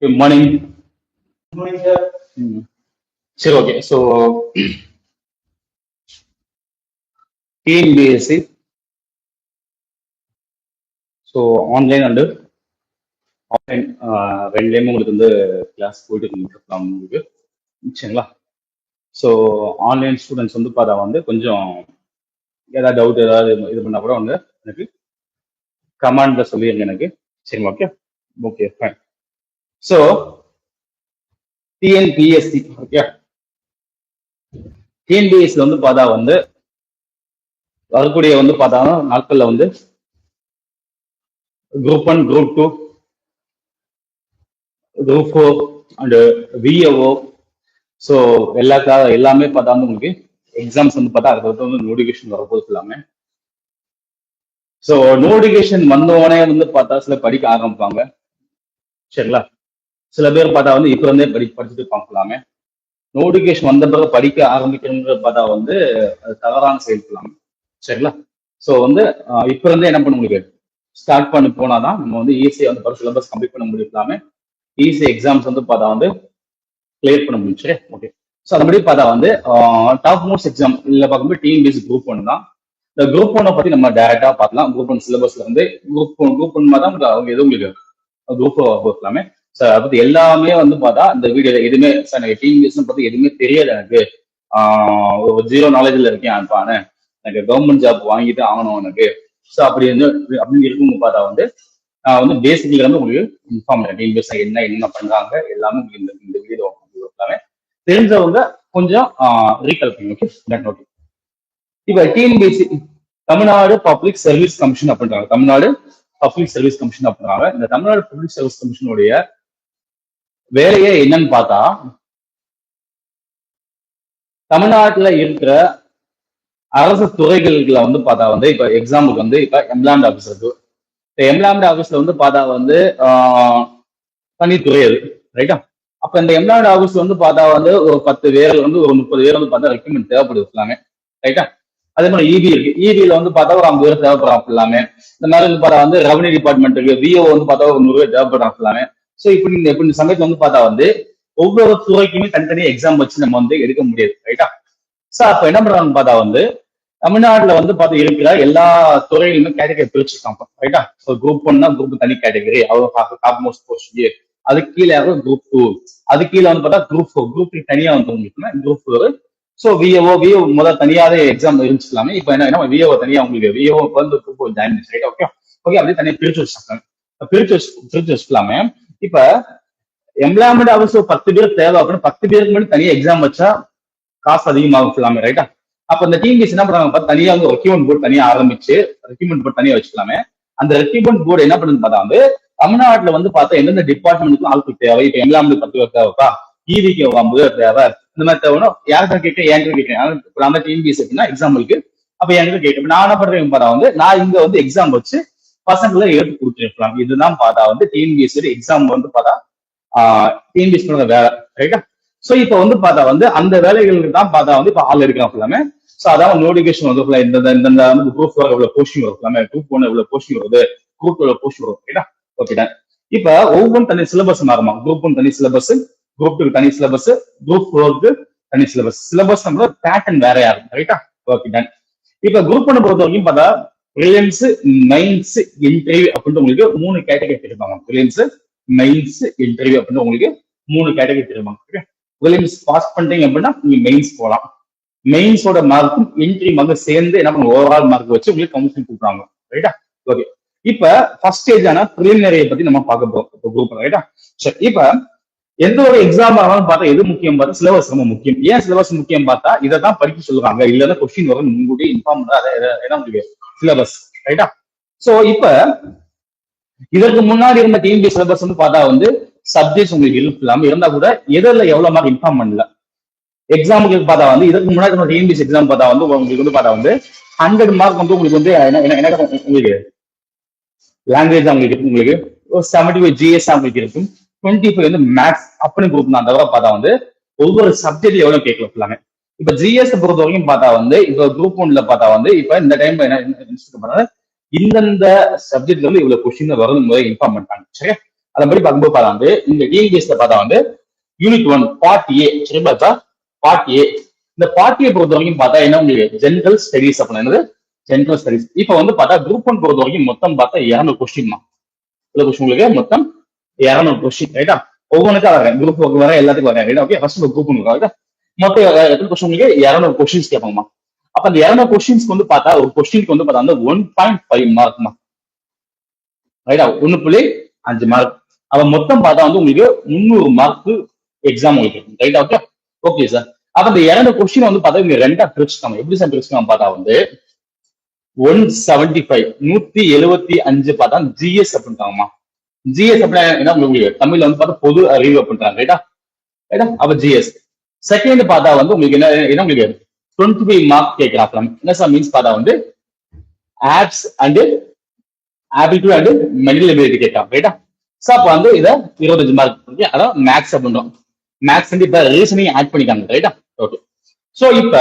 Good morning. Good morning, sir. Sure, okay. So, TNBSC, so online and offline ரெண்டுலேயுமே உங்களுக்கு வந்து class போயிட்டு இருக்கலாம் உங்களுக்கு சரிங்களா. ஸோ ஆன்லைன் ஸ்டூடெண்ட்ஸ் வந்து பார்த்தா வந்து கொஞ்சம் ஏதாவது டவுட் ஏதாவது இது பண்ணால் கூட வந்து எனக்கு கமாண்ட்ல சொல்லிடுங்க எனக்கு சரிங்களா. Okay okay fine. So TNPSC okay, TNPSC வந்து பார்த்தா வந்து வரக்கூடிய வந்து பார்த்தா நாட்கள்ல வந்து group 1, group 2, group 4 and VAO, so எல்லாமே பார்த்தா வந்து உங்களுக்கு எக்ஸாம்ஸ் வந்து பார்த்தா அதுக்கு வந்து நோட்டிஃபிகேஷன் வரப்போகுது எல்லாமே. ஸோ நோட்டிஃபிகேஷன் வந்தோடனே வந்து பார்த்தா சில படிக்க ஆரம்பிப்பாங்க சரிங்களா. சில பேர் பார்த்தா வந்து இப்போ இருந்தே படிச்சுட்டு இருப்பாங்கலாமே. நோட்டிஃபிகேஷன் வந்த பிறகு படிக்க ஆரம்பிக்கணுங்கிற பார்த்தா வந்து அது தவறான செயல்படலாம் சரிங்களா. ஸோ வந்து இப்போ இருந்தே என்ன பண்ண முடியாது, ஸ்டார்ட் பண்ணி போனாதான் நம்ம வந்து ஈஸியாக வந்து சிலபஸ் கம்ப்ளீட் பண்ண முடியலாமே, ஈஸி எக்ஸாம்ஸ் வந்து பார்த்தா வந்து கிளியர் பண்ண முடியும் சரி. ஓகே, ஸோ அதுபடி பார்த்தா வந்து டாப் மோஸ்ட் எக்ஸாம் இல்லை பார்க்கும்போது டிஎன்பிஎஸ்சி குரூப் 1 தான். இந்த குரூப் 1 பற்றி நம்ம டைரக்டா பார்க்கலாம். குரூப் 1 சிலபஸ்ல இருந்து குரூப் 1 தான் அவங்க எதுவும் உங்களுக்கு குரூப் போக்கலாமே. சார் அதை பத்தி எல்லாமே வந்து பார்த்தா இந்த வீடியோல எதுவுமே சார் எனக்கு டிஎன்பிஎஸ்சி பத்தி எதுவுமே தெரியாது, எனக்கு ஒரு 0 நாலேஜ்ல இருக்கேன் அன்பான, எனக்கு கவர்மெண்ட் ஜாப் வாங்கிட்டு ஆகணும் எனக்கு. ஸோ அப்படின்னு இருக்கும் பார்த்தா வந்து நான் வந்து பேசிக்ல இருந்து உங்களுக்கு இன்ஃபார்ம் பண்ணேன் டிஎன்பிஎஸ்சி என்ன பண்றாங்க எல்லாமே இந்த வீடியோ எல்லாமே தெரிஞ்சவங்க கொஞ்சம் ரீகால் பண்ணுங்க. Okay okay. இப்ப TNPSC Tamil Nadu public service commission அப்படின்றாங்க. தமிழ்நாடு பப்ளிக் சர்வீஸ் கமிஷன் அப்படின்றாங்க. இந்த தமிழ்நாடு பப்ளிக் சர்வீஸ் கமிஷனுடைய வேலையே என்னன்னு பார்த்தா, தமிழ்நாட்டுல இருக்கிற அரசு துறைகள்ல வந்து பார்த்தா வந்து இப்ப எக்ஸாம்பிளுக்கு வந்து இப்ப எம்ப்ளாய்மெண்ட் ஆஃபீஸ் இருக்கு. எம்ப்ளாய்மெண்ட் ஆஃபீஸ்ல வந்து பார்த்தா வந்து தனித்துறை அது ரைட்டா. அப்ப இந்த எம்ப்ளாய்மெண்ட் ஆஃபீஸ் வந்து பார்த்தா வந்து ஒரு 10 பேர் வந்து ஒரு 30 பேர் வந்து பார்த்தா ரெக்ரூட்மெண்ட் தேவைப்படுது எல்லாமே ரைட்டா. அதே மாதிரி இபி இருக்கு, இபியில வந்து பார்த்தா ஒரு 50 பேர் தேவைப்படுறாங்க எல்லாமே. இந்த மாதிரி வந்து பார்த்தா வந்து ரெவன்யூ டிபார்ட்மெண்ட் இருக்கு, விஓ வந்து பார்த்தா ஒரு 100 பேர் தேவைப்படுறாங்க எல்லாமே. ஸோ இப்படி சமயத்துல வந்து பார்த்தா வந்து ஒவ்வொரு துறைக்குமே தனித்தனியா எக்ஸாம் வச்சு நம்ம வந்து எடுக்க முடியாது ரைட்டா. ஸோ அப்ப என்ன பண்றாங்கன்னு பார்த்தா வந்து தமிழ்நாட்டுல வந்து பார்த்தா இருக்கிற எல்லா துறையிலுமே கேட்டகரி பிரிச்சிருக்காங்க ரைட்டா. ஸோ குரூப் 1 குரூப் தனி கேட்டகரி, அவங்க டாப் மோஸ்ட் போஸ்ட். அது கீழே குரூப் 2, அது கீழே வந்து பார்த்தா குரூப் 4, குரூப் 3 தனியா வந்து உங்களுக்கு குரூப் 4. ஸோ விஓ முதல் தனியாவே எக்ஸாம் இருந்துச்சுலாமே. இப்போ என்ன விஓ தனியா உங்களுக்கு விஓ வந்து குரூப் ஜாயின் பண்ணிச்சு ரைட். ஓகே ஓகே, அப்படியே தனியாக பிரிச்சு வச்சுருக்காங்க, பிரிச்சு வச்சுக்கலாமே. இப்ப எம்ப்ளாய்மெண்ட் ஆஃபீஸ் 10 பேர் தேவை அப்படின்னு 10 பேருக்கு மட்டும் தனியா எக்ஸாம் வச்சா காசு அதிகமாகும் சொல்லாமே ரைட்டா. அப்ப இந்த டிஎன்பிஎஸ்சி என்ன பண்றாங்க, தனியா வந்து ரெக்ரூட்மெண்ட் போர்டு தனியா ஆரம்பிச்சு ரெக்ரூட்மெண்ட் போர்டு தனியா வச்சுக்கலாமே. அந்த ரெக்ரூட்மெண்ட் போர்டு என்ன பண்ணுன்னு பார்த்தா வந்து தமிழ்நாட்டுல வந்து பார்த்தா எந்தெந்த டிபார்ட்மெண்ட்டுக்கு ஆட்கள் தேவை, இப்ப எம்ப்ளாய்மெண்ட் 10 பேர் தேவைப்பா, இவிக்கு 50 பேர் தேவை, இந்த மாதிரி தேவைன்னா யாருக்கும் கேட்க என்கிட்ட கேட்கிறேன். அந்த டிஎன்பிஎஸ்சி அப்படின்னா எக்ஸாம்பிளுக்கு அப்ப என்கிட்ட கேட்க நான் என்ன பண்றேன் பார்த்தா வந்து நான் இங்க வந்து எக்ஸாம் வச்சு பசங்களை எடுத்து கொடுத்துருக்கலாம். இதுதான் பார்த்தா வந்து டிஎன்பிஎஸ்சி எக்ஸாம் வந்து பார்த்தா டிஎன்பிஎஸ்சி வேலை ரைட்டா. சோ இப்ப வந்து பார்த்தா வந்து அந்த வேலைகளுக்கு தான் பார்த்தா வந்து இப்ப ஆள் எடுக்கிறான் எல்லாமே. சோ அதான் நோட்டிபிகேஷன் வந்து இந்த குரூப் 4 எவ்வளவு போஸ்டிங் வரும் எல்லாமே, குரூப் 1 எவ்வளவு போஸ்டிங் வருது, குரூப் 2 போஸ்டிங் வரும் ரைட்டா. ஓகே, இப்ப ஒவ்வொன்றும் தனி சிலபஸ் மாறுமா. குரூப் 1 தனி சிலபஸ், குரூப் 2 தனி சிலபஸ், குரூப் 4 தனி சிலபஸ். சிலபஸ் நம்ம பேட்டர்ன் வேறையா இருக்கும் ரைட்டா. Okay done. இப்ப குரூப் 1 பொறுத்த வரைக்கும் பார்த்தா ப்ரிலிம்ஸ், மெயின்ஸ், இன்டர்வியூ அப்படின்னு உங்களுக்கு 3 கேட்டகரி பிரிப்பாங்க. ப்ரிலிம்ஸ், மெயின்ஸ், இன்டர்வியூ அப்படின்னு உங்களுக்கு 3 கேட்டகரி பிரிப்பாங்க. ப்ரிலிம்ஸ் பாஸ் பண்றீங்க அப்படின்னா நீங்க மெயின்ஸ் போகலாம். மெயின்ஸோட மார்க்கும் இன்டர்வியூ மார்க்கும் சேர்ந்து என்ன பண்ணுங்க ஓவரால் மார்க் வச்சு உங்களுக்கு கவுன்சிலிங் கொடுக்குறாங்க ரைட்டா. ஓகே, இப்ப ஃபர்ஸ்ட் ஸ்டேஜான ப்ரிலிமினரியை பத்தி நம்ம பார்க்க போறோம் குரூப் ரைட்டா. சரி, இப்ப எந்த ஒரு எக்ஸாம் ஆனாலும் பார்த்தா எது முக்கியம் பார்த்தா சிலபஸ் ரொம்ப முக்கியம். ஏன் சிலபஸ் முக்கியம் பார்த்தா இதை தான் படிக்க சொல்லுவாங்க, இல்லைன்னா கொஸ்டின் வரும் முன்கூட்டி இன்ஃபார்ம் பண்ற சிலபஸ் ரைட்டா. சோ இப்ப இதற்கு முன்னாடி இருந்த டிஎன்பிஎஸ்சி சிலபஸ் வந்து பார்த்தா வந்து சப்ஜெக்ட்ஸ் உங்களுக்கு இல்லாம இருந்தா கூட எதில் எவ்வளவு மார்க் இன்ஃபார்ம் பண்ணல. எக்ஸாமுக்கு பார்த்தா வந்து இதுக்கு முன்னாடி டிஎன்பிஎஸ்சி எக்ஸாம் பார்த்தா வந்து உங்களுக்கு வந்து பார்த்தா வந்து 100 மார்க் வந்து உங்களுக்கு வந்து உங்களுக்கு லாங்குவேஜ் உங்களுக்கு 75 ஜிஎஸ் உங்களுக்கு இருக்கும், 25 வந்து மேத்ஸ் அப்படின்னு குரூப் தான். தவிர பார்த்தா வந்து ஒவ்வொரு சப்ஜெக்ட் எவ்வளவு கேட்கல ஃபுல்லாமே. இப்ப ஜிஎஸ் பொறுத்த வரைக்கும் பார்த்தா வந்து இப்ப குரூப் 1ல பார்த்தா வந்து இப்ப இந்த டைம் என்ன இந்தந்த சப்ஜெக்ட்ல வந்து இவ்வளவு கொஸ்டின் வரும் போது இன்ஃபார்ம் பண்ணிட்டாங்க சரியா. அதன்படி பார்க்கும்போது பார்த்தா வந்து இந்த டிஎன்பிஎஸ்ல பார்த்தா வந்து யூனிட் 1 பார்ட் ஏ சரிங்களா பார்ட் ஏ. இந்த பார்ட் ஏ பொறுத்த வரைக்கும் பார்த்தா என்ன உங்களுக்கு ஜெனரல் ஸ்டடிஸ் அப்படின்னா ஜெனரல் ஸ்டடிஸ். இப்ப வந்து பார்த்தா குரூப் 1 பொறுத்த வரைக்கும் மொத்தம் பார்த்தா 200 கொஸ்டின் தான். உங்களுக்கு மொத்தம் 200 கொஸ்டின் ரைட்டா. ஒவ்வொன்றுக்கும் வரேன் குரூப் வர எல்லாத்துக்கும் வரேன் ரைட்டா. ஓகே ஃபர்ஸ்ட் குரூப் 1 ரைட்டா. மொத்தம் எத்தனை கொஸ்டின் உங்களுக்கு 200 கொஸ்டின்ஸ் கேட்பாங்கம்மா. அப்ப அந்த 200 கொஸ்டின்ஸ்க்கு வந்து பார்த்தா ஒரு கொஸ்டினுக்கு வந்து பார்த்தா 1.5 மார்க்மா ரைட்டா. 1.5 மார்க். அப்ப மொத்தம் பார்த்தா வந்து உங்களுக்கு 300 மார்க் எக்ஸாம் உங்களுக்கு ரைட்டா. Okay okay sir. அப்ப இந்த 200 கொஸ்டின் வந்து பார்த்தா இங்க ரெண்டா பிரிச்சுக்காம எப்படி சார் பிரிச்சுக்காம பார்த்தா வந்து 175 175 பார்த்தா ஜிஎஸ் அப்படின்ட்டாங்கம்மா. ஜிஎஸ் அப்படின்னா உங்களுக்கு தமிழ்ல வந்து பார்த்தா பொது அறிவு அப்படின்றாங்க ரைட்டா ரைட்டா. அப்ப ஜிஎஸ் செகண்ட் பார்த்தா வந்து உங்களுக்கு என்ன உங்களுக்கு 25 மார்க் கேட்கலாம். என்ன சார் மீன்ஸ் பார்த்தா வந்து apps and aptitude and mental ability கேட்கலாம் ரைட்டா. சோ அப்ப வந்து இதை 25 மார்க் அதான் மேக்ஸ் அப்படின்றோம். மேக்ஸ் வந்து இப்ப ரீசனிங் ஆட் பண்ணிக்காங்க ரைட்டா. ஓகே சோ இப்ப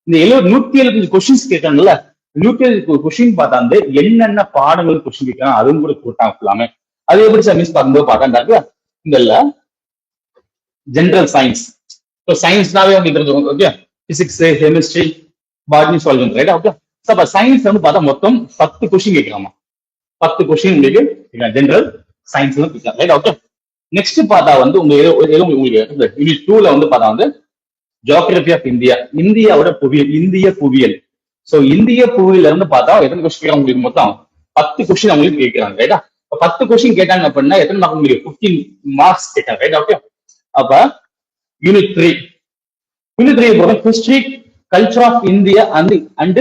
இந்த 175 கொஸ்டின்ஸ் கேட்கறாங்கல்ல 175 கொஸ்டின் பார்த்தா வந்து என்னென்ன பாடங்கள் கொஸ்டின் கேட்கறாங்க அதுவும் கூட போட்டாங்க ஃபுல்லாமே. அது எப்படி சார் மீன்ஸ் பார்க்கும்போது பார்க்கறாங்க இந்த ஜெனரல் சயின்ஸ். ஸோ சயின்ஸ்னாவே உங்களுக்கு தெரிஞ்சுக்கோங்க ஓகே. பிசிக்ஸ் கெமிஸ்ட்ரி பாட்னி சொல்லுங்க ரைட்டா. ஓகே ஸோ அப்ப சயின்ஸ் வந்து பார்த்தா மொத்தம் 10 கொஸ்டின் கேட்கலாமா. 10 கொஸ்டின் உங்களுக்கு ஜெனரல் சயின்ஸ் கேட்கலாம் ரைட். ஓகே நெக்ஸ்ட் பார்த்தா வந்து உங்களுக்கு யூனிட் 2ல வந்து பார்த்தா வந்து ஜியோகிராபி ஆஃப் இந்தியா இந்தியாவோட புவியியல் இந்திய புவியியல். சோ இந்திய புவியில இருந்து பார்த்தா எத்தனை கொஸ்டின் உங்களுக்கு மொத்தம் 10 கொஸ்டின் அவங்களுக்கு கேட்கிறாங்க ரைட்டா. 10 கொஸ்டின் கேட்டாங்க அப்படின்னா எத்தனை மார்க் உங்களுக்கு 15 மார்க்ஸ் கேட்டாங்க ரைட். ஓகே அப்ப unit 3 history culture of India and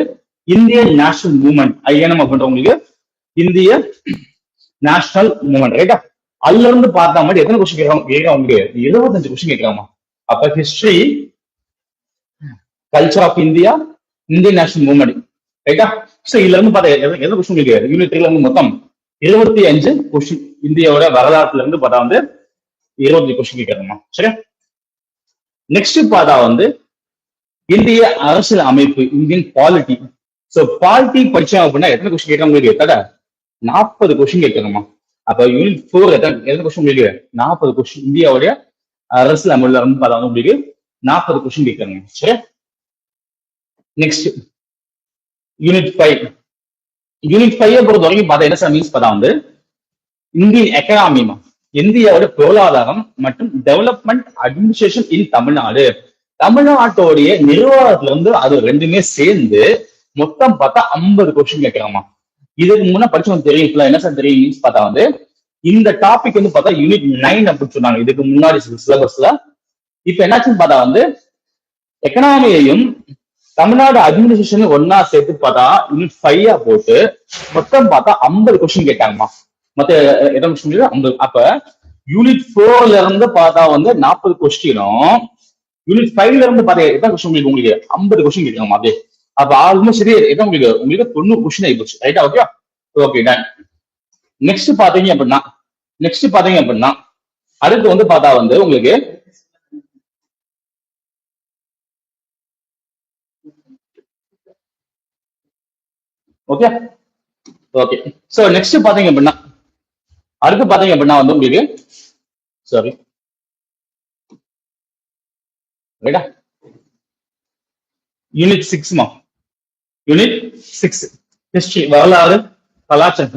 Indian national movement INM அப்படின்றவங்களுக்கு இந்திய நேஷனல் மூவ்மெண்ட் ரைட்டா. அதுல இருந்து பார்த்தா மாதிரி எத்தனை கொஸ்டின் கேட்கறாங்க 75 கொஸ்டின் கேட்கலாமா. அப்ப history culture of India Indian national movement ரைட்டா. சோ இதுல இருந்து பார்த்தா எத்தனை கொஸ்டின் கேட்க யூனிட் 3ல இருந்து மொத்தம் 25 கொஸ்டின் இந்தியாவோட வரலாற்றுல இருந்து பார்த்தா வந்து 25 கொஸ்டின் கேட்கறாமா சரியா. நெக்ஸ்ட் பார்த்தா வந்து இந்திய அரசியல் அமைப்பு இந்தியன் பாலிட்டி. சோ பாலிட்டி படிச்சோம் அப்படின்னா எத்தனை கொஸ்டின் கேட்கறாங்க உங்களுக்கு எத்தனை 40 கொஸ்டின் கேட்கணுமா. அப்ப யூனிட் 4 எத்தனை கொஸ்டின் உங்களுக்கு 40 கொஸ்டின் இந்தியாவுடைய அரசியல் அமைப்புல இருந்து பார்த்தா வந்து உங்களுக்கு 40 கொஸ்டின் கேட்கறாங்க சரியா. நெக்ஸ்ட் யூனிட் 5 பொறுத்த வரைக்கும் பார்த்தா என்ன சார் மீன்ஸ் பார்த்தா வந்து இந்தியன் எக்கனாமிமா இந்தியாவோட பொருளாதாரம் மற்றும் டெவலப்மெண்ட் அட்மினிஸ்ட்ரேஷன் இன் தமிழ்நாடு. தமிழ்நாட்டோடைய நிர்வாகத்துல இருந்து அது ரெண்டுமே சேர்ந்து மொத்தம் பார்த்தா 50 கொஸ்டின் கேட்கலாமா. இதுக்கு முன்ன படிச்சவங்க தெரியும் என்ன சார் தெரியும் மீன்ஸ் பார்த்தா வந்து இந்த டாபிக் வந்து பார்த்தா யூனிட் 9 அப்படின்னு சொன்னாங்க இதுக்கு முன்னாடி சிலபஸ்ல. இப்ப என்னாச்சுன்னு பார்த்தா வந்து எக்கனாமியையும் தமிழ்நாடு அட்மினிஸ்ட்ரேஷன் ஒன்னா சேர்த்து பார்த்தா யூனிட் 5 போட்டு மொத்தம் பார்த்தா 50 கொஸ்டின் கேட்டாங்கம்மா. மொத்த எத்தனை கொஸ்டின் 50. அப்ப யூனிட் 4ல இருந்து பார்த்தா வந்து 40 கொஸ்டினும் யூனிட் 5ல இருந்து பார்த்தா எத்தனை கொஸ்டின் உங்களுக்கு 50 கொஸ்டின் கேட்கலாமா. அப்படியே அப்ப ஆல்மோஸ்ட் எத்தனை உங்களுக்கு 90 கொஸ்டின் ஆயிடுச்சு ரைட்டா. Okay okay ton. நெக்ஸ்ட் பாத்தீங்க அப்படின்னா அடுத்து வந்து பார்த்தா வந்து உங்களுக்கு ஓகே ஓகே சோ நெக்ஸ்ட் பாத்தீங்க அப்படின்னா அடுத்து பாத்தீங்க அப்படின்னா வந்து உங்களுக்கு சாரி ரைட்டா யூனிட் 6மா. யூனிட் 6 ஹிஸ்டரி வரலாறு கலாச்சாரம்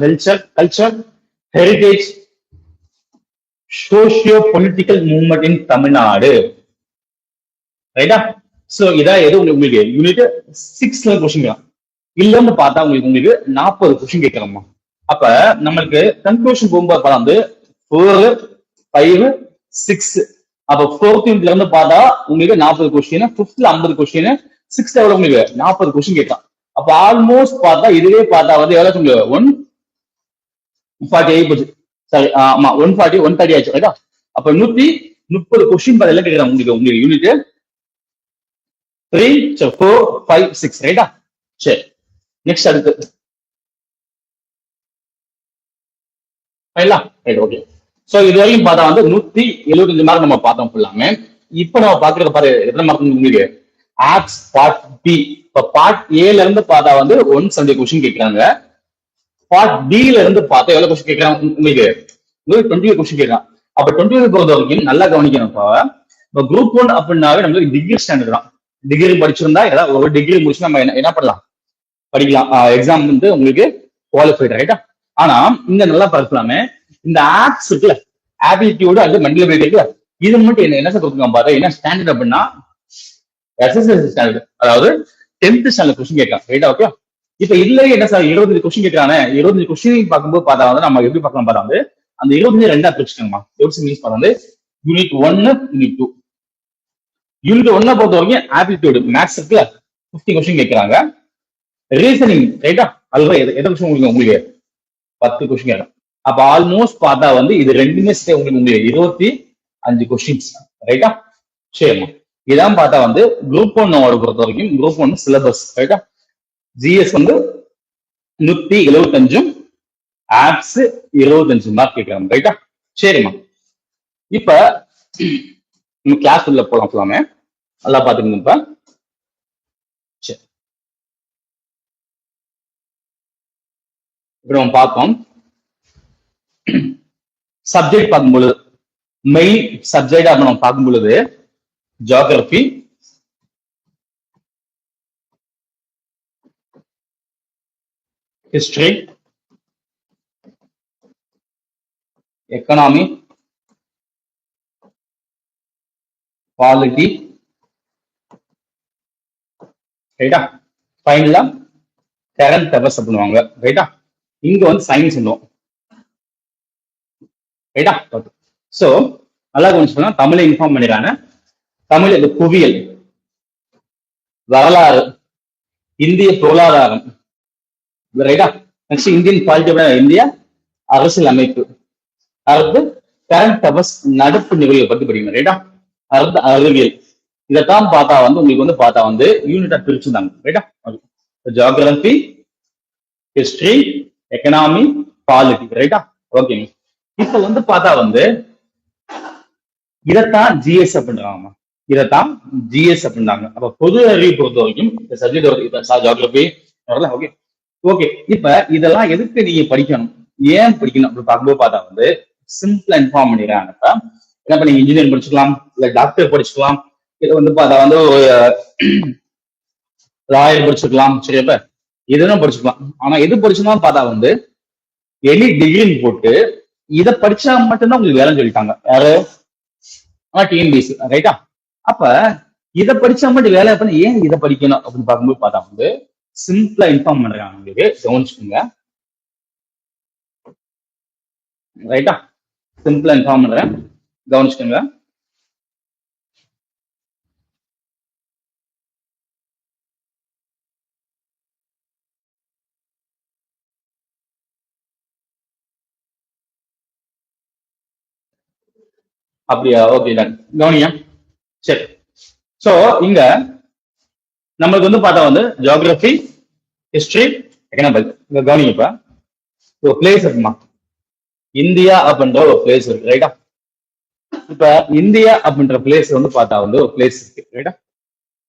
culture heritage socio political movement in Tamil Nadu ரைட்டா. சோ இதான் எது உங்களுக்கு யூனிட் 6ல கொஸ்டின் இல்லன்னு பார்த்தா உங்களுக்கு 40 கொஸ்டின் கேட்கலாமா. அப்ப நம்மளுக்கு கன்க்ளூஷன் போகும்போது பார்த்தா வந்து 4 5 6 அப்ப 4th யூனிட்ல இருந்து பார்த்தா உங்களுக்கு 40 கொஸ்டின் 5th 50 கொஸ்டின் 6th எவ்வளவு உங்களுக்கு 40 கொஸ்டின் கேட்கலாம். அப்ப ஆல்மோஸ்ட் பார்த்தா இதுவே பார்த்தா வந்து எவ்வளவு சொல்லுங்க 148 போச்சு சாரி ஆமா 130 ஆச்சு ரைட்டா. அப்ப 130 கொஸ்டின் பதில கேட்கறாங்க உங்களுக்கு யூனிட் 3 4 5 6 ரைட்டா. சரி நெக்ஸ்ட் அடுத்து ரைட் ஓகே. சோ இது வரைக்கும் பார்த்தா வந்து 175 மார்க் நம்ம பார்த்தோம் ஃபுல்லாமே. இப்ப நம்ம பாக்குறது பாரு எத்தனை மார்க் உங்களுக்கு ஆப்ஸ் பார்ட் பி. இப்ப பார்ட் ஏல இருந்து பார்த்தா வந்து 170 கொஸ்டின் கேட்கறாங்க. பார்ட் டி ல இருந்து பார்த்தா எவ்வளவு கொஸ்டின் கேட்கறாங்க உங்களுக்கு உங்களுக்கு 25 கொஸ்டின் கேட்கலாம். அப்ப 25 பொறுத்த வரைக்கும் நல்லா கவனிக்கணும். இப்போ குரூப் 1 அப்படின்னாவே நம்மளுக்கு டிகிரி ஸ்டாண்டர்ட் தான். டிகிரி படிச்சிருந்தா ஏதாவது ஒரு டிகிரி முடிச்சு நம்ம என்ன பண்ணலாம், படிக்கலாம், எக்ஸாம் வந்து உங்களுக்கு குவாலிஃபைட், ரைட்டா? ஆனா இங்க நல்லா பார்க்கலாமே, இந்த ஆப்ஸ் இருக்குல்ல, ஆபிலிட்டியோட அது மென்டல் எபிலிட்டி இருக்குல்ல, இது மட்டும் என்ன கொடுத்துருக்காங்க பாரு. என்ன ஸ்டாண்டர்ட் அப்படின்னா எஸ்எஸ்எல்சி ஸ்டாண்டர்ட், அதாவது 10th ஸ்டாண்டர்ட் கொஸ்டின் கேட்கலாம், ரைட்டா? ஓகே. இப்ப இதுல என்ன சார் 25 கொஸ்டின் கேட்கறானே, 25 கொஸ்டின் பார்க்கும்போது பார்த்தா வந்து நம்ம எப்படி பார்க்கலாம் பார்த்தா வந்து அந்த 25 ரெண்டா பிரிச்சுக்கோங்கம்மா. எப்படி மீன்ஸ் பார்த்தா வந்து யூனிட் 1, யூனிட் 2. யூனிட் 1 பொறுத்த வரைக்கும் ஆப்டிடியூட் மேத்ஸ் இருக்குல்ல, 50 கொஸ்டின் கேட்கறாங்க. ரீசனிங், ரைட்டா? அதுல எதை கொஸ்டின் உங்களுக்கு 10 கொஸ்டின் கேட்கலாம். அப்ப ஆல்மோஸ்ட் பார்த்தா வந்து இது ரெண்டுமே உங்களுக்கு 25 கொஸ்டின்ஸ், ரைட்டா? சரிம்மா. இதான் பார்த்தா வந்து குரூப் 1 பொறுத்த வரைக்கும் குரூப் 1 சிலபஸ், ரைட்டா? ஜிஎஸ் வந்து 175, ஆப்ஸ் 25 மார்க் கேட்கறாங்க, ரைட்டா? சரிம்மா. இப்ப நம்ம கிளாஸ் உள்ள போலாமே, நல்லா பாத்துக்கணும். இப்ப சரி, இப்ப நம்ம பார்த்தோம் சப்ஜெக்ட் பார்க்கும் பொழுது, மெயின் சப்ஜெக்ட் நம்ம பார்க்கும் பொழுது ஜியோகிராபி, ஹிஸ்டரி, எக்கனாமி, பாலிட்டி, ரைட்டா? ஃபைனலா கரண்ட் அஃபேர்ஸ் பண்ணுவாங்க, ரைட்டா? இங்க வந்து சயின்ஸ் சொல்லுவோம், ரைட்டா? சோ நல்லா கொஞ்சம் தமிழை இன்ஃபார்ம் பண்ணிடுறாங்க. தமிழ் இந்த புவியியல், வரலாறு, இந்திய பொருளாதாரம், ரைட்டா? நெக்ஸ்ட் இந்தியன் பாலிட்டி, இந்திய அரசியல் அமைப்பு, அடுத்து கரண்ட் அஃபேர்ஸ் நடப்பு நிகழ்வுகளை பத்தி படிக்கணும், ரைட்டா? அடுத்து அறிவியல். இதைத்தான் பார்த்தா வந்து உங்களுக்கு வந்து பார்த்தா வந்து யூனிட்டா பிரிச்சுருந்தாங்க, ரைட்டா? ஜியோகிராபி, ஹிஸ்டரி, எக்கனாமி, பாலிட்டி, ரைட்டா? ஓகே. இப்ப வந்து பார்த்தா வந்து இதைத்தான் ஜிஎஸ் அப்படின்றாங்க, இதைத்தான் ஜிஎஸ் அப்படின்றாங்க. அப்ப பொது அறிவு பொறுத்த வரைக்கும் இந்த சப்ஜெக்ட் ஜியோகிராபி, ஓகே ஓகே. இப்ப இதெல்லாம் எதுக்கு நீங்க படிக்கணும், ஏன் படிக்கணும் அப்படி பார்க்கும்போது பார்த்தா வந்து சிம்பிளா இன்ஃபார்ம் பண்ணிடுறாங்க. என்ன பண்ணி இன்ஜினியரிங் படிச்சுக்கலாம், இல்ல டாக்டர் படிச்சுக்கலாம், இதை வந்து பார்த்தா வந்து லாயர் படிச்சுக்கலாம், சரியா? எதுவும் படிச்சுக்கலாம். ஆனா எது படிச்சுதான் பார்த்தா வந்து எனி டிகிரின்னு போட்டு இதை படிச்சா மட்டும்தான் உங்களுக்கு வேலைன்னு சொல்லிட்டாங்க, யாரு? டிஎன்பிஎஸ்சி, ரைட்டா? அப்ப இதை படிச்சா மட்டும் வேலை பண்ண, ஏன் இதை படிக்கணும் அப்படின்னு பார்க்கும்போது பார்த்தா வந்து சிம்பிளா இன்ஃபார்ம் பண்றாங்க உங்களுக்கு, கவனிச்சுக்கோங்க, ரைட்டா? சிம்பிளா இன்ஃபார்ம் பண்றேன், கவனிச்சுக்கோங்க. அப்படியா? ஓகே, கவனியா. சரி. சோ இங்க நம்மளுக்கு வந்து பார்த்தா வந்து ஜியோகிராபி, ஹிஸ்டரி, எக்கனாமி. இங்க கவனிங்கப்பா, ஒரு பிளேஸ் இருக்குமா, இந்தியா அப்படின்ற ஒரு பிளேஸ் இருக்கு, ரைட்டா? இப்ப இந்தியா அப்படின்ற பிளேஸ் வந்து பார்த்தா வந்து ஒரு பிளேஸ் இருக்கு, ரைட்டா?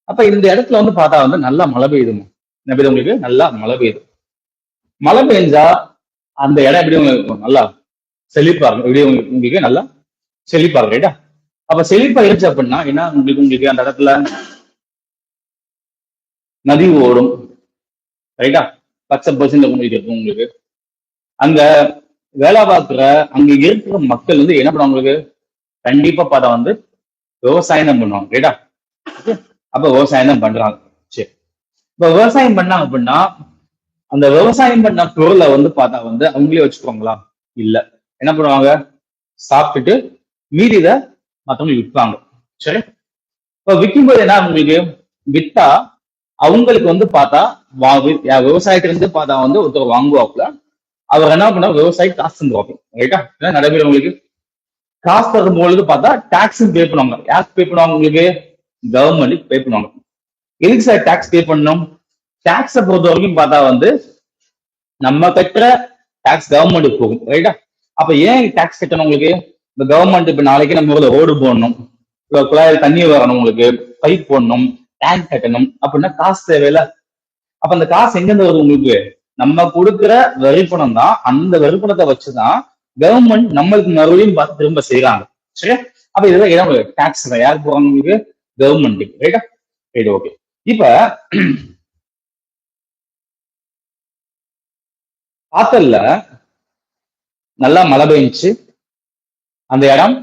அப்ப இந்த இடத்துல வந்து பார்த்தா வந்து நல்லா மழை பெய்யுதுமா, என்ன பெய்யுது உங்களுக்கு? நல்லா மழை பெய்யுது. மழை பெஞ்சா அந்த இடம் எப்படி உங்களுக்கு நல்லா செழிப்பா இருக்கும், எப்படி உங்களுக்கு நல்லா செழிப்பா இருக்கும், ரைட்டா? அப்ப செழிப்பா இருந்துச்சு அப்படின்னா என்ன உங்களுக்கு அந்த இடத்துல நதி ஓடும், ரைட்டா? பச்சை பர்சன்ட் உங்களுக்கு இருக்கும். உங்களுக்கு அங்க வேலை பார்க்குற அங்க இருக்கிற மக்கள் வந்து என்ன பண்ணுவாங்க, உங்களுக்கு கண்டிப்பா பார்த்தா வந்து விவசாயம் தான் பண்ணுவாங்க, ரைட்டா? அப்ப விவசாயம் தான் பண்றாங்க. சரி, இப்ப விவசாயம் பண்ணாங்க அப்படின்னா அந்த விவசாயம் பண்ண பொருளை வந்து பார்த்தா வந்து அவங்களே வச்சுக்குவாங்களா? இல்ல. என்ன பண்ணுவாங்க, சாப்பிட்டுட்டு மீதி இதை மற்றவங்களுக்கு விற்பாங்க, சரி? இப்ப விற்கும்போது என்ன உங்களுக்கு, வித்தா அவங்களுக்கு வந்து பார்த்தா விவசாயத்துல இருந்து பார்த்தா வந்து ஒருத்தர் வாங்குவாப்புல, அவர் என்ன பண்ணா விவசாயி காசு தந்துவாங்க, ரைட்டா? நடைபெற உங்களுக்கு காசு தரும்பொழுது பார்த்தா டாக்ஸ் பே பண்ணுவாங்க. யாருக்கு பே பண்ணுவாங்க? உங்களுக்கு கவர்மெண்ட்டுக்கு பே பண்ணுவாங்க. எதுக்கு சார் டாக்ஸ் பே பண்ணணும்? டாக்ஸை பொறுத்த வரைக்கும் பார்த்தா வந்து நம்ம கட்டுற டாக்ஸ் கவர்மெண்ட்டுக்கு போகும், ரைட்டா? அப்ப ஏன் டாக்ஸ் கட்டணும் உங்களுக்கு? இந்த கவர்மெண்ட் இப்ப நாளைக்கு நம்ம ஊர்ல ரோடு போடணும், குழாயில் தண்ணி வரணும், உங்களுக்கு பைப் போடணும், டேங்க் கட்டணும் அப்படின்னா காசு தேவையில்ல. அப்ப அந்த காசு எங்க இருந்து வருது உங்களுக்கு? நம்ம கொடுக்குற வரிப்பணம் தான். அந்த வரிப்பணத்தை வச்சுதான் கவர்மெண்ட் நம்மளுக்கு மறுபடியும் பார்த்து திரும்ப செய்யறாங்க. சரியா? அப்ப இதெல்லாம் இடம் டாக்ஸ் யாருக்கு போறாங்க? உங்களுக்கு கவர்மெண்ட்டுக்கு. ரைட்டா? Right, okay. இப்ப காத்தல்ல நல்லா மழை பெஞ்சுச்சு, அந்த இடம்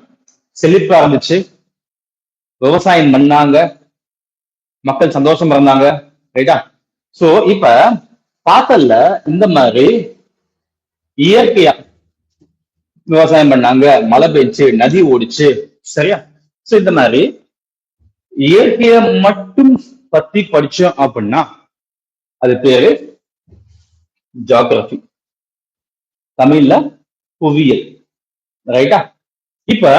செழிப்பா இருந்துச்சு, விவசாயம் பண்ணாங்க, மக்கள் சந்தோஷமா இருந்தாங்க. ரைட்டா? சோ இப்ப காத்தல்ல இந்த மாதிரி இயற்கையா விவசாயம் பண்ணாங்க, மழை பெய்ச்சு, நதி ஓடிச்சு. சரியா? சோ இந்த மாதிரி இயற்கையை மட்டும் பத்தி படிச்சோம் அப்படின்னா அது பேரு ஜியோகிராபி, தமிழ்ல புவியியல். ரைட்டா? இப்ப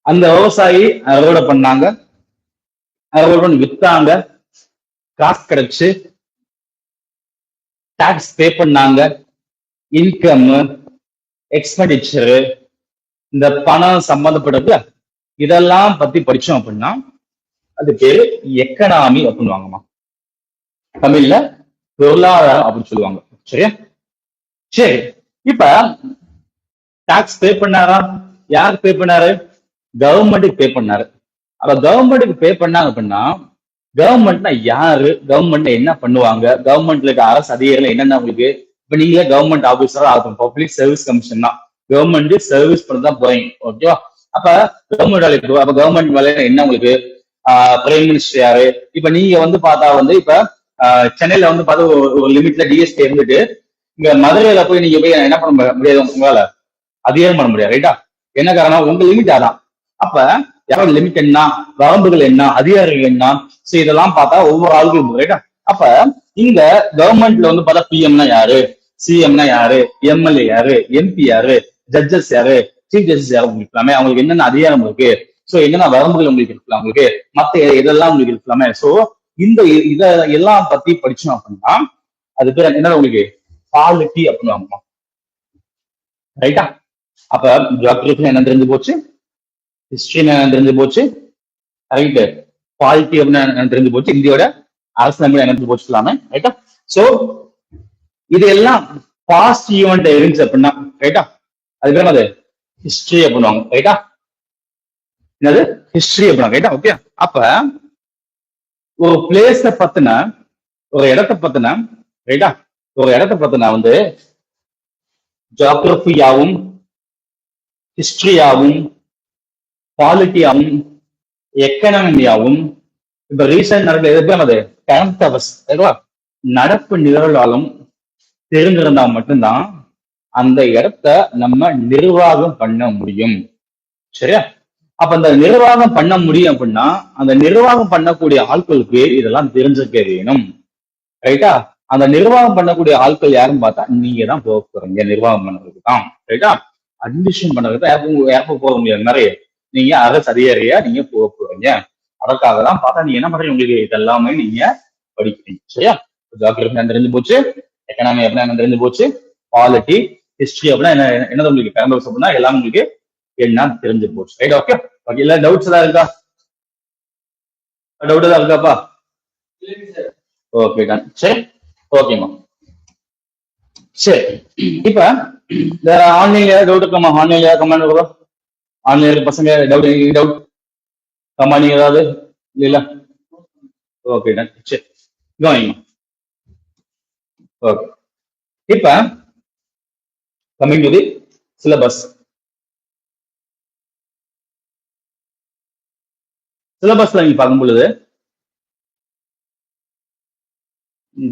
அந்த விவசாயி அறுவடை பண்ணாங்க, அறுவடை பண்ணி வித்தாங்க, காசு கிடைச்சு, டாக்ஸ் பே பண்ணாங்க, இன்கம், எக்ஸ்பெண்டிச்சரு, இந்த பணம் சம்பந்தப்பட்டது இதெல்லாம் பத்தி படிச்சோம் அப்படின்னா அது பேரு எக்கனாமி அப்படின்னுவாங்கம்மா. தமிழ்ல பொருளாதாரம் அப்படின்னு சொல்லுவாங்க. சரியா? சரி, இப்ப டாக்ஸ் பே பண்ணாரா? யாருக்கு பே பண்ணாரு? கவர்மெண்ட்டுக்கு பே பண்ணாரு. அப்ப கவர்மெண்ட்டுக்கு பே பண்ணாங்க அப்படின்னா கவர்மெண்ட்னா யாரு? கவர்மெண்ட் என்ன பண்ணுவாங்க? கவர்மெண்ட்ல இருக்க அரசு அதிகாரிகள் என்னென்ன உங்களுக்கு? இப்ப நீங்களே கவர்மெண்ட் ஆபீசரா ஆகும், பப்ளிக் சர்வீஸ் கமிஷன் தான், கவர்மெண்ட் சர்வீஸ் பண்ண தான் போறீங்க. ஓகேவா? அப்ப கவர்மெண்ட் வேலைக்கு அப்ப கவர்மெண்ட் வேலையில என்ன உங்களுக்கு? பிரைம் மினிஸ்டர் யாரு? இப்ப நீங்க வந்து பார்த்தா வந்து இப்ப சென்னையில வந்து பார்த்தா ஒரு லிமிட்ல டிஎஸ்பி இருந்துட்டு இங்க மதுரையில போய் நீங்க போய் என்ன பண்ண முடியாது, உங்களால அதிகாரம் பண்ண முடியாது. ரைட்டா? என்ன காரணம்? உங்க லிமிட் அதான். அப்ப யாரோட லிமிட் என்ன, வரம்புகள் என்ன, அதிகாரிகள் என்ன, சோ இதெல்லாம் பார்த்தா ஒவ்வொரு ஆளுக்கும். ரைட்டா? அப்ப இங்க கவர்மெண்ட்ல வந்து பார்த்தா பிஎம்னா யாரு, சிஎம்னா யாரு, எம்எல்ஏ யாரு, எம்பி யாரு, ஜட்ஜஸ் யாரு, சீஃப் ஜஸ்டிஸ் யாரு இருக்கலாமே, அவங்களுக்கு என்னென்ன அதிகாரம் இருக்கு, சோ என்னென்ன வரம்புகள் உங்களுக்கு இருக்கலாம், உங்களுக்கு மத்த இதெல்லாம் உங்களுக்கு இருக்கலாமே. சோ இந்த இத எல்லாம் பத்தி படிச்சோம் அப்படின்னா அது பேர் என்ன உங்களுக்கு? பாலிட்டி அப்படின்னு. ரைட்டா? அப்ப ஜியோகிராபி என்ன தெரிஞ்சு போச்சு, ஹிஸ்டரி என்ன தெரிஞ்சு போச்சு, ரைட்டு, பாலிட்டி அப்படின்னு தெரிஞ்சு போச்சு, இந்தியோட அரசு என்ன தெரிஞ்சு போச்சுக்கலாமே. ரைட்டா? சோ இது எல்லாம் பாஸ்ட் ஈவெண்ட் இருந்துச்சு அப்படின்னா ரைட்டா அது பேர் அது ஹிஸ்டரி அப்படின்னுவாங்க. ரைட்டா? என்னது? ஹிஸ்டரி அப்படின்னா. ரைட்டா? ஓகே. அப்ப ஒரு பிளேஸ பத்தின, ஒரு இடத்தை பத்தின, ரைட்டா, ஒரு இடத்தை பத்தின வந்து ஜியோகிராபியாவும் ஹிஸ்டரியாவும் பாலிட்டியாவும் எக்கனாமியாவும் இப்ப ரீசெண்ட் நடக்கிறது கரண்ட் அவர்ஸ் நடப்பு நிகழ்வாலும் தெரிஞ்சிருந்தா மட்டும்தான் அந்த இடத்த நம்ம நிர்வாகம் பண்ண முடியும். சரியா? அப்ப அந்த நிர்வாகம் பண்ண முடியும் அப்படின்னா அந்த நிர்வாகம் பண்ணக்கூடிய ஆட்களுக்கு இதெல்லாம் தெரிஞ்சுக்க வேணும். ரைட்டா? அந்த நிர்வாகம் பண்ணக்கூடிய ஆட்கள் யாருன்னு பார்த்தா நீங்க தான் போக போறீங்க நிர்வாகம் பண்ணதுக்கு தான். ரைட்டா? அட்மிஷன் பண்ணதுக்கு யாருக்கும் போக முடியாது, நிறைய நீங்க அரசு அதிகாரியா நீங்க போக போறீங்க. அதற்காக தான் பார்த்தா நீங்க என்ன பண்றீங்க, உங்களுக்கு இதெல்லாமே நீங்க படிக்கிறீங்க. சரியா? ஜியோகிராபி என்ன தெரிஞ்சு போச்சு, எக்கனாமி அப்படின்னா என்ன தெரிஞ்சு போச்சு, பாலிட்டி, ஹிஸ்டரி அப்படின்னா என்ன, என்னது உங்களுக்கு கரண்ட் அப்படின்னா எல்லாம் உங்களுக்கு என்ன தெரிஞ்சு போச்சு. ரைட்? ஓகே. ஓகே, இல்ல டவுட்ஸ் ஏதாவது இருக்கா? டவுட் ஏதாவது இருக்காப்பா? Okay done. சரி, ஓகேம்மா. சரி, இப்ப வேற ஆன்லைன்ல ஏதாவது டவுட் இருக்காமா? ஆன்லைன்ல கமெண்ட் இருக்கா? ஆன்லைன்ல பசங்க டவுட், டவுட் கமெண்ட் ஏதாவது இல்ல? Okay done. சரி, கவனிங்கம்மா. ஓகே. இப்ப கமிங் டு தி சிலபஸ். சிலபஸ்ல நீங்க பார்க்கும் பொழுது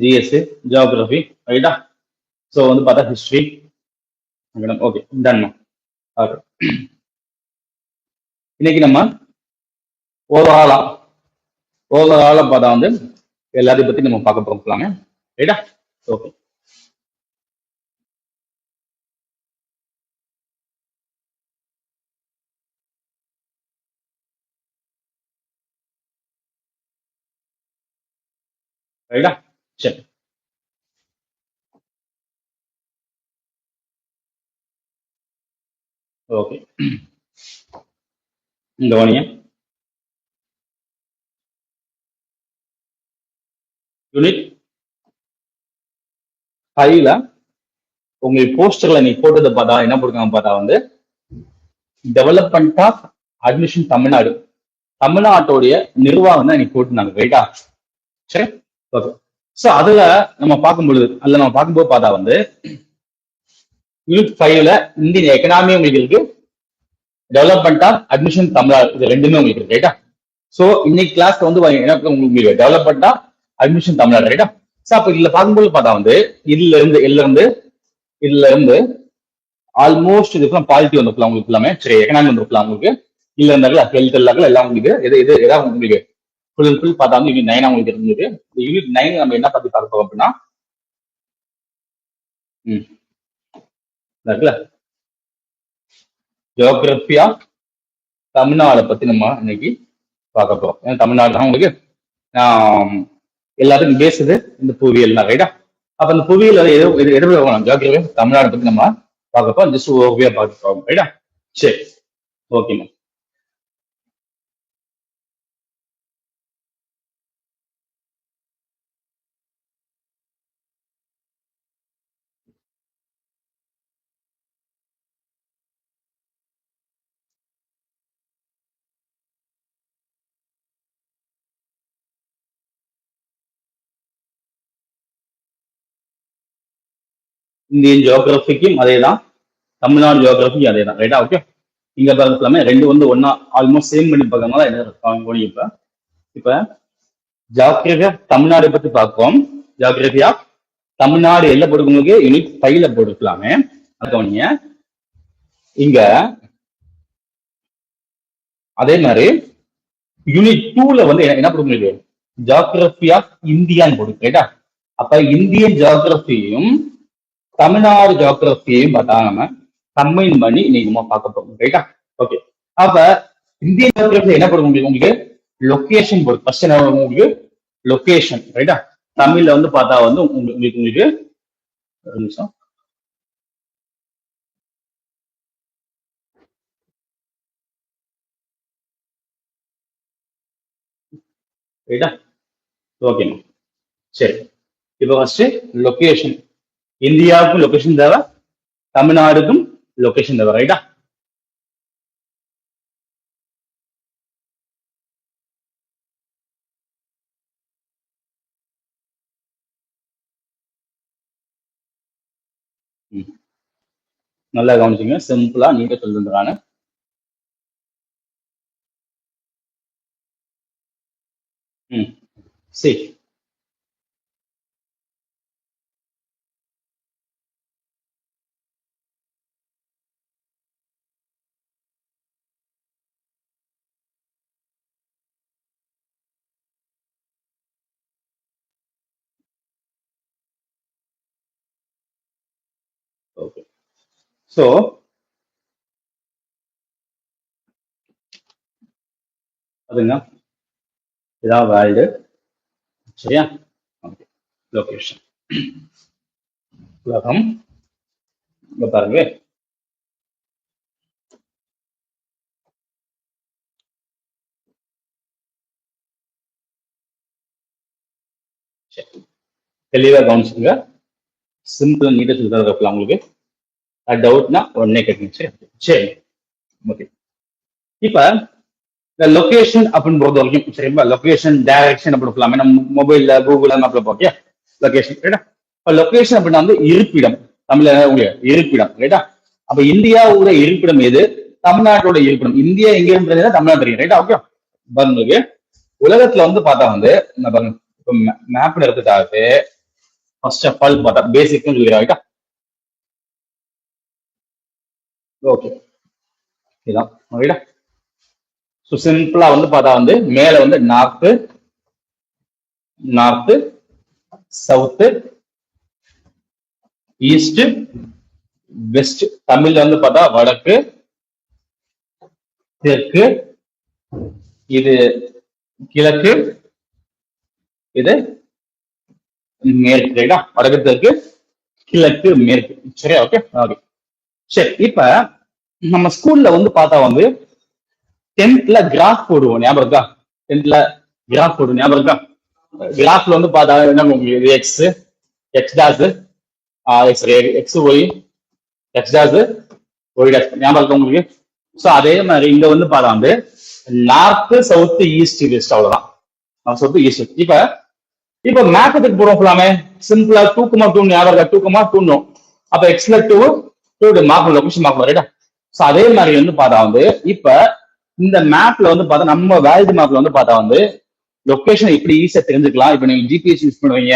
ஜிஎஸ், ஜியோகிராபி, ரைட்டா? சோ வந்து பார்த்தா ஹிஸ்டரி. Okay done. இன்னைக்கு நம்ம ஓவராலா பார்த்தா வந்து எல்லாத்தையும் பத்தி நம்ம பார்க்க போகலாங்க. ரைட்டா? ஓகே. ரைட்டா? சரி, ஓகே. இந்த கவனிங்க, யூனிட் 5ல உங்களுக்கு போஸ்டர்ல நீ போட்டதை பார்த்தா என்ன போட்டுருக்காங்க பார்த்தா வந்து டெவலப்மெண்ட் ஆஃப் அட்மிஷன் தமிழ்நாடு, தமிழ்நாட்டுடைய நிர்வாகம் தான் இன்னைக்கு போட்டுருந்தாங்க, ரைட்டா? சரி, ஓகே. சோ அதுல நம்ம பார்க்கும்போது பார்த்தா வந்து யூனிட் 5ல இந்தியன் எக்கனாமி உங்களுக்கு இருக்கு, டெவலப்மெண்ட் ஆஃப் அட்மிஷன் தமிழ்நாடு, இது ரெண்டுமே உங்களுக்கு இருக்கு, ரைட்டா? சோ இன்னைக்கு கிளாஸ்ல வந்து எனக்கு உங்களுக்கு டெவலப்மெண்ட் ஆஃப் அட்மிஷன் தமிழ்நாடு, ரைட்டா? சோ அப்ப இதுல பார்க்கும்போது பார்த்தா வந்து இதுல இருந்து ஆல்மோஸ்ட் இதுக்கெல்லாம் பாலிட்டி வந்துருக்கலாம் உங்களுக்கு எல்லாமே, சரி, எக்கனாமி வந்துருக்கலாம் உங்களுக்கு, இல்ல இருந்தாலும் ஹெல்த் எல்லாருக்கும் எல்லாம் உங்களுக்கு ஏதாவது உங்களுக்கு ஃபுல் அண்ட் ஃபுல் பார்த்தா வந்து யூனிட் 9 உங்களுக்கு இருந்தது. யூனிட் 9 நம்ம என்ன பத்தி பார்க்க போறோம் அப்படின்னா இருக்குல்ல ஜியோகிராபி ஆஃப் தமிழ்நாடை பத்தி நம்ம இன்னைக்கு பார்க்க போறோம். ஏன்னா தமிழ்நாடு தான் உங்களுக்கு எல்லாத்துக்கும் பேசுது இந்த புவியியல் தான், ரைட்டா? அப்ப இந்த புவியியல் எது ஜியோகிராபி தமிழ்நாடை பத்தி நம்ம பார்க்க போறோம், ஜஸ்ட் ஓவியா பார்க்க போறோம், ரைட்டா? சரி, ஓகே மேம். இந்தியன் ஜியோகிராபிக்கும் அதே தான், தமிழ்நாடு ஜியோகிராபிக்கும் அதே தான், ரைட்டா? ஓகே. இங்க பாருங்க ரெண்டு வந்து ஒன்னா ஆல்மோஸ்ட் சேம் பண்ணி பார்க்கறதுனால என்ன இப்ப ஜியோகிராபி ஆஃப் தமிழ்நாடு பத்தி பார்ப்போம். ஜியோகிராபி ஆஃப் தமிழ்நாடு எல்ல போடுறவங்களுக்கு யூனிட் 5ல போட்டுக்கலாமே. கவனிங்க, இங்க அதே மாதிரி யூனிட் 2ல வந்து என்ன போடுங்க, ஜியோகிராபி ஆஃப் இந்தியான்னு போடுங்க, ரைட்டா? அப்ப இந்தியன் ஜியோகிராபியையும் தமிழ்நாடு ஜியோகிராபியையும் பார்த்தா நம்ம கம்பைன் பண்ணி இன்னைக்கு நம்ம பார்க்க போறோம், ரைட்டா? ஓகே. அப்ப இந்தியன் ஜியோகிராபி என்ன போட முடியும் உங்களுக்கு, லொகேஷன் போடு. ஃபர்ஸ்ட் என்ன உங்களுக்கு லொகேஷன், ரைட்டா? தமிழ்ல வந்து பார்த்தா வந்து உங்களுக்கு ஒரு நிமிஷம், ரைட்டா? ஓகே, சரி. இப்போ ஃபர்ஸ்ட் லொகேஷன், இந்தியாவுக்கும் லொகேஷன் தேவை, தமிழ்நாடுக்கும் லொகேஷன் தேவை, ரைட்டா? நல்லா கவனிச்சுங்க, சிம்பிளா நீங்க சொல்லுறான. சரி, ஓகே. சோ அதுங்க இதான் வேர்ல்டு, சரியா? ஓகே. லொகேஷன் உலகம், இங்க பாருங்க, தெளிவா கவனிச்சுங்க, சிம்பிள் நீட்டா சொல்றதுல உங்களுக்கு டவுட்னா உடனே கேட்டுங்க, சரி? ஓகே. இப்ப இந்த லொகேஷன் அப்படின்னு பொறுத்த வரைக்கும், சரிங்களா, லொகேஷன் டைரக்ஷன் அப்படி சொல்லலாமே, நம்ம மொபைல்ல கூகுள் மேப்ல போக்கே லொகேஷன், ரைட்டா? இப்ப லொகேஷன் அப்படின்னா வந்து இருப்பிடம், தமிழ்ல இருப்பிடம், ரைட்டா? அப்ப இந்தியாவோட இருப்பிடம் எது, தமிழ்நாட்டோட இருப்பிடம். இந்தியா எங்க இருந்தது, தமிழ்நாடு தெரியும், ரைட்டா? ஓகே. பாருங்க, உலகத்துல வந்து பார்த்தா வந்து இப்ப மேப்ல எடுத்துட்டாவே ஃபர்ஸ்ட் ஆஃப் ஆல் பார்த்தா பேசிக் சொல்லிடுறேன், ரைட்டா? ஓகே, இதான், ரைட்டா? ஸோ சிம்பிளா வந்து பார்த்தா வந்து மேல வந்து நார்த்து, சவுத்து, ஈஸ்ட், வெஸ்ட். தமிழ்ல வந்து பார்த்தா வடக்கு, தெற்கு, இது கிழக்கு, இது மேற்கு, ரைட்டா? வடக்கு, தெற்கு, கிழக்கு, மேற்கு, சரியா? ஓகே, ஓகே, சரி. இப்ப நம்ம ஸ்கூல்ல வந்து பார்த்தா வந்து 10th கிராஃப் போடுவோம், ஞாபகம் இருக்கா? 10th கிராஃப் போடுவோம், ஞாபகம் இருக்கா? கிராஃப்ல வந்து பார்த்தா என்ன, x dash, x y x dash y dash ஞாபகம் இருக்கு உங்களுக்கு. ஸோ அதே மாதிரி இங்க வந்து பார்த்தா வந்து நார்த் சவுத் ஈஸ்ட் வெஸ்ட் அவ்வளவுதான். South east. இப்ப இப்ப மேக்கத்துக்கு போறோம் ஃபுல்லாமே சிம்பிளா 2,2 ஞாபகம் இருக்கா? 2,2 அப்ப எக்ஸ்ல 2 மார்க் லொகேஷன் மார்க் ரைட்டா. ஸோ அதே மாதிரி வந்து பார்த்தா வந்து இப்ப இந்த மேப்ல வந்து பார்த்தா நம்ம வேல்டு மேப்ல வந்து பார்த்தா வந்து லொகேஷன் எப்படி ஈஸியா தெரிஞ்சுக்கலாம். இப்ப நீங்க ஜிபிஎஸ் யூஸ் பண்ணுவீங்க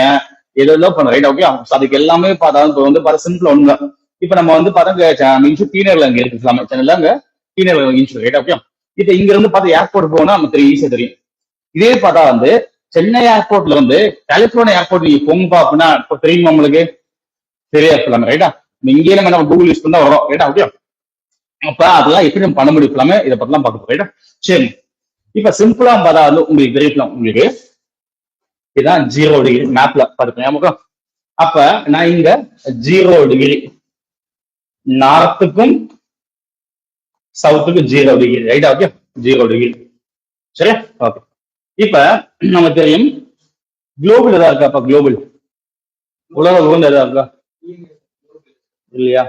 ஏதோ பண்ண ரைட் ஓகே. அதுக்கு எல்லாமே பார்த்தா இப்போ வந்து பார்த்தா சிம்பிள் ஒண்ணு. இப்ப நம்ம வந்து பார்த்தா டீனர்ல அங்க இருக்கு இஸ்லாமிய சேனல்ல அங்க டீனர் இன்சூர் ரைட் ஓகே. இப்ப இங்க இருந்து பார்த்தா ஏர்போர்ட் போனா நமக்கு ஈஸியா தெரியும். இதே பார்த்தா வந்து சென்னை ஏர்போர்ட்ல வந்து கலிபோர்னியா ஏர்போர்ட் நீங்க போங்கப்பா அப்படின்னா இப்போ தெரியுமா உங்களுக்கு? தெரியாது ரைட்டா. இங்கே நம்ம கூகுள் யூஸ் பண்ணா வரும் ரைட்டா ஓகே. அப்ப அதெல்லாம் எப்படி நம்ம பண்ண முடியும் இதை பத்திலாம் பார்க்க ரைட்டா. சரி இப்ப சிம்பிளா பார்த்தா வந்து உங்களுக்கு தெரியலாம். உங்களுக்கு இதுதான் 0° மேப்ல பாத்துக்கோங்க. அப்ப நான் இங்க 0° நார்த்துக்கும் சவுத்துக்கும் 0° ரைட்டா ஓகே. 0° சரியா ஓகே. இப்ப நமக்கு தெரியும் குளோபல் எதா இருக்கா? அப்ப குளோபல் உலக உகந்த எதா இருக்கா இல்லையா?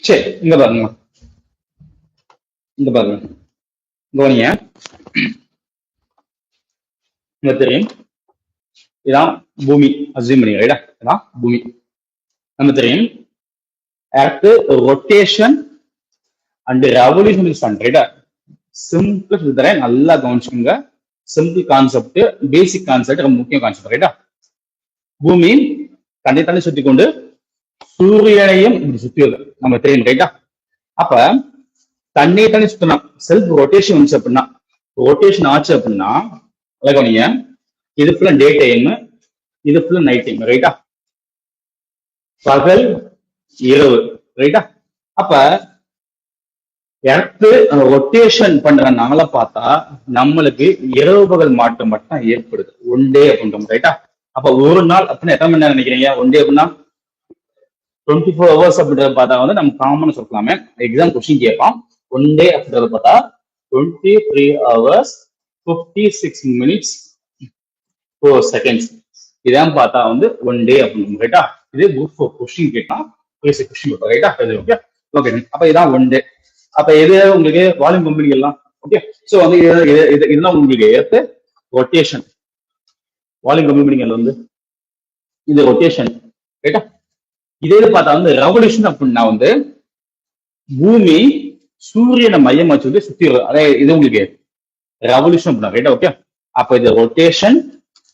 சரி இங்க பாருங்க, இங்க பாருங்க கவனிங்க. இங்க தெரியும் இதான் பூமி அசியூம் பண்ணி ரைட்டா. இதான் பூமி. நம்ம தெரியும் earth rotation and revolution is sun ரைட்டா. சிம்பிள் தரேன் நல்லா கவனிச்சுக்கோங்க. சிம்பிள் கான்செப்ட், பேசிக் கான்செப்ட், ரொம்ப முக்கிய கான்செப்ட் ரைட்டா. பூமி தன்னை தண்ணி சுத்தி கொண்டு சூரியனையும் இப்படி சுத்தியது நம்ம தெரியும் ரைட்டா. அப்ப தண்ணி தண்ணி சுத்தினா செல்ஃப் ரொட்டேஷன் வந்துச்சு அப்படின்னா, ரொட்டேஷன் ஆச்சு அப்படின்னா கவனிங்க, இது ஃபுல்லா டே டைம், இது ஃபுல்லா நைட் டைம் ரைட்டா. பகல் இரவு ரைட்டா. அப்ப எர்த்து ரொட்டேஷன் பண்றதுனால பார்த்தா நம்மளுக்கு இரவு பகல் மாற்றம் மட்டும் ஏற்படுது. ஒன் டே அப்படின்றோம் ரைட்டா. அப்ப ஒரு நாள் அப்படின்னா எத்தனை மணி நேரம் நினைக்கிறீங்க? ஒன் டே அப்படின்னா 24 hours அப்படின்றத பார்த்தா வந்து நம்ம காமன் சொல்லலாமே. எக்ஸாம் கொஸ்டின் கேட்பான். ஒன் டே அப்படின்றத பார்த்தா 23 hours 56 minutes 4 seconds. இதான் பார்த்தா வந்து ஒன் டே அப்படின்னு ரைட்டா. இது குரூப் 4 கொஸ்டின் கேட்டான் கொஸ்டின் ரைட்டா. Okay okay. அப்ப இதான் ஒன் டே. அப்ப எது உங்களுக்கு வால்யூம் கம்பெனி எல்லாம் ஓகே. சோ வந்து இதெல்லாம் உங்களுக்கு ஏற்ற ரொட்டேஷன். வால்யூம் கம்பெனிகள் வந்து இந்த ரொட்டேஷன் ரைட்டா. இதே பார்த்தா வந்து ரெவல்யூஷன் அப்படின்னா வந்து பூமி சூரியனை மையம் வச்சு வந்து சுத்தி அதாவது இது உங்களுக்கு ரெவல்யூஷன் அப்படின்னா ரைட்டா ஓகே. அப்ப இது ரொட்டேஷன்,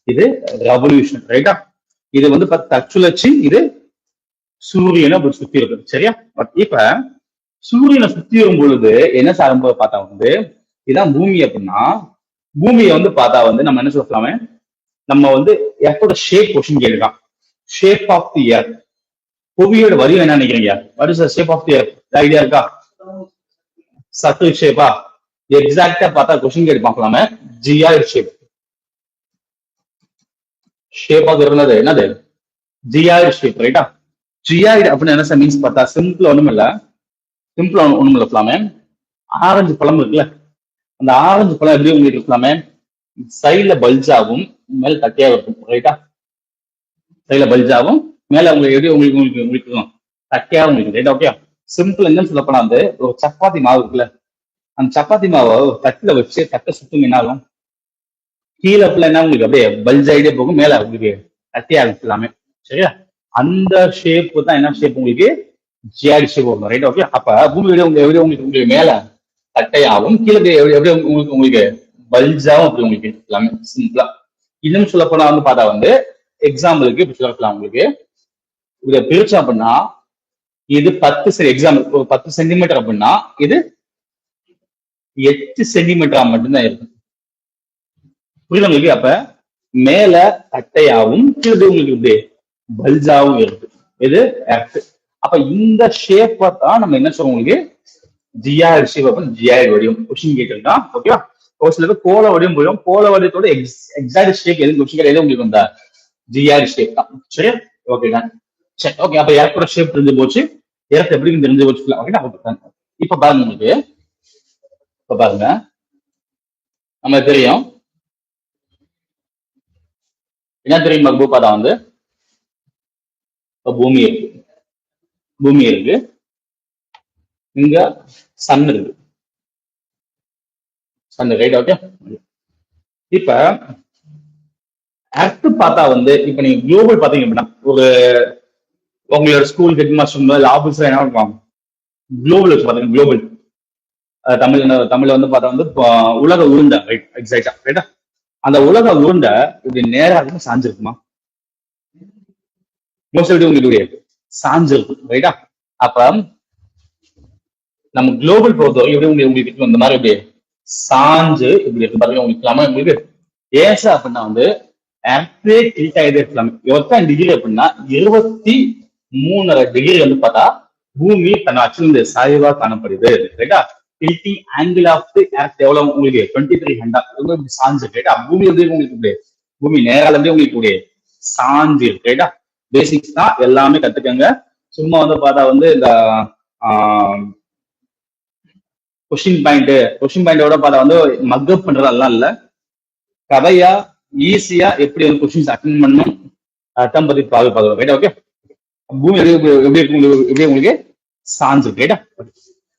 இது ரெவல்யூஷன் ரைட்டா. இது வந்து தற்சுழற்சி, இது சூரியனை அப்படி சுத்தி இருக்கு சரியா. பட் இப்ப சூரியனை சுத்தி வரும் பொழுது என்ன சாரும்போது பார்த்தா வந்து இதான் பூமி அப்படின்னா, பூமியை வந்து பார்த்தா வந்து நம்ம என்ன சொல்லலாமே, நம்ம வந்து எர்த்தோட ஷேப் கொஸ்டின் கேட்கலாம். ஷேப் ஆஃப் தி எர்த், புவியோட வடிவம் என்ன நினைக்கிறீங்க? What is the shape of the earth? Idea இருக்கா? சர்க்கிள் ஷேப்பா? எக்ஸாக்டா பார்த்தா கொஸ்டின் கேட்டு பார்க்கலாமே. Geoid shape. ஷேப்பாக இருந்தது என்னது? ஜியாய்டு ஷேப் ரைட்டா. ஜியாய்டு அப்படின்னு என்ன மீன்ஸ் பார்த்தா சிம்பிள் ஒண்ணும் இல்ல, சிம்பிள் ஒண்ணும் இல்ல இருக்கலாமே. ஆரஞ்சு பழம் இருக்குல்ல, அந்த ஆரஞ்சு பழம் எப்படி உங்களுக்கு இருக்கலாமே, சைட்ல பல்ஜாவும் மேல தட்டையா இருக்கும் ரைட்டா. சைட்ல பல்ஜாவும் மேல உங்களுக்கு எப்படி உங்களுக்கு உங்களுக்கு உங்களுக்கு தட்டையா உங்களுக்கு ரைட்டா ஓகே. சிம்பிள் என்னன்னு சொல்ல போனா வந்து ஒரு சப்பாத்தி மாவு இருக்குல்ல, அந்த சப்பாத்தி மாவை ஒரு தட்டுல வச்சு தட்டை சுத்துங்க என்ன ஆகும்? கீழே ஃபுல்லா என்ன உங்களுக்கு அப்படியே பல்ஜ் ஆகிட்டே போகும், மேல உங்களுக்கு தட்டையா இருக்கும் எல்லாமே சரியா. அந்த ஷேப் தான் என்ன ஷேப் உங்களுக்கு? ஜியாய்டு ஷேப் வரும் ரைட் ஓகே. அப்ப பூமி எப்படி உங்களுக்கு மேல தட்டையாகும், கீழே எப்படி உங்களுக்கு உங்களுக்கு பல்ஜாவும் அப்படி உங்களுக்கு எல்லாமே சிம்பிளா. இன்னும் சொல்ல போனா வந்து பார்த்தா வந்து எக்ஸாம்பிளுக்கு இப்படி சொல்லலாம் உங்களுக்கு, இதை பிரிச்சோம் அப்படின்னா இது 10 சரி எக்ஸாம்பிள் ஒரு 10 சென்டிமீட்டர் அப்படின்னா இது 8 சென்டிமீட்டரா மட்டும்தான் இருக்கும். புரியுது உங்களுக்கு? அப்ப மேல தட்டையாவும் கீழே உங்களுக்கு இப்படி பல்ஜாவும் இருக்கு. இது எர்த். அப்ப இந்த ஷேப்பை தான் நம்ம என்ன சொல்றோம் உங்களுக்கு? ஜியாய்டு ஷேப் அப்படின்னு ஜியாய்டு வடிவம் கொஸ்டின் கேட்டுருக்கா ஓகேவா. ஒரு சில பேர் கோல வடிவம் போயிடும், கோல வடிவத்தோட எக்ஸாக்ட் ஷேப் எதுவும் கொஸ்டின் கிடையாது உங்களுக்கு வந்தா ஜியாய்டு ஷேப் தான் சரியா. ஓகே தான் சரி ஓகே. அப்ப எர்த்தோட ஷேப் தெரிஞ்சு போச்சு, எர்த் எப்படி தெரிஞ்சு போச்சு ஓகேடா. இப்ப பாருங்க உங்களுக்கு, இப்ப பாருங்க நம்ம தெரியும் என்ன தெரியும் மக்பூபா தான் வந்து பூமி இருக்கு, பூமி இருக்கு, இங்க சன் இருக்கு, சன் ரைட். ஓகே. இப்ப எர்த் பார்த்தா வந்து இப்ப நீங்க குளோபல் பாத்தீங்க அப்படின்னா ஒரு உங்களோட ஸ்கூல் ஹெட் மாஸ்டர் ஆபீஸ்ல என்ன பண்ணுவாங்க, குளோபல் வச்சு பாத்தீங்க, குளோபல் தமிழ்ல வந்து பார்த்தா வந்து உலக உருண்டை, ரைட், எக்ஸாக்டா ரைட்டா. அந்த உலக உருண்டை இப்படி நேராக சாஞ்சிருக்குமா? மோஸ்ட் உங்களுக்கு சாஞ்சிருக்கும், ரைட்டா. அப்ப நம்ம குளோபல் பொறுத்தவரை எப்படி உங்களுக்கு இந்த மாதிரி எப்படி சாஞ்சு இப்படி இருக்கு பாருங்க, உங்களுக்கு இல்லாம உங்களுக்கு ஏச அப்படின்னா வந்து எர்த்தே டில்ட் ஆகிட்டே இருக்கலாம். எத்தனை டிகிரி அப்படின்னா 23.5 டிகிரி வந்து பார்த்தா பூமி தன் அச்சிலிருந்து சாய்வா காணப்படுது, ரைட்டா. Tilting angle of the earth எவ்வளவு உங்களுக்கு 2300 இப்படி சாஞ்சு, ரைட்டா. பூமி வந்து உங்களுக்கு இப்படி பூமி நேரால இருந்து உங்களுக்கு இப்படி சாஞ்சு இருக்கு, ரைட்டா. பேசிக்ஸ் தான், எல்லாமே கத்துக்கங்க. சும்மா வந்து பார்த்தா வந்து இந்த கொஸ்டின் பாயிண்டோட பார்த்தா வந்து மக்கப் பண்றதெல்லாம் இல்ல, கதையா ஈஸியா எப்படி வந்து கொஸ்டின்ஸ் அட்டன் பண்ணணும் அட்டம் பத்தி பார்க்க, ரைட்டா. ஓகே. பூமி எப்படி இருக்கு, எப்படி உங்களுக்கு சாஞ்சிருக்கு, ரைட்டா.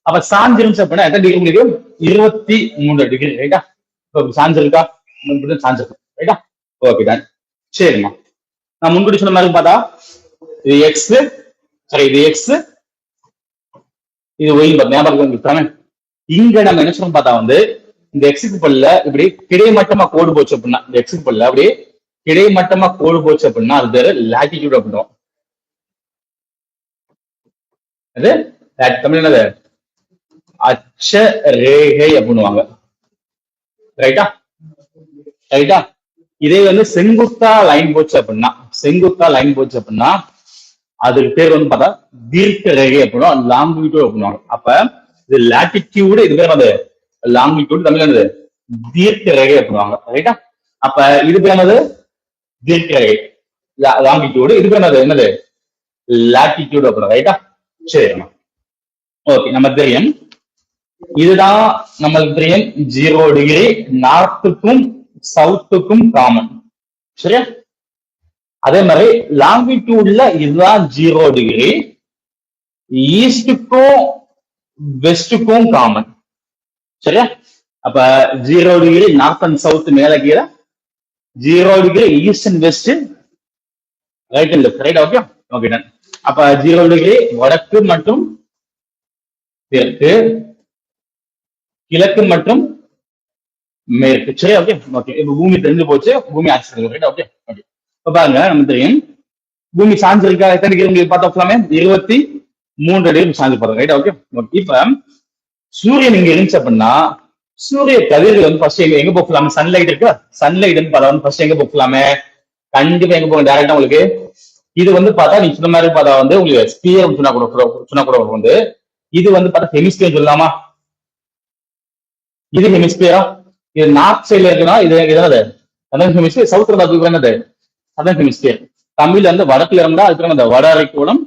அப்ப சாஞ்சிருந்துச்சு அப்படின்னா எத்தனை டிகிரி உங்களுக்கு 23 டிகிரி, ரைட்டா. சாஞ்சிருக்கா? சாஞ்சிருக்கு, ரைட்டா. Okay done. சரிம்மா, நான் முன்கூட்டி சொன்ன மாதிரி பார்த்தா இது எக்ஸ், சரி இது எக்ஸ், இது ஒய் ஞாபகம் உங்களுக்கு. இங்க நம்ம என்ன சொல்லணும் பார்த்தா வந்து இந்த எக்ஸுக்கு பல்ல இப்படி கிடைமட்டமா கோடு போச்சு அப்படின்னா, இந்த எக்ஸுக்கு பல்ல அப்படி கிடைமட்டமா கோடு போச்சு அப்படின்னா அது பேரு லாட்டிடியூட் அப்படின்னும். அது தமிழ் என்னது, அச்ச ரேகை அப்படின்னுவாங்க, ரைட்டா, ரைட்டா. இதே வந்து செங்குத்தா லைன் போச்சு அப்படின்னா, செங்குத்தா லைன் போச்சு அப்படின்னா அதுக்கு பேர் வந்து பார்த்தா தீர்க்க ரேகை அப்படின்னா லாங்கிடியூட் அப்படின்னுவாங்க. அப்ப இது லாட்டிடியூடு, இது பேர் வந்து லாங்கிடியூட், தமிழ் என்னது தீர்க்க ரேகை அப்படின்னுவாங்க, ரைட்டா. அப்ப இது பேர் என்னது தீர்க்க ரேகை, லாங்கிடியூடு. இது பேர் என்னது லாட்டிடியூட் அப்படின்னா, ரைட்டா. சரிம்மா, ஓகே. நம்ம தெரியும், இதுதான் நம்மளுக்கு தெரியும் 0 டிகிரி நார்த்துக்கும் சவுத்துக்கும் காமன், சரியா. அதே மாதிரி லாங்கிடியூட்ல இதுதான் 0 டிகிரி ஈஸ்டுக்கும் வெஸ்டுக்கும் காமன், சரியா. அப்ப 0 டிகிரி நார்த் அண்ட் சவுத் மேல கீழே, 0 degree east and west, right and left, right. Okay, okay done. அப்ப 0 டிகிரி வடக்கு மற்றும் தெற்கு, கிழக்கு மற்றும் மேற்கு, சரி. Okay, okay. இப்ப பூமி தெரிஞ்சு போச்சு, பூமி ஆக்சிடென்ட், ரைட். Okay, okay. இப்ப பாருங்க, நம்ம தெரியும் பூமி சாஞ்சிருக்கா, எத்தனை டிகிரி உங்களுக்கு பார்த்தோம்லாமே 23 டிகிரி சாஞ்சு போறோம், ரைட். ஓகே, இப்ப சூரியன் இங்க இருந்துச்சு அப்படின்னா சூரிய கதிர்கள் வந்து ஃபர்ஸ்ட் எங்க போகலாமே, சன்லைட் இருக்கு, சன்லைட் வந்து பார்த்தா வந்து ஃபர்ஸ்ட் எங்க போகலாமே, கண்டிப்பா எங்க போகும் டைரக்டா உங்களுக்கு. இது வந்து பார்த்தா நீங்க சொன்ன மாதிரி பார்த்தா வந்து உங்களுக்கு ஸ்பியர் சொன்னா கூட வந்து இது வந்து பார்த்தா ஹெமிஸ்பியர் சொல்லலாமா, இது ஹெமிஸ்பியரா, இது நார்த் சைட்ல இருக்குன்னா இது என்னது சதர்ன் ஹெமிஸ்பியர், சவுத் இருந்தா என்னது சதர்ன் ஹெமிஸ்பியர். தமிழ்ல வந்து வடக்குல இருந்தா அதுக்கு அந்த வட அரைக்கோளம்,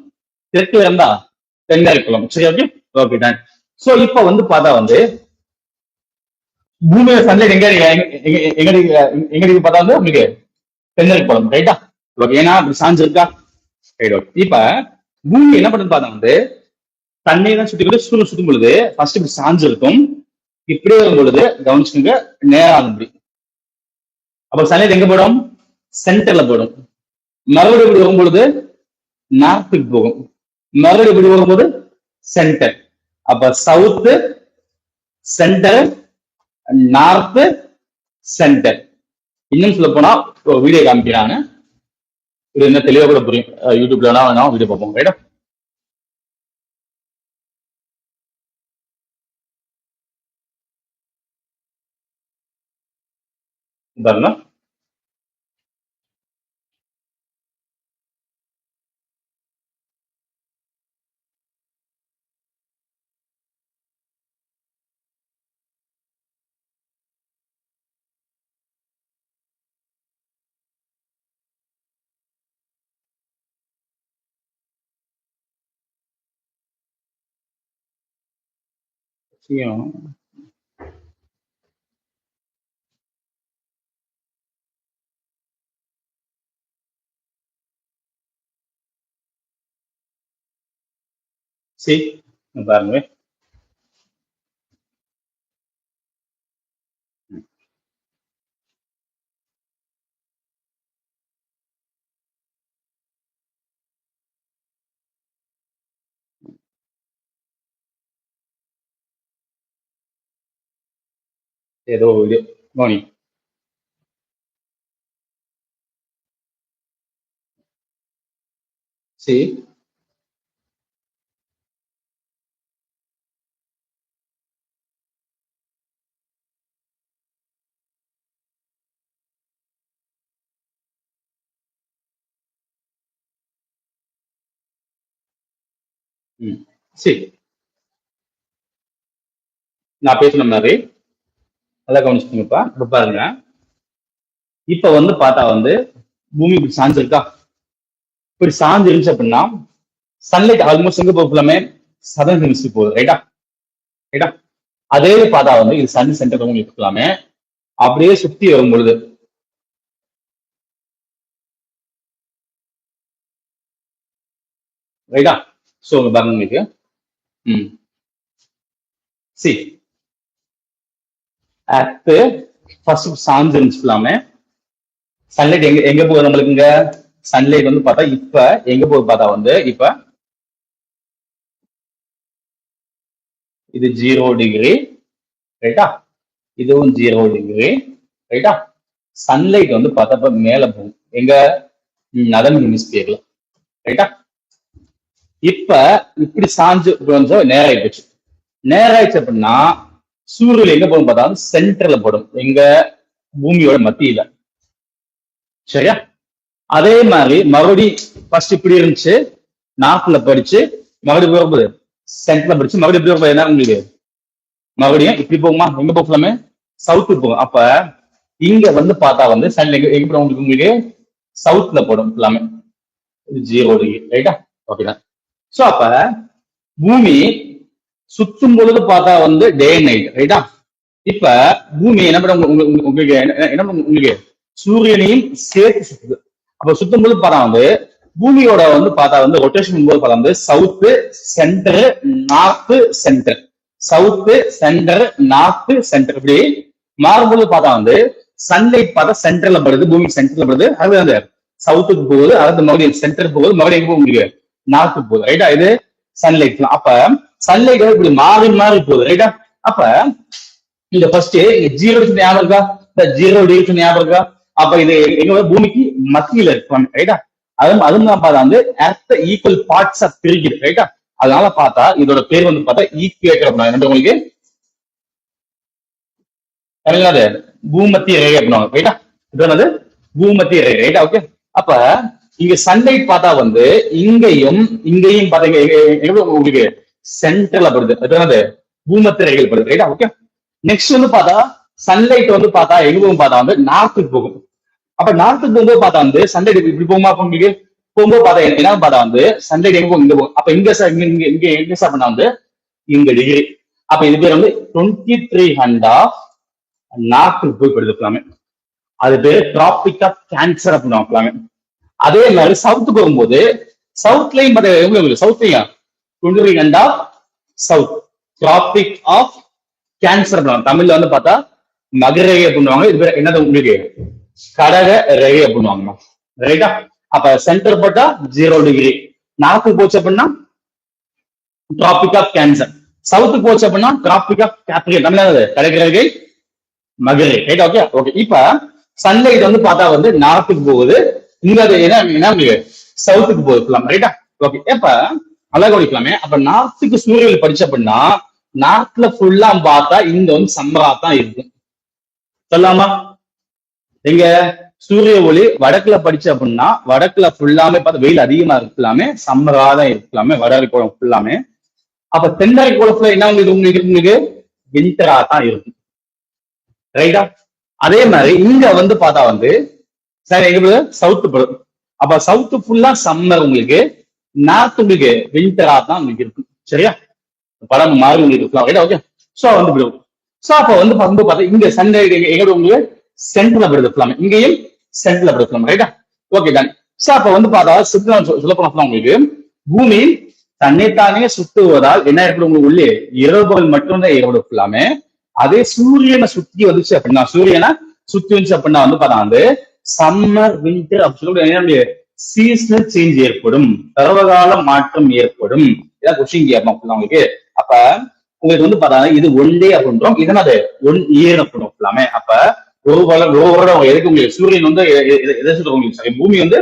தெற்குல இருந்தா தென் அரைக்கோளம், சரி. Okay, okay done. சோ இப்ப வந்து பார்த்தா வந்து பூமியோட சன்லைட் எங்க பார்த்தா வந்து உங்களுக்கு தென்னரைக்கோளம், ரைட்டா. ஓகே, ஏன்னா அப்படி சாஞ்சிருக்கா, ரைட். ஓகே. இப்ப பூமி என்ன பண்ணுன்னு பார்த்தா வந்து தண்ணி தான் சுத்தி சூரியன் சுத்தும் பொழுது ஃபர்ஸ்ட் இப்படி சாஞ்சிருக்கும், இப்படியே வரும் பொழுது கவனிச்சுங்க நேரம் இப்படி. அப்ப சன்லைட் எங்க போயிடும், சென்டர்ல போயிடும். மறுபடியும் இப்படி வரும் பொழுது நார்த்துக்கு போகும், மறுபடியும் இப்படி வரும்போது சென்டர். அப்ப சவுத் சென்டர், நார்த் சென்டர். இன்னும் சொல்ல போனா வீடியோ காமிக்கிறாங்க, இது என்ன தெளிவா கூட புரியும், யூடியூப்ல வேணா வீடியோ பார்ப்போம், ரைட்டா. பாருங்க, சரி பாருங்க. ஏதோ இது கவனி. சரி. சரி, நான் பேசின மாதிரி அதான் கவனிச்சுக்கோங்கப்பா. இப்ப பாருங்க, இப்ப வந்து பார்த்தா வந்து பூமி இப்படி சாஞ்சிருக்கா. இப்படி சாஞ்சு இருந்துச்சு அப்படின்னா சன்லைட் ஆல்மோஸ்ட் எங்க போகலாமே, சதன் ஹெமிஸ்பியர் போகுது. ரைட்டா? ரைட்டா? அதே பார்த்தா வந்து இது சன் சென்டர் உங்களுக்கு இருக்கலாமே, அப்படியே சுத்தி வரும் பொழுது, ரைட்டா? சோ பாருங்க உங்களுக்கு. ம் சி அத்து ஃபர்ஸ்ட் சாஞ்சு இருந்துச்சுலாமே, சன்லைட் எங்க எங்க போகுது நம்மளுக்கு? இங்க சன்லைட் வந்து பார்த்தா இப்ப எங்க போகுது பார்த்தா வந்து இப்ப இது 0 டிகிரி. ரைட்டா? இதுவும் 0 டிகிரி. ரைட்டா? சன்லைட் வந்து பார்த்தா மேல போகும் எங்க, நதன் ஹெமிஸ்பியர்ல. ரைட்டா? இப்ப இப்படி சாஞ்சு கொஞ்சம் நேரம் ஆயிடுச்சு. நேரம் ஆயிடுச்சு அப்படின்னா சூரியன் எங்க போகும் பார்த்தா சென்டர்ல போடும், எங்க பூமியோட மத்தியில. சரியா? அதே மாதிரி மறுபடி ஃபர்ஸ்ட் இப்படி இருந்துச்சு, நார்த்ல படிச்சு மறுபடியும் போகும்போது சென்டர்ல படிச்சு மறுபடியும் எப்படி என்ன உங்களுக்கு மறுபடியும் இப்படி போகுமா, எங்க போகலாமே சவுத்துக்கு போகும். அப்ப இங்க வந்து பார்த்தா வந்து சன் எங்க எங்க போடும் உங்களுக்கு சவுத்ல போடும் எல்லாமே. 0 டிகிரி. ரைட்டா? ஓகேதான். சோ அப்ப பூமி சுத்தும் பொழுது பார்த்தா வந்து டே அண்ட் நைட். ரைட்டா? இப்ப பூமி என்ன பண்ண உங்களுக்கு என்ன பண்ண உங்களுக்கு சூரியனையும் சேர்த்து சுத்துது. அப்ப சுத்தும் போது பார்த்தா வந்து பூமியோட வந்து பார்த்தா வந்து ரொட்டேஷன் போது பார்த்தா வந்து south centre north centre, south centre north centre இப்படி மாறும்போது பார்த்தா வந்து சன்லைட் பார்த்தா சென்டர்ல படுது, பூமி சென்டர்ல படுது. அது அந்த சவுத்துக்கு போகுது, அதாவது மறுபடியும் சென்டருக்கு போகுது, மறுபடியும் எங்க போக முடியாது நார்த்துக்கு போகுது. ரைட்டா? இது சன்லைட். அப்ப சன்லைட் இப்படி மாறி மாறி போகுது. ரைட்டா? அப்ப இந்த ஃபர்ஸ்ட் 0 ஞாபகம் இருக்கா, இந்த 0 டிகிரி ஞாபகம் இருக்கா? அப்ப இது எங்க பூமிக்கு மத்தியில இருக்கு. ரைட்டா? அதுவும் தான் பார்த்தா வந்து எர்த் ஈக்குவல் பார்ட்ஸா பிரிக்குது. ரைட்டா? அதனால பார்த்தா இதோட பேர் வந்து பார்த்தா ஈக்குவேட்டர் அப்படின்னா உங்களுக்கு தமிழ்நாடு பூமத்திய ரேகை அப்படின்னா. ரைட்டா? இது என்னது பூமத்திய ரேகை. ரைட்டா? ஓகே. அப்ப இங்க சன்லைட் பார்த்தா வந்து இங்கேயும் இங்கேயும் பார்த்தா உங்களுக்கு சென்டர்ல படுது. அது என்னது பூமத்திய ரேகையில் படுது. ரைட்டா? ஓகே. நெக்ஸ்ட் வந்து பார்த்தா சன்லைட் வந்து பார்த்தா எங்க போகும் பார்த்தா வந்து நார்த்துக்கு போகும். அப்ப நார்த்துக்கு போகும்போது பார்த்தா வந்து சன்லைட் இப்படி போகுமா உங்களுக்கு போகும்போது பார்த்தா என்ன பார்த்தா வந்து சன்லைட் எங்க போகும் இங்க போகும். அப்ப இங்க இங்க இங்க எங்க சார் பண்ணா வந்து இங்க டிகிரி. அப்ப இது பேர் வந்து 2300 நார்த்துக்கு போய் படுத்துக்கலாமே. அது பேர் டிராபிக் ஆஃப் கேன்சர் அப்படின்னு வைக்கலாமே. அதே மாதிரி சவுத்துக்கு போகும்போது சவுத்லையும் எவ்வளவு சவுத்லையும் 2300 சவுத் டிராபிக் ஆஃப் கேன்சர் பண்ணுவாங்க. தமிழ்ல வந்து பார்த்தா மகரேகை பண்ணுவாங்க. இது பேர் என்னது உங்களுக்கு கடக ரேகை பண்ணுவாங்க. ரைட்டா? அப்ப சென்டர் போட்டா 0 டிகிரி, நார்த்துக்கு போச்சு அப்படின்னா டிராபிக் ஆஃப் கேன்சர், சவுத்துக்கு போச்சு அப்படின்னா டிராபிக் ஆஃப் கேப்ரியன். தமிழ்ல கடக ரேகை மகரே. ரைட்? ஓகே. ஓகே. இப்ப சன்லைட் வந்து பார்த்தா வந்து நார்த்துக்கு போகுது, இங்க அது என்ன சவுத்துக்கு போகுது. ரைட்டா? ஓகே. இப்ப நல்லா கவனிக்கலாமே. அப்ப நார்த்துக்கு சூரியன் படிச்ச அப்படின்னா நார்த்ல ஃபுல்லா பார்த்தா இங்க வந்து சம்மரா தான் இருக்கும். சொல்லாமா? எங்க சூரிய ஒளி வடக்குல படிச்சு அப்படின்னா வடக்குல ஃபுல்லாமே பார்த்தா வெயில் அதிகமா இருக்கலாமே, சம்மரா தான் இருக்கலாமே வடக்கு ஃபுல்லாமே. அப்ப தென்னரை குளத்துல என்ன உங்களுக்கு விண்டரா தான் இருக்கும். ரைட்டா? அதே மாதிரி இங்க வந்து பார்த்தா வந்து சரி எங்க சவுத்து படும். அப்ப சவுத்து ஃபுல்லா சம்மர் உங்களுக்கு, நார்த் உங்களுக்கு விண்டரா தான் உங்களுக்கு இருக்கும். சரியா? படம் மாறி உங்களுக்கு இருக்கலாம். ரைட்டா? ஓகே. சோ வந்து விடும். சோ அப்ப வந்து பார்க்கும்போது பார்த்தா இங்க சன்லைட் எங்க உங்களுக்கு சென்டர்ல படுத்துக்கலாம், இங்கேயும் சென்டர்ல படுத்துக்கலாம். ரைட்டா? Okay done. சோ அப்ப வந்து பார்த்தா சொல்ல போனா உங்களுக்கு பூமி தன்னைத்தானே சுத்துவதால் என்ன ஏற்படும் உங்களுக்கு உள்ளே இரவுகள் மட்டும்தான் ஏற்படும் ஃபுல்லாமே. அதே சூரியனை சுத்தி வந்துச்சு அப்படின்னா, சூரியனை சுத்தி வந்துச்சு அப்படின்னா வந்து பார்த்தா வந்து சம்மர் வின்டர் அப்படின்னு சொல்லி சீசனல் சேஞ்ச் ஏற்படும், பருவகால மாற்றம் ஏற்படும். இதான் கொஸ்டின் கேட்போம் உங்களுக்கு. அப்ப உங்களுக்கு வந்து பார்த்தா இது ஒன் டே அப்படின்றோம், இதனால ஒன் இயர் அப்படின்றோம் ஃபுல்லாமே. அப்ப ஒரு வருடம் எதுக்கு உங்களுக்கு சூரியன் வந்து எதை சுத்த உங்களுக்கு பூமி வந்து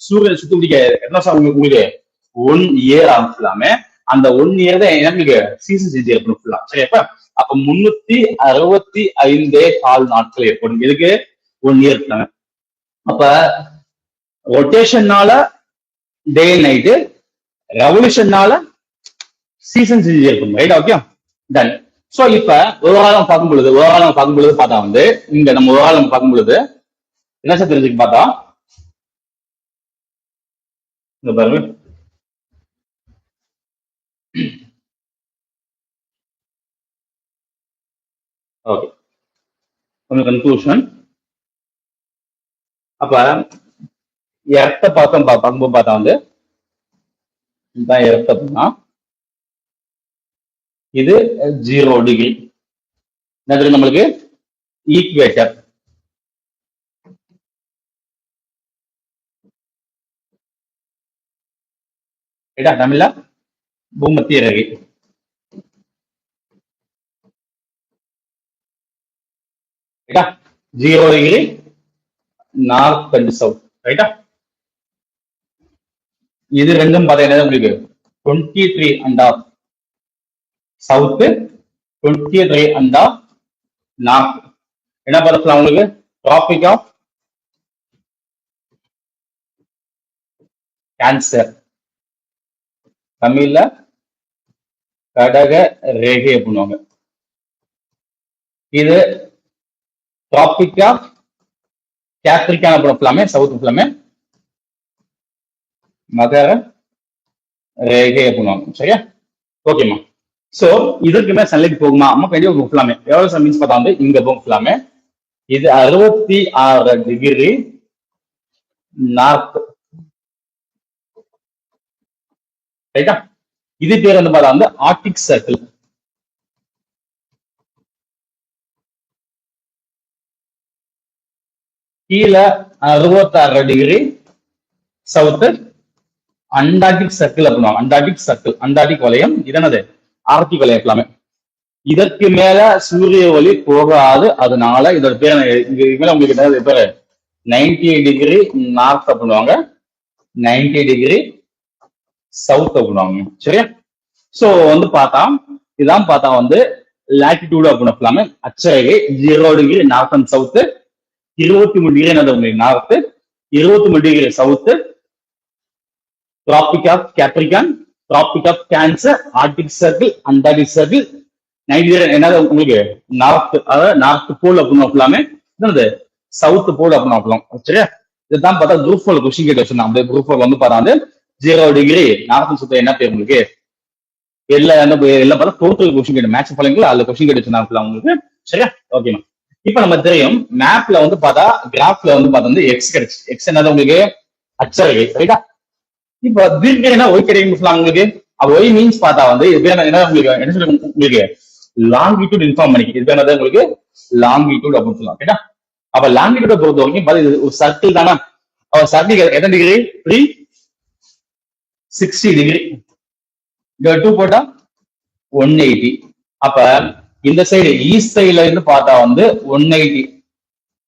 சூரியனை சுத்தி பிடிக்க என்ன உங்களுக்கு ஒன் இயர் ஆகும் ஃபுல்லாமே. அந்த ஒன் இயர் தான் எனக்கு சீசன் சேஞ்ச் ஏற்படும் ஃபுல்லா. சரி, அப்ப 365 நாட்கள் ஏற்படும். எதுக்கு ஒன் இயர் இருக்காங்க. அப்ப ரொட்டேஷன்னால டே நைட்டு, ரெவல்யூஷன்னால சீசன் சேஞ்ச் ஏற்படும். Right, okay, done. சோ இப்ப விவகாரம் பார்க்கும் பொழுது பார்த்தா வந்து இங்க நம்ம விவகாரம் பார்க்கும் பொழுது என்ன சார் தெரிஞ்சுக்க பார்த்தா இந்த பாருங்க. ஓகே, கொஞ்சம் கன்க்ளூஷன். அப்ப எர்த்த பார்க்கும்போது பார்த்தா வந்து இதுதான் எர்த்த, இது 0 டிகிரி, நம்மளுக்கு ஈக்குவேட்டர். தமிழ்ல பூமத்திய ரேகை. 0 டிகிரி நார்த் அண்ட் சவுத். ரைட்டா, இது ரெண்டும் பார்த்தீங்கன்னா உங்களுக்கு 23.5 சவுத், 23.5 நார்த். என்ன பார்த்துக்கலாம் உங்களுக்கு டிராபிக் ஆஃப் கேன்சர், தமிழ்ல கடக ரேகை பண்ணுவாங்க. இது டிராபிக் ஆஃப் கேப்ரிகான் ஃபுல்லாமே சவுத் ஃபுல்லாமே மகர ரேகை பண்ணுவாங்க. சரியா, ஓகேமா. சோ இதற்குமே சன்லைட் போகுமா அம்மா வேண்டிய ஃபுல்லாமே எவ்வளவு மீன்ஸ் பார்த்தா வந்து இங்க போகும் ஃபுல்லாமே. இது 66 டிகிரி நார்த். ரைட்டா, இது பேர் வந்து பார்த்தா வந்து ஆர்டிக் சர்க்கிள். கீழே 66 டிகிரி சவுத் அண்டார்டிக் சர்க்கிள் அப்படின்னா அண்டார்டிக் சர்க்கிள், அண்டார்டிக் வலயம். இதனது ஆர்டிக் வலயம் எல்லாமே. இதற்கு மேல சூரிய ஒளி போகாது, அதனால இதோட பேர் மேல உங்களுக்கு பேரு 90 டிகிரி நார்த் அப்படின்னுவாங்க, 90 டிகிரி சவுத் அப்படின்னுவாங்க. சரியா, சோ வந்து பார்த்தா இதான் பார்த்தா வந்து லாட்டிடியூட் அப்படின்னு அச்சரேகை 0 degree north and south, 23 degree என்னது north, 23 degree south, tropic of Capricorn, tropic of Cancer, Arctic circle, Antarctic circle, 90 degree என்னது உங்களுக்கு நார்த், அதாவது நார்த் போல் அப்படின்னு என்னது சவுத் போல் அப்படின்னு. சரியா, இதுதான் பார்த்தா குரூப் 4 கொஸ்டின் கேட்டு வச்சிருந்தாங்க. குரூப் 4 வந்து பார்த்தா வந்து 0 டிகிரி நார்த் சுத்த என்ன பேர் உங்களுக்கு எல்லாம் பார்த்தா டோட்டல் கொஸ்டின் கேட்டு மேட்ச் பழங்கள் அதுல கொஸ்டின் கேட்டு வச்சிருந்தாங்க உங்களுக்கு. சரியா, ஓகேமா. இப்ப நம்ம தெரியும் மேப்ல வந்து பார்த்தா கிராஃப்ல வந்து பார்த்தா வந்து எக்ஸ் கிடைச்சு, எக்ஸ் என்னது உங்களுக்கு அச்சரகை. ரைட்டா, இப்ப தீர்க்கனா ஒய் கிடைக்கும் உங்களுக்கு. ஒய் மீன்ஸ் பார்த்தா வந்து இது என்ன உங்களுக்கு என்ன சொல்லி உங்களுக்கு லாங்கிடியூட் இன்ஃபார்ம் பண்ணிக்கு. இது என்னது உங்களுக்கு லாங்கிடியூட் அப்படின்னு சொல்லலாம். ரைட்டா, அப்ப லாங்கிடியூட பொறுத்த வரைக்கும் ஒரு சர்க்கிள் தானே. அவர் சர்க்கிள் எத்தனை டிகிரி 360 டிகிரி, 2 போட்டா 180. அப்ப இந்த சைடு ஈஸ்ட் சைட்ல இருந்து பார்த்தா வந்து 180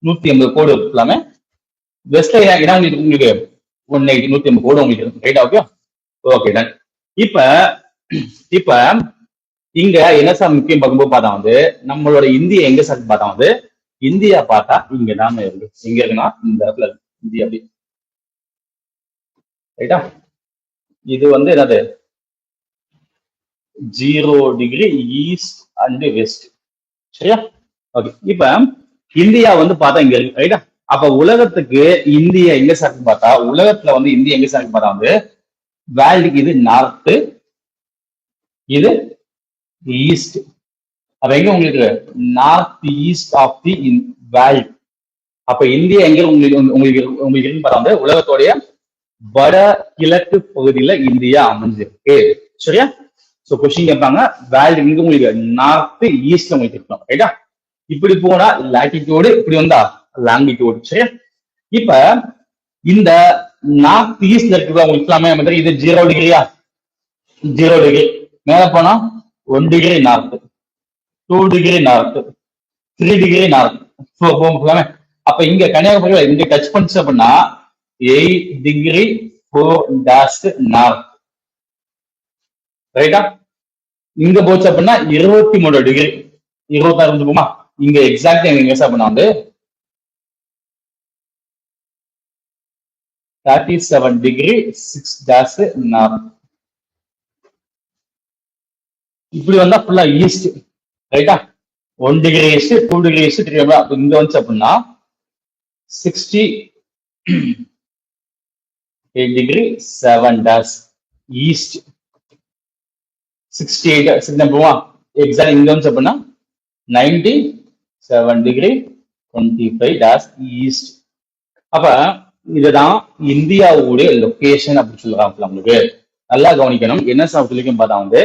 180 கோடு இருக்கலாமே. வெஸ்ட் இடம் உங்களுக்கு 180 180 கோடு உங்களுக்கு இருக்கு. ரைட்டா, ஓகே, ஓகே டன். இப்ப இங்க என்ன சார் முக்கியம் பார்க்கும்போது பார்த்தா வந்து நம்மளோட இந்தியா எங்க சார் பார்த்தா வந்து இந்தியா பார்த்தா இங்க தான் இருக்கு. எங்க இருக்குன்னா இந்த இடத்துல இந்தியா அப்படி. ரைட்டா, இது வந்து என்னது 0 டிகிரி ஈஸ்ட் அண்ட் வெஸ்ட். சரியா, ஓகே. இப்ப இந்தியா வந்து பார்த்தா இங்க இருக்கு. ரைட்டா, அப்ப உலகத்துக்கு இந்தியா எங்க சார் பார்த்தா உலகத்துல வந்து இந்தியா எங்க சார் பார்த்தா வந்து வேர்ல்டுக்கு இது நார்த், இது ஈஸ்ட். அப்ப எங்க உங்களுக்கு north east of the world. அப்ப இந்தியா எங்க உங்களுக்கு பார்த்தா வந்து உலகத்தோடைய வட கிழக்கு பகுதியில இந்தியா அமைஞ்சிருக்கு. சரியா? சோ கொஸ்டின் கேட்பாங்க வேல்டு இங்க உங்களுக்கு நார்த் ஈஸ்ட்ல உங்களுக்கு இருக்கணும். ரைட்டா? இப்படி போனா லாட்டிடியூடு, இப்படி வந்தா லாங்கிடியூடு. சரியா? இப்ப இந்த நார்த் ஈஸ்ட்ல இருக்கிற உங்களுக்கு எல்லாமே இது 0°, 0°. மேல போனா 1° நார்த், 2° நார்த், 3° நார்த். அப்ப இங்க கன்னியாகுமரி இங்க டச் பண்ணிச்சு அப்படின்னா 8°4' நார்த். ரைட்டா? இங்க போச்சு அப்படின்னா 23°, 26 போமா. இங்க எக்ஸாக்ட் எங்க பண்ணா வந்து 37°6' நார்த். இப்படி வந்தா ஃபுல்லா ஈஸ்ட். ரைட்டா? 1° ஈஸ்ட், 2° ஈஸ்ட், 3°. இங்க வந்துச்சு அப்படின்னா 68°7' ஈஸ்ட். 68 போமா. எக்ஸாக்ட் இங்க வந்துச்சு அப்படின்னா 97°25' ஈஸ்ட். அப்ப இதுதான் இந்தியாவுடைய லொகேஷன் அப்படின்னு சொல்லுவாங்க. உங்களுக்கு நல்லா கவனிக்கணும். என்ன சொல்லிக்கும் பார்த்தா வந்து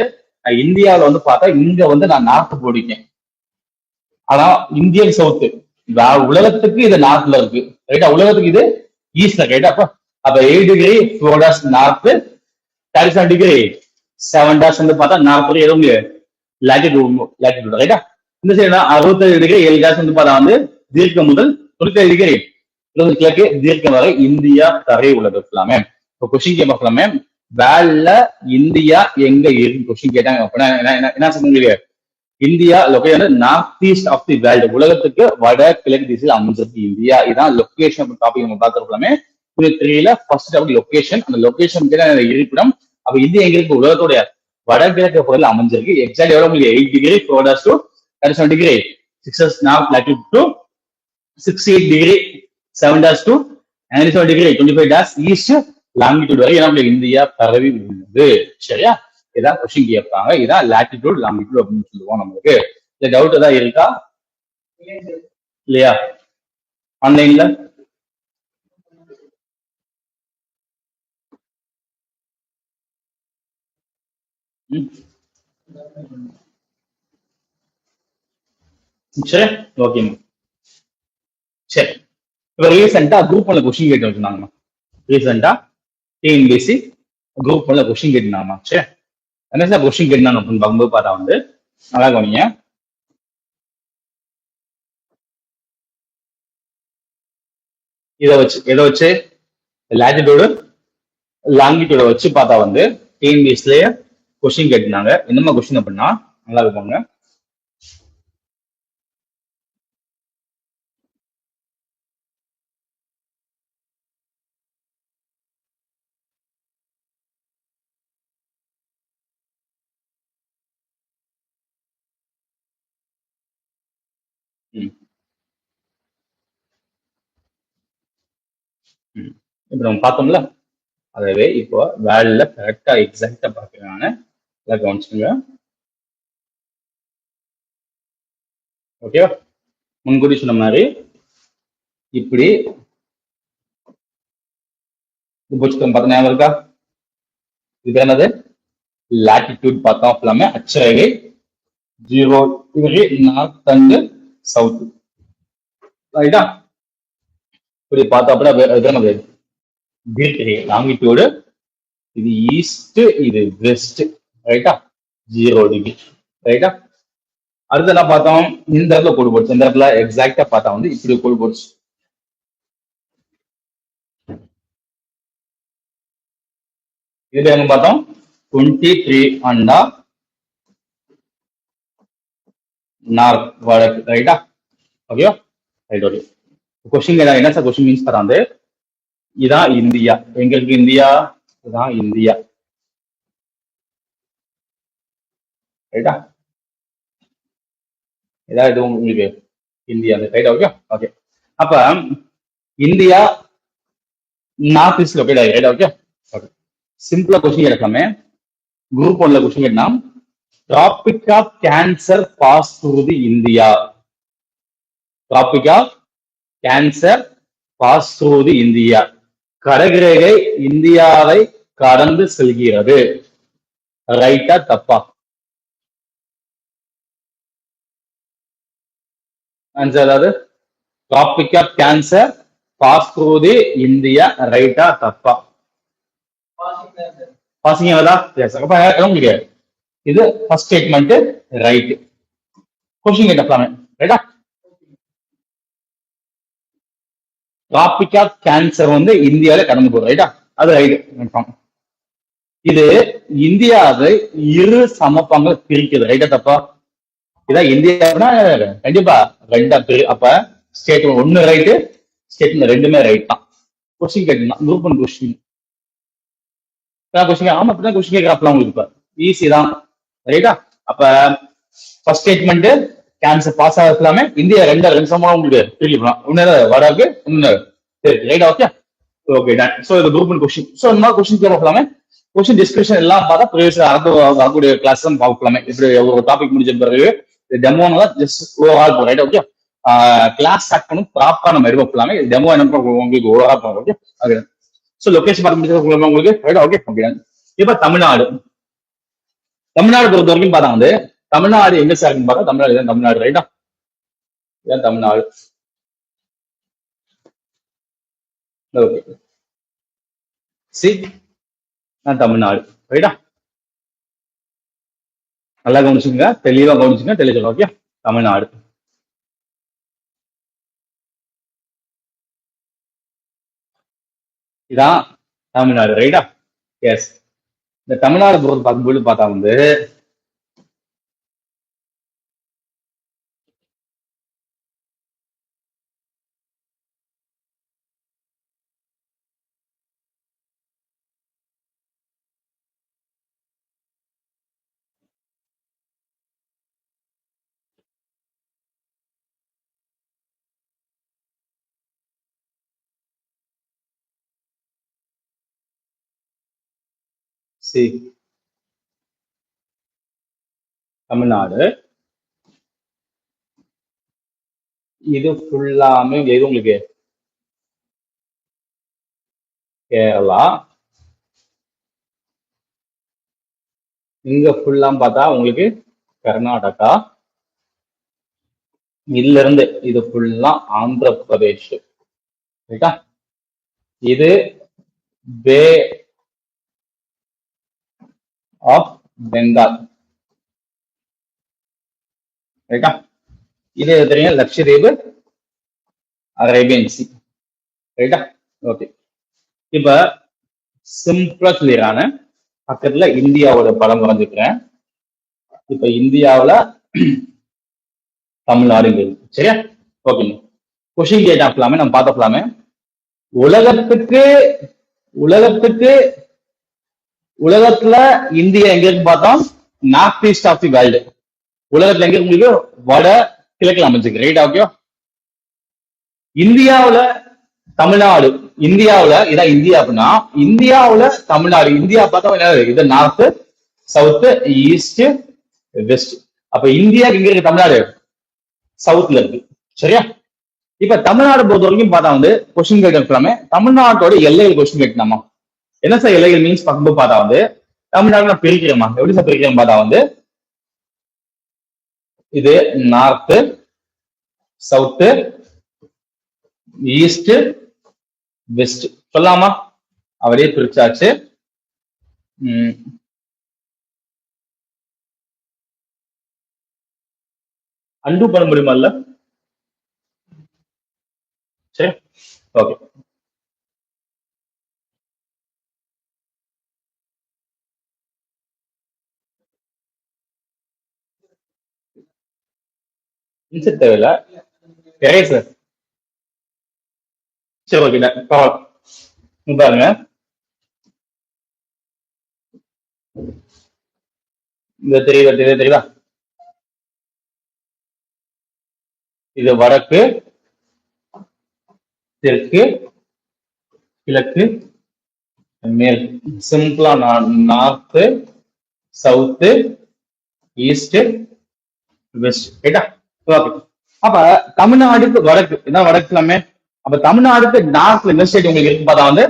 இந்தியாவில வந்து பார்த்தா இங்க வந்து நான் நார்த் போடிக்கேன். ஆனா இந்தியன் சவுத்து உலகத்துக்கு இது நார்த்ல இருக்கு. ரைட்டா? உலகத்துக்கு இது ஈஸ்ட்ல. ரைட்டா? அப்ப 8°4' நார்த், 37°7' வந்து பார்த்தா நார்த் எதுவும் லாட்டிடியூட். ரைட்டா? இந்த சைடு 67°7' வந்து பார்த்தா வந்து தீர்க்கம் முதல் 97° கிழக்கு தீர்க்கம் வரை இந்தியா தரை உள்ளது எல்லாமே. இப்போ கொஸ்டின் கேட்பாமே வேல்ல இந்தியா எங்க இருக்கு கொஸ்டின் கேட்டாங்க அப்படின்னா என்ன சொல்லுங்க? India location north east of the world, உலகத்துக்கு வட கிழக்கு திசையில் அமைஞ்சிருக்கு இந்தியா. இதான் லொகேஷன் டாபிக் நம்ம பார்த்துருக்கலாமே. 3ல ஃபர்ஸ்ட் டாபிக் லொகேஷன். அந்த லொகேஷன் இருப்பிடம். அப்ப இந்தியா எங்க இருக்கு? உலகத்துடைய வடகிழக்கு பகுதியில் அமைஞ்சிருக்கு. எக்ஸாக்ட் எவ்வளவு உங்களுக்கு 8°4' to 37°6' north latitude to 68°7' to 97°25' east longitude வரை என்ன இந்தியா பரவி உள்ளது. சரியா? இதான் கொஸ்டின் கேட்பாங்க. இதான் லாட்டிடியூட் லாங்கிடியூட் அப்படின்னு சொல்லுவோம். நம்மளுக்கு இந்த டவுட் ஏதாவது இருக்கா இல்லையா? ஆன்லைன்ல சரி, ஓகே. சரி, இப்ப ரீசெண்டா குரூப் ஒன்ல கொஸ்டின் கேட்டு வச்சிருந்தாங்கம்மா. ரீசெண்டா டிஎன்பிஎஸ்சி குரூப் ஒன்ல கொஸ்டின் கேட்டுருந்தாங்கம்மா. சரி, என்ன சார் கொஸ்டின் கேட்டாங்க அப்படின்னு பார்க்கும்போது பார்த்தா வந்து நல்லா கவனிங்க. எதை வச்சு லாட்டிடியூடு லாங்கிடியூட வச்சு பார்த்தா வந்து டிஎன்பிஎஸ்சிலேயே கொஸ்டின் கேட்டிருந்தாங்க. என்னமா கொஸ்டின் அப்படின்னா நல்லா இருப்பாங்க. இப்ப நம்ம பார்த்தோம்ல, அதவே இப்போ வேல்ல கரெக்டா எக்ஸாக்டா பாக்குறாங்க. கவனிச்சுங்க. ஓகேவா? முன்கூட்டி சொன்ன மாதிரி இப்படி புத்தகம் பார்த்த ஞாபகம் இருக்கா? இது என்னது? லாட்டிடியூட் பார்த்தோம் எல்லாமே அச்சரேகை 0° நார்த் அண்ட் சவுத். ரைட்டா? இப்படி பார்த்தா அப்படின்னா தீர்க்கரேகை லாங்கிடியூடு. இது ஈஸ்ட், இது வெஸ்ட். ரைட்டா? 0°. ரைட்டா? அடுத்து என்ன பார்த்தோம்? இந்த இடத்துல கோடு போடுச்சு. இந்த இடத்துல எக்ஸாக்டா பார்த்தா வந்து இப்படி கோடு போடுச்சு. இதுல எங்க பார்த்தோம்? 23 அண்டா நார்த் வடக்கு. ரைட்டா? ஓகேவா? ரைட். ஓகே. கொஸ்டின் என்ன சார் கொஸ்டின் மீன்ஸ் பார்த்தா வந்து இதான் இந்தியா. எங்க இருக்கு இந்தியா? இதான் இந்தியா. ரைட்டா? ஏதாவது உங்களுக்கு இந்தியா ரைட். ஓகே. ஓகே. அப்ப இந்தியா நார்த் ஈஸ்ட் லொகேட் ஆகி. ரைட். ஓகே. ஓகே. சிம்பிளா கொஸ்டின் எடுக்கலாமே. குரூப் ஒன்ல கொஸ்டின் கேட்டா tropic of Cancer pass through the India. Tropic of Cancer pass through the India. கடகரேகை இந்தியாவை கடந்து செல்கிறது. ரைட்டா தப்பா? ஆன்சர் அதாவது tropic of Cancer pass through the India, ரைட்டா தப்பா? பாசிங்க வருதா? எஸ். அப்ப உங்களுக்கு இது ஃபர்ஸ்ட் ஸ்டேட்மெண்ட் ரைட். கொஸ்டின் கேட்டலாமே, ரைட்டா? டிராபிக் ஆஃப் கேன்சர் வந்து இந்தியாவில கடந்து போகுது, ரைட்டா? அது ரைட் கன்ஃபார்ம். இது இந்தியாவை இரு சமப்பங்கள் பிரிக்குது, ரைட்டா தப்பா? இதான் இந்தியாவுனா கண்டிப்பா ரெண்டா பிரி. அப்ப ஸ்டேட் ஒன்னு ரைட்டு, ஸ்டேட் ரெண்டுமே ரைட் தான். கொஸ்டின் கேட்டீங்கன்னா குரூப் ஒன் கொஸ்டின். கொஸ்டின் ஆமா, அப்படிதான் கொஸ்டின் கேட்கறாப்ல உங்களுக்கு. இப்ப ஈஸி தான், ரைட்டா? அப்ப ஃபர்ஸ்ட் ஸ்டேட்மெண்ட் கேன்சர் பாஸ் ஆகலாமே, இந்தியா ரெண்டு சமமா உங்களுக்கு பிரிக்கலாம். ஒன்னு வடக்கு, ஒன்னு ரைட்டா? Okay okay done. சோ இது குரூப் ஒன் கொஸ்டின். சோ இந்த மாதிரி கொஸ்டின் கேட்கலாமே. கொஸ்டின் டிஸ்கிரிப்ஷன் எல்லாம் பார்த்தா ப்ரீவியஸ் வரக்கூடிய கிளாஸ் தான் பார்க்கலாமே. இப்படி ஒரு டாபிக் முடிஞ்ச பிறகு டெமோனா ஜஸ்ட் ஓவரால் போகும், ரைட்? ஓகே. கிளாஸ் ஸ்டார்ட் பண்ணி ப்ராப்பரா நம்ம எடுக்கலாமே. டெமோ என்ன உங்களுக்கு ஓவரால் போகும், ஓகே? ஓகே. சோ லொகேஷன் பார்த்து முடிச்சது உங்களுக்கு, ரைட்? Okay okay. இப்ப தமிழ்நாடு பொறுத்த வரைக்கும் பார்த்தா வந்து தமிழ்நாடு எங்க சார் பார்த்தா தமிழ்நாடு தான், தமிழ்நாடு, ரைட்டா? இதான் தமிழ்நாடு. ஓகே சி தமிழ்நாடு, ரைட்டா? நல்லா கவனிச்சுங்க, தெளிவா கவனிச்சுங்க, தெளிச்சு. ஓகே, தமிழ்நாடு. இதான் தமிழ்நாடு, ரைட்டா? எஸ். இந்த தமிழ்நாடு பொறுத்து பார்க்கும்போது பார்த்தா வந்து சி தமிழ்நாடு. இது ஃபுல்லாமே எது உங்களுக்கு கேரளா. இங்க ஃபுல்லாம் பார்த்தா உங்களுக்கு கர்நாடகா. இதுல இருந்து இது ஃபுல்லா ஆந்திர பிரதேஷ், ரைட்டா? இது பே ஆஃப் பெங்கால், ரைட்டா? இது தெரியும் லட்சதீவு, அரேபியன் சி, ரைட்டா? ஓகே. இப்ப சிம்பிளா கிளியரான பக்கத்துல இந்தியாவோட படம் வரைஞ்சுக்கிறேன். இப்ப இந்தியாவுல தமிழ்நாடு சரியா? ஓகே. கொஸ்டின் கேட்டாப்லாமே நம்ம பார்த்தப்பலாமே. உலகத்துக்கு உலகத்துல இந்தியா எங்க இருக்கு பார்த்தோம்? North east of the world. உலகத்துல எங்க உங்களுக்கு வட கிழக்குல அமைஞ்சுக்கு, ரைட்? ஓகே. இந்தியாவுல தமிழ்நாடு, இந்தியாவுல இதான் இந்தியா அப்படின்னா இந்தியாவுல தமிழ்நாடு. இந்தியா பார்த்தா இது நார்த், சவுத், ஈஸ்ட், வெஸ்ட். அப்ப இந்தியா எங்க இருக்கு? தமிழ்நாடு சவுத்ல இருக்கு, சரியா? இப்ப தமிழ்நாடு பொறுத்த வரைக்கும் பார்த்தா வந்து கொஸ்டின் கேட்கலாமே, தமிழ்நாட்டோட எல்லைகள் கொஸ்டின் கேட்கலாமா? என்ன சார் எல்லைகள் மீன்ஸ் பார்க்கும்போது பார்த்தா வந்து தமிழ்நாடு நான் பிரிக்கிறேமா, எப்படி சார் பிரிக்கிறேன் பார்த்தா வந்து இது நார்த், சவுத், ஈஸ்ட், வெஸ்ட் சொல்லாமா? அவரே பிரிச்சாச்சு. அண்டு பண்ண முடியுமா? இல்ல, சரி ஓகே. இன்செட் தேவையில்ல, சார். சரி ஓகே பாருங்க. இந்த தெரியுதா? இது வடக்கு, தெற்கு, கிழக்கு, மேற்கு. சிம்பிளா நார்த், சவுத், ஈஸ்ட், வெஸ்ட், ரைட்டா? அப்ப தமிழ்நாடுக்கு வடக்கு இதான் வடக்கு எல்லாமே. அப்ப தமிழ்நாடுக்கு நார்த்ல என்ன ஸ்டேட் உங்களுக்கு இருக்கு பார்த்தா வந்து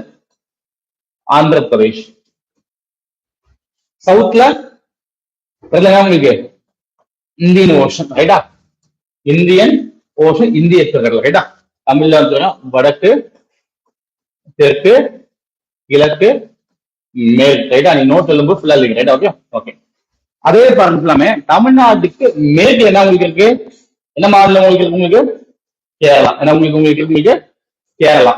ஆந்திர பிரதேஷ். சவுத்ல உங்களுக்கு இந்தியன் ஓஷன், ரைட்டா? இந்தியன் ஓஷன், இந்திய பெருங்கடல், ரைட்டா? தமிழ்ல வந்து வடக்கு, தெற்கு, கிழக்கு, மேற்கு, ரைட்டா? நீ நோட் எழுதும்போது ஃபுல்லா இல்லைங்க, ரைட்டா? Okay okay. அதே பாருங்க எல்லாமே தமிழ்நாட்டுக்கு மேற்கு என்ன உங்களுக்கு இருக்கு? என்ன மாநிலம் உங்களுக்கு இருக்கு? உங்களுக்கு கேரளா. என்ன உங்களுக்கு கேரளா.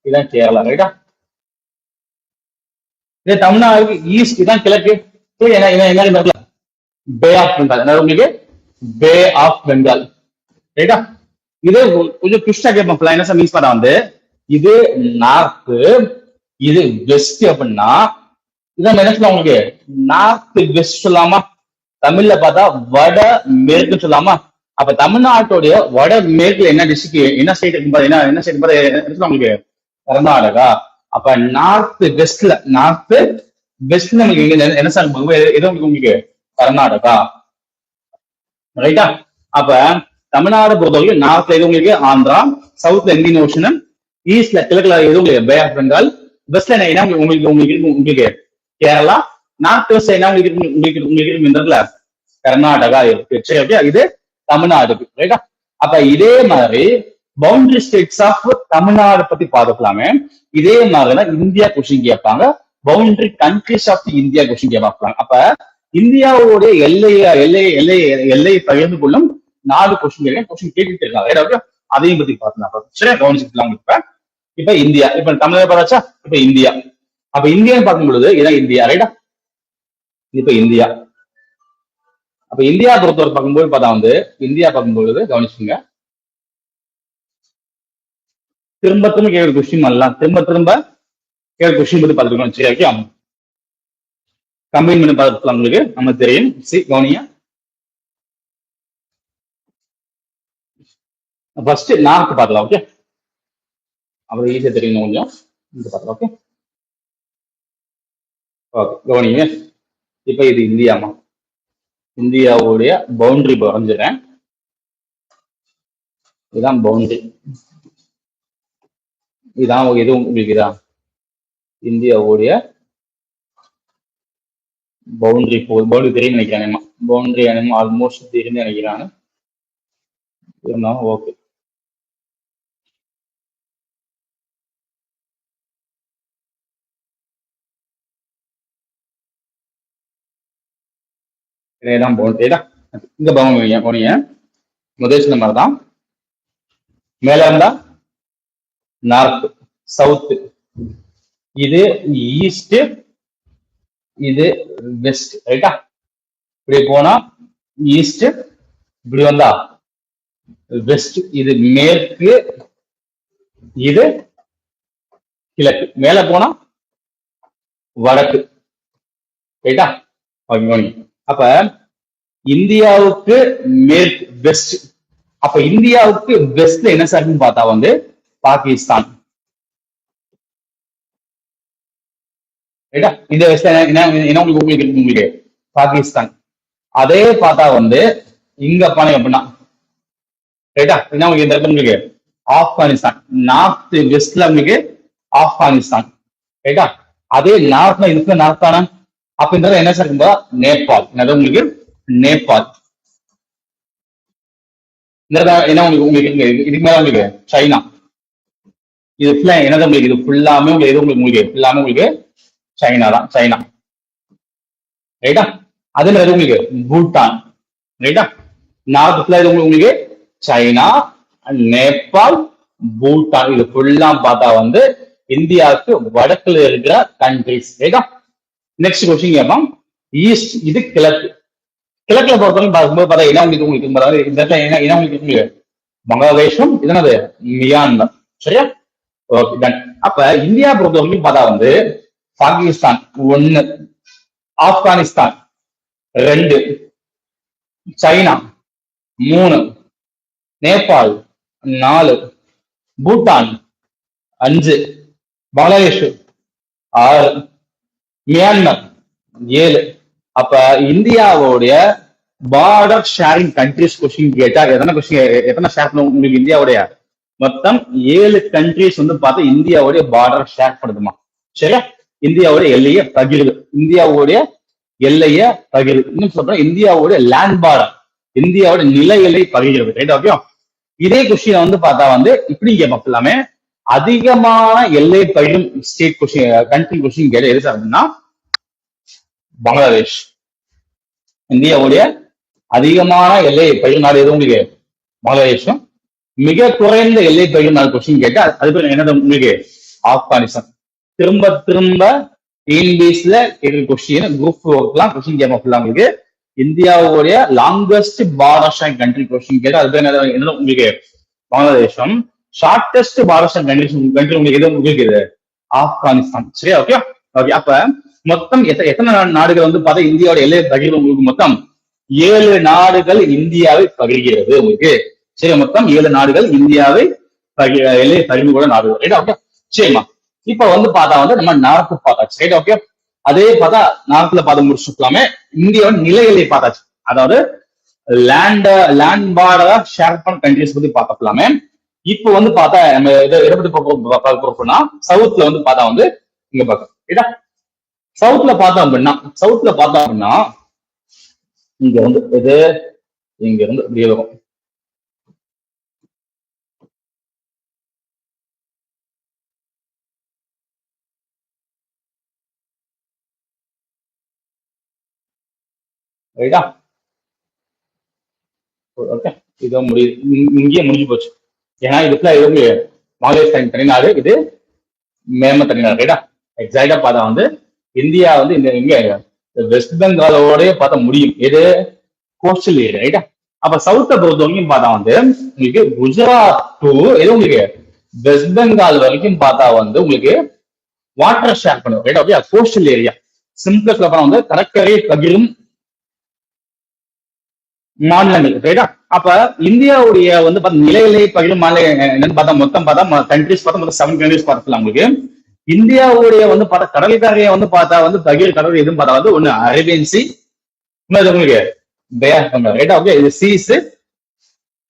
இதான் கேரளா, ரைட்டா? இதே தமிழ்நாடு ஈஸ்ட், இதான் கிழக்கு. என்ன பே ஆஃப் பெங்கால். என்ன உங்களுக்கு பே ஆஃப் பெங்கால், ரைட்டா? இது கொஞ்சம் ட்விஸ்டா கேட்போம். என்ன மீன்ஸ் பண்ண வந்து இது நார்த், இது வெஸ்ட் அப்படின்னா இதான் என்ன சொல்லலாம் உங்களுக்கு? நார்த் வெஸ்ட் சொல்லாமா? தமிழ்ல பார்த்தா வட மேற்கு சொல்லாமா? அப்ப தமிழ்நாட்டுடைய வட மேற்குல என்ன டிஸ்ட்ரிக்ட், என்ன ஸ்டேட் இருக்கு? என்ன ஸ்டேட் உங்களுக்கு? கர்நாடகா. அப்ப நார்த் வெஸ்ட்ல உங்களுக்கு என்ன சார் எது உங்களுக்கு? கர்நாடகா, ரைட்டா? அப்ப தமிழ்நாடு பொறுத்தவரைக்கும் நார்த்ல எது உங்களுக்கு? ஆந்திரா. சவுத்ல இந்தியன் ஓஷன். ஈஸ்ட்ல கிழக்குல எது உங்களுக்கு? Bay of Bengal. வெஸ்ட்ல என்ன உங்களுக்கு கேரளா. நார்த் வெஸ்ட் என்ன உங்களுக்கு கர்நாடகா இருக்கு. சரி, ஓகே. இது தமிழ்நாடுக்கு, ரைட்டா? அப்ப இதே மாதிரி பவுண்டரி ஸ்டேட்ஸ் ஆஃப் தமிழ்நாடு பத்தி பார்த்துக்கலாமே. இதே மாதிரிதான் இந்தியா கொஸ்டின் கேட்பாங்க. Boundary countries of India question கேட்பாங்க. அப்ப இந்தியாவுடைய எல்லையை பகிர்ந்து கொள்ளும் 4 கொஸ்டின் கேட்டுட்டு இருக்காங்க. அதையும் பத்தி பார்த்தோம். சரி, கவனிச்சுக்கலாம். இப்ப இந்தியா, இப்ப தமிழக பார்த்தாச்சா? இப்ப இந்தியா. அப்ப இந்தியான்னு பார்க்கும் பொழுது இதான் இந்தியா, ரைட்டா? இப்ப இந்தியா. அப்ப இந்தியா பொறுத்தவரை பார்க்கும்போது பார்த்தா வந்து இந்தியா பார்க்கும்பொழுது கவனிச்சுங்க. திரும்ப கேட்கிற கொஸ்டின் எல்லாம் திரும்ப கேட்கிற கொஸ்டின் பத்தி பார்த்துருக்கோம். சரி, ஓகே. கம்பைன் பண்ணி பார்த்துக்கலாம். உங்களுக்கு நம்ம தெரியும். கவனியா. ஃபர்ஸ்ட் நார்த் பார்க்கலாம். ஓகே, அப்புறம் ஈஸியா தெரியும் கொஞ்சம். இங்க பார்க்கலாம். ஓகே ஓகே, கவனிங்க. இப்ப இது இந்தியாமா. இந்தியாவுடைய பவுண்டரி வரைஞ்சிடறேன். இதுதான் பவுண்டரி. இதான் எதுவும் உங்களுக்கு இதான் இந்தியாவுடைய பவுண்டரி. பவுண்டரி தெரியும் நினைக்கிறேன். பவுண்டரி ஆல்மோஸ்ட் தெரிஞ்சு நினைக்கிறான். ஓகே, இதான் பவுண்டரி. இங்க பவுண்டரி முதல் சொன்ன மாதிரி தான். மேல இருந்தா நார்த், சவுத், இது ஈஸ்ட், இது வெஸ்ட், ரைட்டா? இப்படி போனா ஈஸ்ட், இப்படி வந்தா வெஸ்ட், இது மேற்கு, இது கிழக்கு, மேல போனா வடக்கு, ரைட்டா? அப்ப இந்தியாவுக்கு மேற்கு வெஸ்ட். அப்ப இந்தியாவுக்கு வெஸ்ட்ல என்ன சார்னு பார்த்தா வந்து பாகிஸ்தான், ரைட்டா? இந்த வெஸ்ட்ல என்ன உங்களுக்கு பாகிஸ்தான். அதே பார்த்தா வந்து இங்க பாருங்க அப்படின்னா, ரைட்டா? என்ன உங்களுக்கு ஆப்கானிஸ்தான். நார்த் வெஸ்ட்ல உங்களுக்கு ஆப்கானிஸ்தான், ரைட்டா? அதே நார்த்ல இதுக்கு நார்த்தான. அப்ப இந்த என்ன சார் நேபாள். என்னது உங்களுக்கு நேபாள். என்ன உங்களுக்கு இதுக்கு மேல உங்களுக்கு சைனா. இது ஃபுல்லா என்னது உங்களுக்கு? இது ஃபுல்லாமே உங்களுக்கு எது உங்களுக்கு ஃபுல்லாமே உங்களுக்கு சைனா தான். சைனா, ரைட்டா? அதே மாதிரி உங்களுக்கு பூட்டான், ரைட்டா? நார்த் ஃபுல்லா இது உங்களுக்கு சைனா, நேபாள், பூட்டான். இது ஃபுல்லா பார்த்தா வந்து இந்தியாவுக்கு வடக்குல இருக்கிற கண்ட்ரிஸ், ரைட்டா? நெக்ஸ்ட் கொஸ்டின் கேட்போம். ஈஸ்ட், இது கிழக்கு. கிழக்குல பொறுத்தவரைக்கும் பார்க்கும்போது பார்த்தா என்ன உங்களுக்கு இந்த இடத்துல என்ன உங்களுக்கு பங்களாதேஷும் இதனது மியான்மர், சரியா? Okay, done. அப்ப இந்தியா பொறுத்தவரைக்கும் பார்த்தா வந்து பாகிஸ்தான் 1, ஆப்கானிஸ்தான் 2, சைனா 3, நேபாள் 4, பூட்டான் 5, பங்களாதேஷ் 6, மியான்மர் 7. அப்ப இந்தியாவுடைய பார்டர் ஷேரிங் கண்ட்ரிஸ் கொஸ்டின் கேட்டா எத்தனை ஷேர் பண்ணும் உங்களுக்கு இந்தியாவுடைய மொத்தம் 7 கண்ட்ரிஸ் வந்து பார்த்தா இந்தியாவுடைய பார்டர் ஷேர் பண்ணுதுமா. சரியா? இந்தியாவுடைய எல்லையை பகிர்வு, இந்தியாவுடைய எல்லையை பகிர்வு, இன்னும் சொல்றேன் இந்தியாவுடைய லேண்ட் பார்டர், இந்தியாவோட நில எல்லை பகிர்வு. ரைட்? ஓகே. இதே கொஸ்டின் வந்து பார்த்தா வந்து இப்படி கேட்போம் எல்லாமே அதிகமான எல்லை பகிரும் ஸ்டேட் கொஸ்டின் கண்ட்ரி கொஸ்டின் கேட்ட எது அப்படின்னா பங்களாதேஷ். இந்தியாவுடைய அதிகமான எல்லை பகிரும் நாடு எது உங்களுக்கு? பங்களாதேஷும். மிக குறைந்த எல்லை பகிரும் நாடு கொஸ்டின் கேட்டா அது பேர் என்னது உங்களுக்கு? ஆப்கானிஸ்தான். திரும்ப திரும்ப டிஎன்பிஎஸ்ல கேட்கிற கொஸ்டின் குரூப் ஒர்க்லாம் கொஸ்டின் கேட்போம் உங்களுக்கு இந்தியாவுடைய லாங்கஸ்ட் பார்டர் கண்ட்ரி கொஸ்டின் கேட்டா அது பேர் என்ன உங்களுக்கு? பங்களாதேஷம். ஷார்டஸ்ட் பார்டர் கண்ட்ரி உங்களுக்கு எது உங்களுக்கு? இது ஆப்கானிஸ்தான். சரியா? ஓகே. ஓகே. அப்ப மொத்தம் எத்தனை நாடுகள் வந்து பார்த்தா இந்தியாவோட எல்லை பகிர்வு உங்களுக்கு? மொத்தம் 7 நாடுகள் இந்தியாவை பகிர்கிறது உங்களுக்கு. சரி, மொத்தம் 7 நாடுகள் இந்தியாவை எல்லை பகிர்வு கூட நாடுகள். ரைட்? ஓகே. சரிம்மா. இப்ப வந்து பார்த்தா வந்து நம்ம நார்த்து பார்த்தாச்சு. ரைட்? ஓகே. அதே பார்த்தா நார்த்ல பார்த்து முடிச்சுக்கலாமே. இந்தியாவோட நில எல்லை பார்த்தாச்சு, அதாவது லேண்ட் பார்டரா ஷேர் பண்ண கண்ட்ரிஸ் பத்தி பார்த்துக்கலாமே. இப்போ வந்து பார்த்தா நம்ம எதை பத்தி பார்க்கணும்னா சவுத்ல வந்து பார்த்தா வந்து இங்க பார்க்கலாம். சவுத்ல பார்த்தோம் அப்படின்னா இங்க வந்து இது இங்க இருந்து இப்படியே வரும். ரைட்டா? ஓகே. இது இங்கேயே முடிஞ்சு போச்சு. ஏன்னா இதுக்குள்ள எதுவுமே மாலேசியா தனிநாடு, இது மேம தனிநாடு. ரைட்டா? எக்ஸாக்டா பார்த்தா வந்து இந்தியா வந்து இந்த இங்க வெஸ்ட் பெங்காலோட பார்த்தா முடியும் எது? Coastal area. ரைட்டா? அப்ப சவுத்தை பொறுத்த வரைக்கும் பார்த்தா வந்து உங்களுக்கு குஜராத் டு எது உங்களுக்கு வெஸ்ட் பெங்கால் வரைக்கும் பார்த்தா வந்து உங்களுக்கு வாட்டர் ஷேர் பண்ணுவோம். ரைட்டா? ஓகே. கோஸ்டல் ஏரியா சிம்பிளா சொல்ல வந்து கடற்கரை பகிரும் மாநிலங்கள். ரைட்டா? அப்ப இந்தியாவுடைய வந்து நிலையிலே பகிரும் மாநிலம் என்னன்னு பார்த்தா மொத்தம் பார்த்தா கண்ட்ரிஸ் பார்த்தா மொத்தம் 7 கண்ட்ரிஸ் பார்த்துக்கலாம் உங்களுக்கு. இந்தியாவுடைய வந்து பார்த்தா கடற்கரையை வந்து பார்த்தா வந்து பகிர் கடல் எதுவும் பார்த்தா வந்து ஒண்ணு அரேபியன் சி, இன்னொரு உங்களுக்கு பே ஆஃப் பெங்கால். ரைட்டா? ஓகே. இது சீஸ்,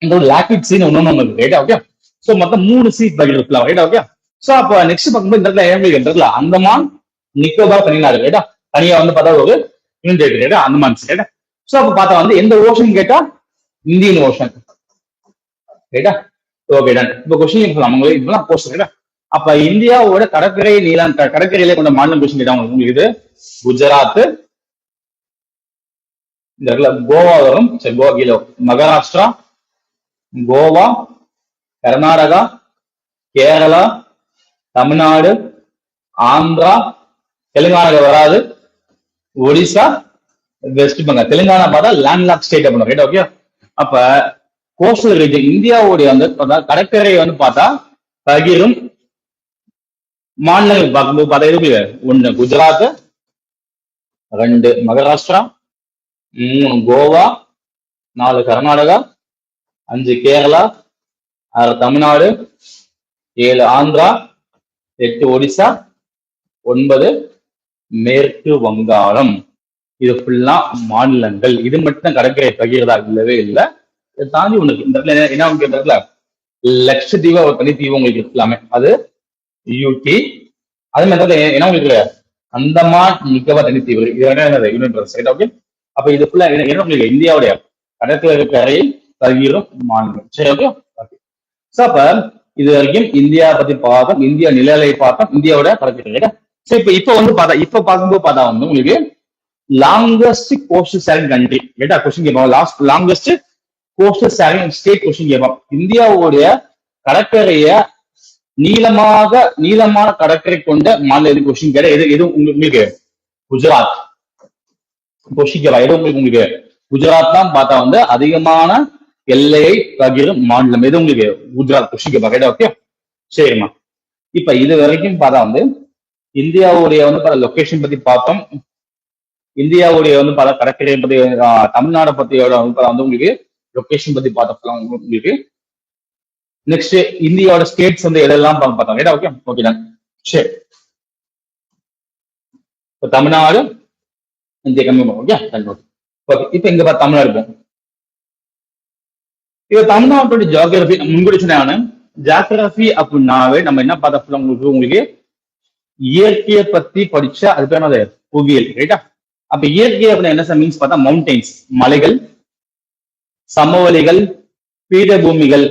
இந்த லாக்விட் சீன் ஒண்ணு உங்களுக்கு. ரைட்டா? ஓகே. சோ மொத்தம் 3 சீ பகிர் இருக்கலாம். ரைட்டா? ஓகே. சோ அப்ப நெக்ஸ்ட் பார்க்கும்போது இந்த இடத்துல அந்தமான் நிக்கோபார் தனிநாடு. ரைட்டா? தனியா வந்து பார்த்தா ஒரு யூனிட். ரைட்டா? அந்தமான். ரைட்டா? சோ அப்ப பார்த்தா வந்து எந்த ஓஷன் கேட்டா இந்தியன் ஓஷன். ரைட்டா? Okay done. இப்ப கொஸ்டின் இதெல்லாம் போஸ்ட். ரைட்டா? அப்ப இந்தியாவோட கடற்கரையில கொண்ட மாநிலம் கொஸ்டின் கேட்டா உங்களுக்கு இது குஜராத், இந்த இடத்துல கோவா வரும். சரி, கோவா கீழே மகாராஷ்டிரா, கோவா, கர்நாடகா, கேரளா, தமிழ்நாடு, ஆந்திரா, தெலுங்கானா வராது, ஒடிசா, வெஸ்ட் பெங்கால். தெலுங்கானா பார்த்தா லேண்ட் லாக் ஸ்டேட் அப்படின்னு. ரைட்? ஓகே. அப்ப கோஸ்டல் ரீஜன் இந்தியாவுடைய வந்து கடற்கரை வந்து பார்த்தா பகிரும் மாநிலங்கள் பார்க்கும்போது பார்த்தா இருக்கு 1 குஜராத், 2 மகாராஷ்டிரா, 3 கோவா, 4 கர்நாடகா, 5 கேரளா, 6 தமிழ்நாடு, 7 ஆந்திரா, 8 ஒடிசா, 9 மேற்கு வங்காளம். இது ஃபுல்லா மாநிலங்கள். இது மட்டும் கடற்கரை பகிர்றதா? இல்லவே இல்லை. இதை தாண்டி உனக்கு இந்த இடத்துல என்ன கேட்டதுல லட்சத்தீவா ஒரு தனித்தீவு உங்களுக்கு இருக்கலாமே, அது யூடி. அதே மாதிரி என்ன உங்களுக்கு அந்தமான் நிக்கோபார் தனித்தீவு, இது என்னது யூனிட். ரைட்? ஓகே. அப்ப இது ஃபுல்லா என்ன உங்களுக்கு இந்தியாவுடைய கடற்கரை பகிரும் மாநிலம். சரி, ஓகே. ஓகே. சோ அப்ப இது வரைக்கும் இந்தியா பத்தி பார்த்தோம், இந்தியா நிலையை பார்த்தோம், இந்தியாவோட கடற்கரை. சோ இப்ப வந்து பார்த்தா பார்க்கும்போது பார்த்தா வந்து உங்களுக்கு லாங்கஸ்ட் கோஸ்டல் ஷேரிங் கண்ட்ரி. ரைட்டா? கொஸ்டின் கேட்பாங்க. Longest coastal sharing state question கேட்பாங்க. இந்தியாவுடைய கடற்கரைய நீளமான கடற்கரை கொண்ட மாநில கொஸ்டின் கேட்ட எது உங்களுக்கு? குஜராத். கொஸ்டின் கேட்பா எது உங்களுக்கு? குஜராத் தான் பார்த்தா வந்து அதிகமான எல்லையை பகிரும் மாநிலம். எது உங்களுக்கு? குஜராத். கொஸ்டின் கேட்பா. ரைட்டா? ஓகே. சரிம்மா. இப்ப இது வரைக்கும் பார்த்தா வந்து இந்தியாவுடைய வந்து லொகேஷன் பத்தி பார்த்தோம். இந்தியாவுடைய வந்து பல கடற்கரை பத்தி, தமிழ்நாடு பத்தியோட வந்து உங்களுக்கு லொகேஷன் பத்தி பார்த்தோம் உங்களுக்கு. நெக்ஸ்ட் இந்தியாவோட ஸ்டேட்ஸ் வந்து எதெல்லாம் பார்த்தோம். ரைட்டா? ஓகே. ஓகே தான். சரி, தமிழ்நாடு இந்திய கம்மி. ஓகே. ஓகே, இப்ப இங்க பார்த்தா தமிழ்நாடு இருக்கும். இப்ப தமிழ்நாட்டோட ஜியோகிராபி முன்கூடி சொன்ன ஜியோகிராபி அப்படின்னாவே நம்ம என்ன பார்த்தா உங்களுக்கு இயற்கையை பத்தி படிச்சா அது பேர் என்னது புவியியல், ரைட்டா? அப்ப இயற்கை அப்படின்னு என்ன மீன்ஸ் பார்த்தா மவுண்டெயின்ஸ் மலைகள், சமவெளிகள், பீடபூமிகள்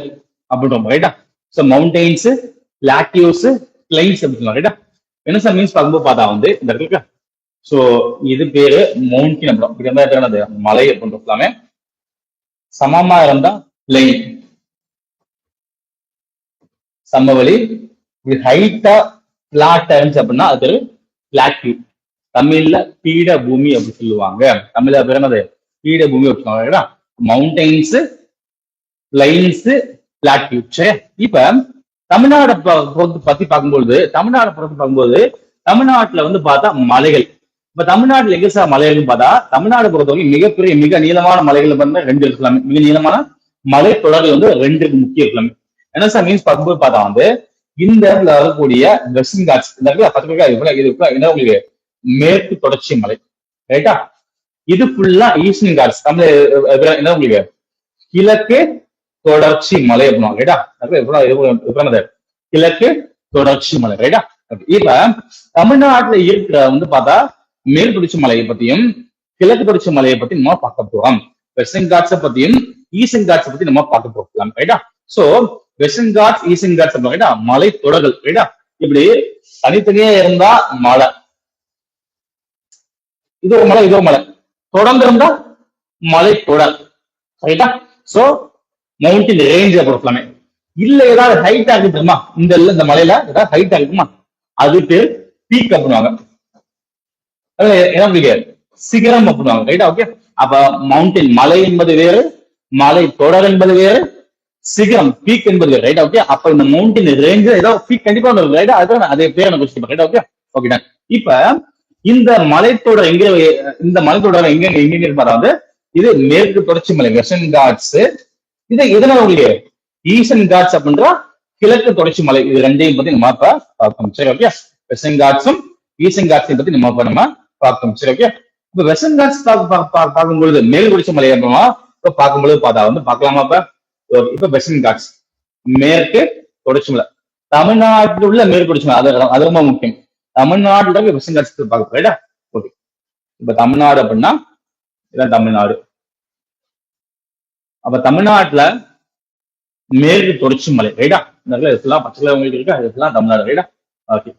அப்படின்றோம், ரைட்டா? சோ மவுண்டெயின்ஸ், பிளாட்டியூஸ், பிளைன்ஸ் அப்படின்னு ரைட்டா? என்ன சார் மீன்ஸ் பார்க்கும்போது பார்த்தா வந்து இந்த இருக்கு. சோ இது பேரு மவுண்டன் அப்படின், இது என்ன என்னது மலை அப்படின்னு சொல்லாமே. சமமா இருந்தா பிளைன் சமவெளி, இது ஹைட்டா பிளாட்டா இருந்துச்சு அப்படின்னா அது பேரு பிளாட்டியூ. தமிழ்ல பீட பூமி அப்படி சொல்லுவாங்க. தமிழ்ல பேர் என்னது பீடபூமி அப்படி சொல்லுவாங்க. Mountains, plains, plateau. சரி, இப்ப தமிழ்நாடு பத்தி பார்க்கும்போது தமிழ்நாட்டுல வந்து பார்த்தா மலைகள். இப்ப தமிழ்நாட்டுல எங்க சார் மலைகள்னு பார்த்தா தமிழ்நாடு பொறுத்தவரைக்கும் மிகப்பெரிய மிக நீளமான மலைகள் பார்த்தா 2 இருக்கலாமே. மிக நீளமான மலை தொடர்கள் வந்து 2 முக்கிய இருக்கலாமே. என்ன சார் மீன்ஸ் பார்க்கும்போது பார்த்தா வந்து இந்த இடத்துல வரக்கூடிய வெஸ்டர்ன் காட்ஸ் இந்த இடத்துல என்ன உங்களுக்கு மேற்கு தொடர்ச்சி மலை, ரைட்டா? இது ஃபுல்லா ஈஸ்டர்ன் காட்ஸ் தமிழ் என்ன உங்களுக்கு கிழக்கு தொடர்ச்சி மலை அப்படின்னா, ரைட்டா? கிழக்கு தொடர்ச்சி மலை, ரைட்டா? இப்ப தமிழ்நாட்டுல இருக்கிற வந்து பார்த்தா மேற்கு தொடர்ச்சி மலையை பத்தியும் கிழக்கு தொடர்ச்சி மலையை பத்தி நம்ம பார்க்க போறோம். வெஸ்டர்ன் காட்ஸை பத்தியும் ஈஸ்டர்ன் காட்ஸை பத்தி நம்ம பார்க்க போகலாம், ரைட்டா? So Western Ghats, Eastern Ghats ரைட்டா மலை தொடர்கள், ரைட்டா? இப்படி தனித்தனியா இருந்தா மலை, இது ஒரு மலை, இது ஒரு மலை, தொடர்ந்து இருந்தா மலை தொடர், ரைட்டா? சோ மவுண்டன் ரேஞ்ச் அப்படி இல்ல ஏதாவது ஹைட்டா இருக்கு தெரியுமா, இந்த மலையில ஏதாவது ஹைட்டா இருக்குமா, அது பேர் பீக் அப்படின்னுவாங்க. சிகரம் அப்படின்னுவாங்க, ரைட்டா? ஓகே, அப்ப மவுண்டன் மலை என்பது வேறு, மலை தொடர் என்பது வேறு, சிகரம் பீக் என்பது வேறு, ரைட்டா? ஓகே, அப்ப இந்த மவுண்டன் ரேஞ்ச் ஏதாவது பீக் கண்டிப்பா ஒன்று, ரைட்டா? அதுதான் அதே பேர் எனக்கு, ரைட்டா? Okay, okay. இப்ப இந்த மலைத்தொடர் எங்க, இந்த மலைத்தொடர் எங்க எங்க பார்த்தா வந்து இது மேற்கு தொடர்ச்சி மலை வெஸ்டர்ன் காட்ஸ், இது எதனால உங்களுக்கு ஈஸ்டர்ன் காட்ஸ் அப்படின்ற கிழக்கு தொடர்ச்சி மலை, இது ரெண்டையும் பத்தி நம்ம பார்ப்போம். சரி, ஓகே? வெஸ்டர்ன் காட்ஸும் ஈஸ்டர்ன் காட்ஸையும் பத்தி நம்ம பார்ப்போம். சரி, ஓகே? இப்ப வெஸ்டர்ன் காட்ஸ் பார்க்கும்பொழுது மேற்கு தொடர்ச்சி மலை அப்படின்னா இப்ப பார்க்கும்பொழுது பார்த்தா வந்து பார்க்கலாமா? இப்ப வெஸ்டர்ன் காட்ஸ் மேற்கு தொடர்ச்சி மலை, தமிழ்நாட்டில் உள்ள மேற்கு தொடர்ச்சி மலை, அது ரொம்ப முக்கியம். தமிழ்நாட்டுல வெஸ்டர்ன் காட்ஸ் பார்க்க, ரைட்டா? ஓகே, இப்ப தமிழ்நாடு அப்படின்னா இதான் தமிழ்நாடு. அப்ப தமிழ்நாட்டுல மேற்கு தொடர்ச்சி மலை, ரைட்டா? இதெல்லாம் பச்சை உங்களுக்கு இருக்கு, இதெல்லாம் தமிழ்நாடு, ரைட்டா? ஓகே,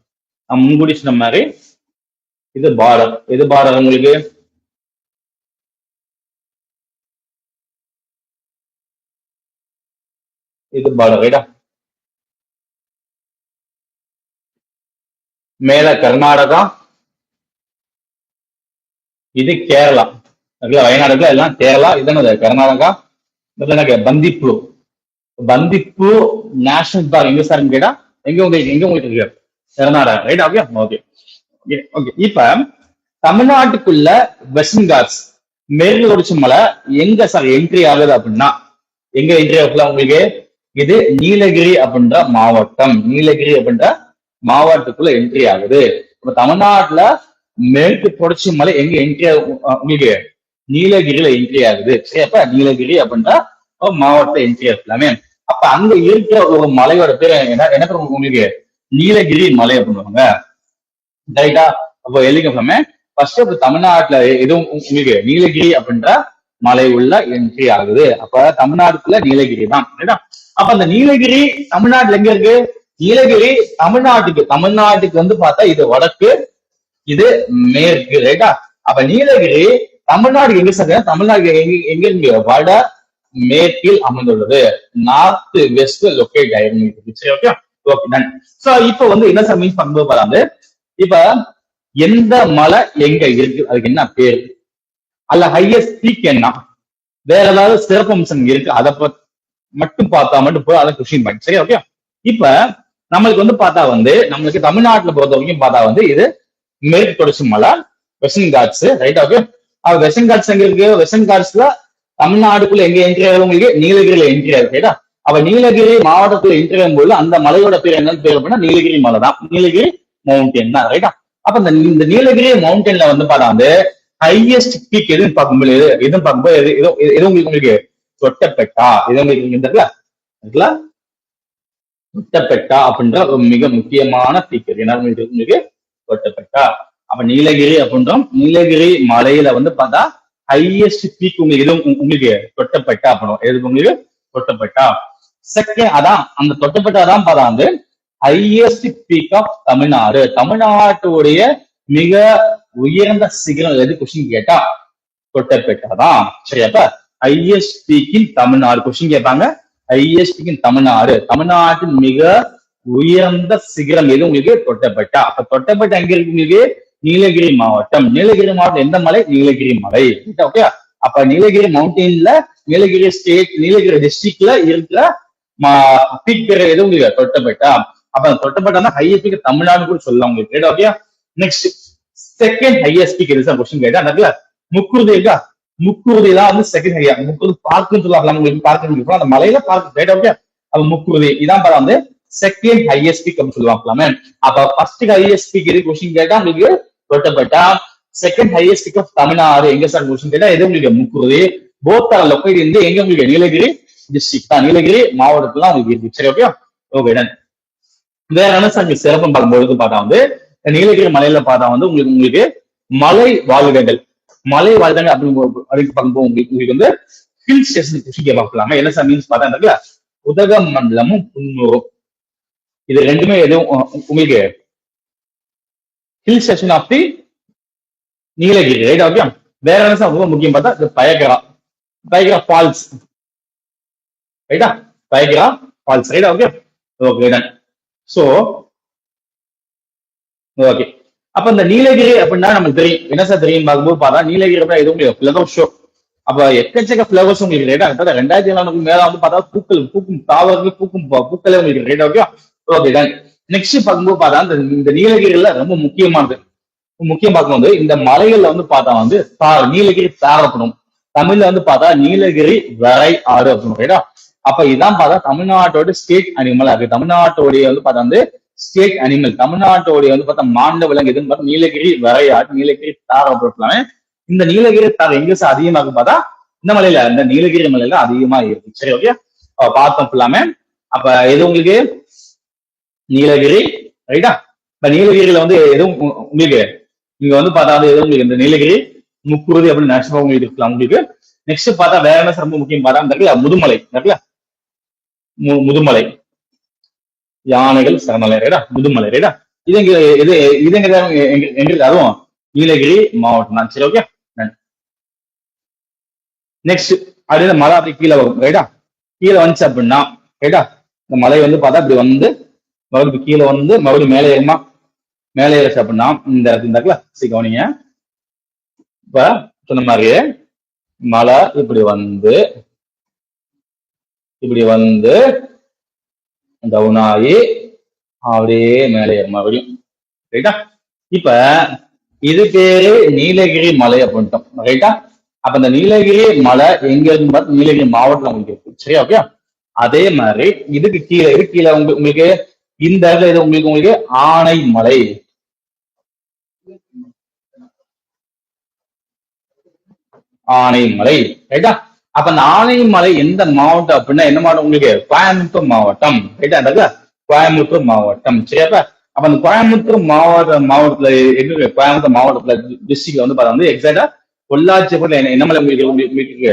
நம்ம முன்கூடி சொன்ன மாதிரி இது பார்டர், எது பார்டர் உங்களுக்கு இது பார்டர், ரைட்டா? மேல கர்நாடகா, இது கேரளா, வயநாடுல எல்லாம் கேரளா, இது கர்நாடகா. பந்திப்பூர், பந்திப்பூர் நேஷனல் பார்க் எங்க சார் கேட்டா எங்க உங்களுக்கு இருக்கு Karnataka, right? Okay, okay, okay. இப்ப தமிழ்நாட்டுக்குள்ள வெஸ்டர்ன் காட்ஸ் மேற்கு தொடர்ச்சி மலை எங்க சார் என்ட்ரி ஆகுது அப்படின்னா எங்க என்ட்ரி ஆகுதுல உங்களுக்கு இது நீலகிரி அப்படின்ற மாவட்டம், நீலகிரி அப்படின்ற மாவட்டத்துக்குள்ள என்ட்ரி ஆகுது. இப்ப தமிழ்நாட்டுல மேற்கு தொடர்ச்சி மலை எங்க என்ட்ரி உங்களுக்கு நீலகிரியில என்ட்ரி ஆகுது. சரி, அப்ப நீலகிரி அப்படின்ற மாவட்ட என்ட்ரி ஆகலாமே. அப்ப அங்க இருக்கிற ஒரு மலையோட பேர் என்ன உங்களுக்கு நீலகிரி மலை அப்படின்னுவாங்க, ரைட்டா? அப்போ எழுதிக்கலாமே. ஃபர்ஸ்ட் இப்ப தமிழ்நாட்டுல எதுவும் உங்களுக்கு நீலகிரி அப்படின்ற மலை உள்ள என்ட்ரி ஆகுது. அப்ப தமிழ்நாட்டுக்குள்ள நீலகிரி தான், ரைட்டா? அப்ப அந்த நீலகிரி தமிழ்நாட்டுல எங்க இருக்கு? நீலகிரி தமிழ்நாட்டுக்கு வந்து பார்த்தா இது வடக்கு, இது மேற்கு, ரைட்டா? அப்ப நீலகிரி தமிழ்நாடு எங்க சார்? தமிழ்நாடு எங்க இருக்கு? வட மேற்கில் அமைந்துள்ளது, நார்த் வெஸ்ட் லொக்கேட் ஆயிருக்கு. சரி, ஓகே, ஓகே, டன். சோ இப்ப வந்து என்ன சார் மீன்ஸ் பண்ணும்போது பாருங்க, இப்ப எந்த மலை எங்க இருக்கு, அதுக்கு என்ன பேரு, அல்ல ஹையஸ்ட் பீக் என்ன, வேற ஏதாவது சிறப்பம்சம் இருக்கு, அதை மட்டும் பார்த்தா மட்டும் போய் அதை கொஸ்டின் பாயிண்ட். சரி, ஓகே? இப்ப நம்மளுக்கு வந்து பார்த்தா வந்து நம்மளுக்கு தமிழ்நாட்டுல பொறுத்த வரைக்கும் பார்த்தா வந்து இது மேற்கு தொடர்ச்சி மலை Western Ghats, right? Okay, Western Ghats எங்க இருக்கு? வெஸ்டர்ன் காட்ஸ்ல தமிழ்நாடுக்குள்ள எங்க என்ட்ரி ஆகுது உங்களுக்கு நீலகிரியில என்ட்ரி ஆகுது, ரைட்டா? அப்ப நீலகிரி மாவட்டத்துல என்ட்ரி ஆகும்போது அந்த மலையோட பேர் என்னன்னு பேர் அப்படின்னா நீலகிரி மலை தான், நீலகிரி மவுண்டன் தான், ரைட்டா? அப்ப இந்த நீலகிரி மவுண்டன்ல வந்து பார்த்தா வந்து ஹையஸ்ட் பீக் எதுன்னு பார்க்கும்போது எதுவும் பார்க்கும்போது எது உங்களுக்கு தொட்டபெட்டா, இது உங்களுக்கு இந்த இருக்குல்ல தொட்டபெட்டா அப்படின்ற ஒரு மிக முக்கியமான பீக் என்ன உங்களுக்கு தொட்டபெட்டா. அப்ப நீலகிரி அப்படின்றோம், நீலகிரி மலையில வந்து பார்த்தா ஹையஸ்ட் பீக் உங்களுக்கு எதுவும் உங்களுக்கு தொட்டபெட்டா அப்படின்னும், எது உங்களுக்கு தொட்டபெட்டா. செகண்ட் அதான் அந்த தொட்டபெட்டா தான் பார்த்தா வந்து ஹையஸ்ட் பீக் ஆஃப் தமிழ்நாடு, தமிழ்நாட்டுடைய மிக உயர்ந்த சிகரம் எது கொஸ்டின் கேட்டா தொட்டபெட்டா தான். சரியாப்ப highest peak in Tamil Nadu question கேட்பாங்க. ஹையஸ்ட் பீக் இன் தமிழ்நாடு, தமிழ்நாட்டின் மிக உயர்ந்த சிகரம் எது உங்களுக்கு தொட்டபெட்டா. அப்ப தொட்டபெட்டா எங்க இருக்கு உங்களுக்கு நீலகிரி மாவட்டம். நீலகிரி மாவட்டம் எந்த மலை? நீலகிரி மலை. ஓகே, அப்ப நீலகிரி மவுண்டெயின்ல நீலகிரி ஸ்டேட் நீலகிரி டிஸ்ட்ரிக்ட்ல இருக்கிற பீக் பேர் எது உங்களுக்கு தொட்டபெட்டா. அப்ப தொட்டபெட்டா ஹையஸ்ட் பீக் தமிழ்நாடு கூட சொல்லலாம் உங்களுக்கு. Okay, next second highest peak எது கொஸ்டின் கேட்டா முக்குருதி இருக்கா, முக்குருதி தான் வந்து செகண்ட் ஹையா. முக்குருதி பார்க்குன்னு சொல்லலாம் உங்களுக்கு, பார்க்க அந்த மலையில பார்க்க ரைட். ஓகே, அப்ப முக்குருதி இதான் பார்த்தா வந்து செகண்ட் ஹையஸ்ட் பீக் அப்படின்னு சொல்லுவாங்களாமே. அப்ப ஃபர்ஸ்ட் ஹையஸ்ட் பீக் எது கொஸ்டின் கேட்டா உங்களுக்கு Doddabetta. Second highest peak of Tamil Nadu எங்க சார் கொஸ்டின் கேட்டா எது உங்களுக்கு முக்குருதி. போத் ஆர் லொக்கேட் இருந்து எங்க உங்களுக்கு நீலகிரி டிஸ்ட்ரிக்ட் தான், நீலகிரி மாவட்டத்துல உங்களுக்கு இருக்கு. சரி, ஓகே ஓகே டன். வேற என்ன சார் சிறப்பு பார்க்கும்போது பார்த்தா வந்து நீலகிரி மலையில பார்த்தா வந்து உங்களுக்கு மலை வாழ்விடங்கள், மலை வாழ்விடங்கள் அப்படின்னு பார்க்கும்போது உங்களுக்கு வந்து ஹில் ஸ்டேஷன் கொஸ்டின் பார்க்கலாமா. என்ன சார் மீன்ஸ் பார்த்தா உதகமண்டலமும் குன்னூரும் இது ரெண்டுமே எதுவும் உங்களுக்கு hill station of the Nilgiri right. Okay, வேற என்ன சார் ரொம்ப முக்கியம் பார்த்தா பயகரா, பயகரா ஃபால்ஸ் ரைட்டா, Pykara falls right. Okay okay done. So okay, அப்ப இந்த நீலகிரி அப்படின்னா நமக்கு தெரியும். என்ன சார் தெரியும் பார்க்கும்போது பார்த்தா நீலகிரி அப்படின்னா எதுவும் ஃபிளவர் ஷோ. அப்ப எக்கச்சக்க ஃபிளவர்ஸ் உங்களுக்கு ரைட்டா. 2000 மேல வந்து பார்த்தா பூக்கள் பூக்கும் தாவரங்கள் பூக்களே உங்களுக்கு right. Okay okay ton. Next பார்க்கும்போது பார்த்தா இந்த நீலகிரியில ரொம்ப முக்கியமானது முக்கியம் பார்க்கும்போது இந்த மலைகள்ல வந்து பார்த்தா வந்து நீலகிரி தாரப்படும். தமிழ்ல வந்து பார்த்தா நீலகிரி வரை ஆறு அப்படின்னு ரைட்டா. அப்ப இதான் பார்த்தா தமிழ்நாட்டோட ஸ்டேட் அனிமல் இருக்கு. தமிழ்நாட்டோடைய வந்து பார்த்தா வந்து ஸ்டேட் அனிமல், தமிழ்நாட்டோடைய வந்து பார்த்தா மாநில விலங்கு எதுன்னு பார்த்தா நீலகிரி வரையாடு, நீலகிரி தாரப்படலாமே. இந்த நீலகிரி தாரம் எங்க அதிகமாக பார்த்தா இந்த மலையில, இந்த நீலகிரி மலையில அதிகமா இருக்கு. சரி, ஓகே பார்த்தோம் ஃபுல்லாமே. அப்ப எது உங்களுக்கு நீலகிரி ரைட்டா. இப்ப நீலகிரியில வந்து எதுவும் உங்களுக்கு இங்க வந்து பார்த்தா எதுவும் உங்களுக்கு இந்த நீலகிரி முக்குருதி அப்படின்னு நினைச்சா உங்களுக்கு இருக்கலாம் உங்களுக்கு. நெக்ஸ்ட் பார்த்தா வேற என்ன ரொம்ப முக்கியம் பார்த்தா இருக்குல்ல முதுமலை இருக்குல்ல, முதுமலை யானைகள் சரணாலயம் ரைடா, முதுமலை ரைடா. இது எங்க இது இது எங்க அதுவும் நீலகிரி மாவட்டம் தான். சரி, ஓகே. நெக்ஸ்ட் அப்படியே மலை அப்படி கீழே வரும் ரைட்டா. கீழே வந்துச்சு அப்படின்னா ரைட்டா, இந்த மலை வந்து பார்த்தா இப்படி வந்து மறுபடியும் கீழே வந்து மறுபடியும் மேலே ஏறுமா, மேலே ஏறிச்சு அப்படின்னா இந்த இடத்துல சரி கவனிங்க. இப்ப சொன்ன மாதிரியே மலை இப்படி வந்து டவுன் ஆகி அப்படியே மேலே ஏறும் மறுபடியும் ரைட்டா. இப்ப இது பேரு நீலகிரி மலை அப்படின்ட்டோம் ரைட்டா. அப்ப இந்த நீலகிரி மலை எங்க இருக்கு பார்த்து நீலகிரி மாவட்டம் உங்களுக்கு இருக்கு. சரி, ஓகே. அதே மாதிரி இதுக்கு கீழே உங்களுக்கு இந்த இடத்துல இது உங்களுக்கு ஆனைமலை, ஆனைமலை ரைட்டா. அப்ப அந்த ஆனைமலை எந்த மாவட்டம் அப்படின்னா என்ன மாவட்டம் உங்களுக்கு கோயம்புத்தூர் மாவட்டம் ரைட்டா. அந்த கோயம்புத்தூர் மாவட்டம். சரியாப்ப அப்ப அந்த கோயம்புத்தூர் மாவட்டத்துல எங்க கோயம்புத்தூர் மாவட்டத்துல டிஸ்ட்ரிக்ட்ல வந்து பார்த்தா வந்து எக்ஸாக்டா பொள்ளாச்சி என்ன மலை உங்களுக்கு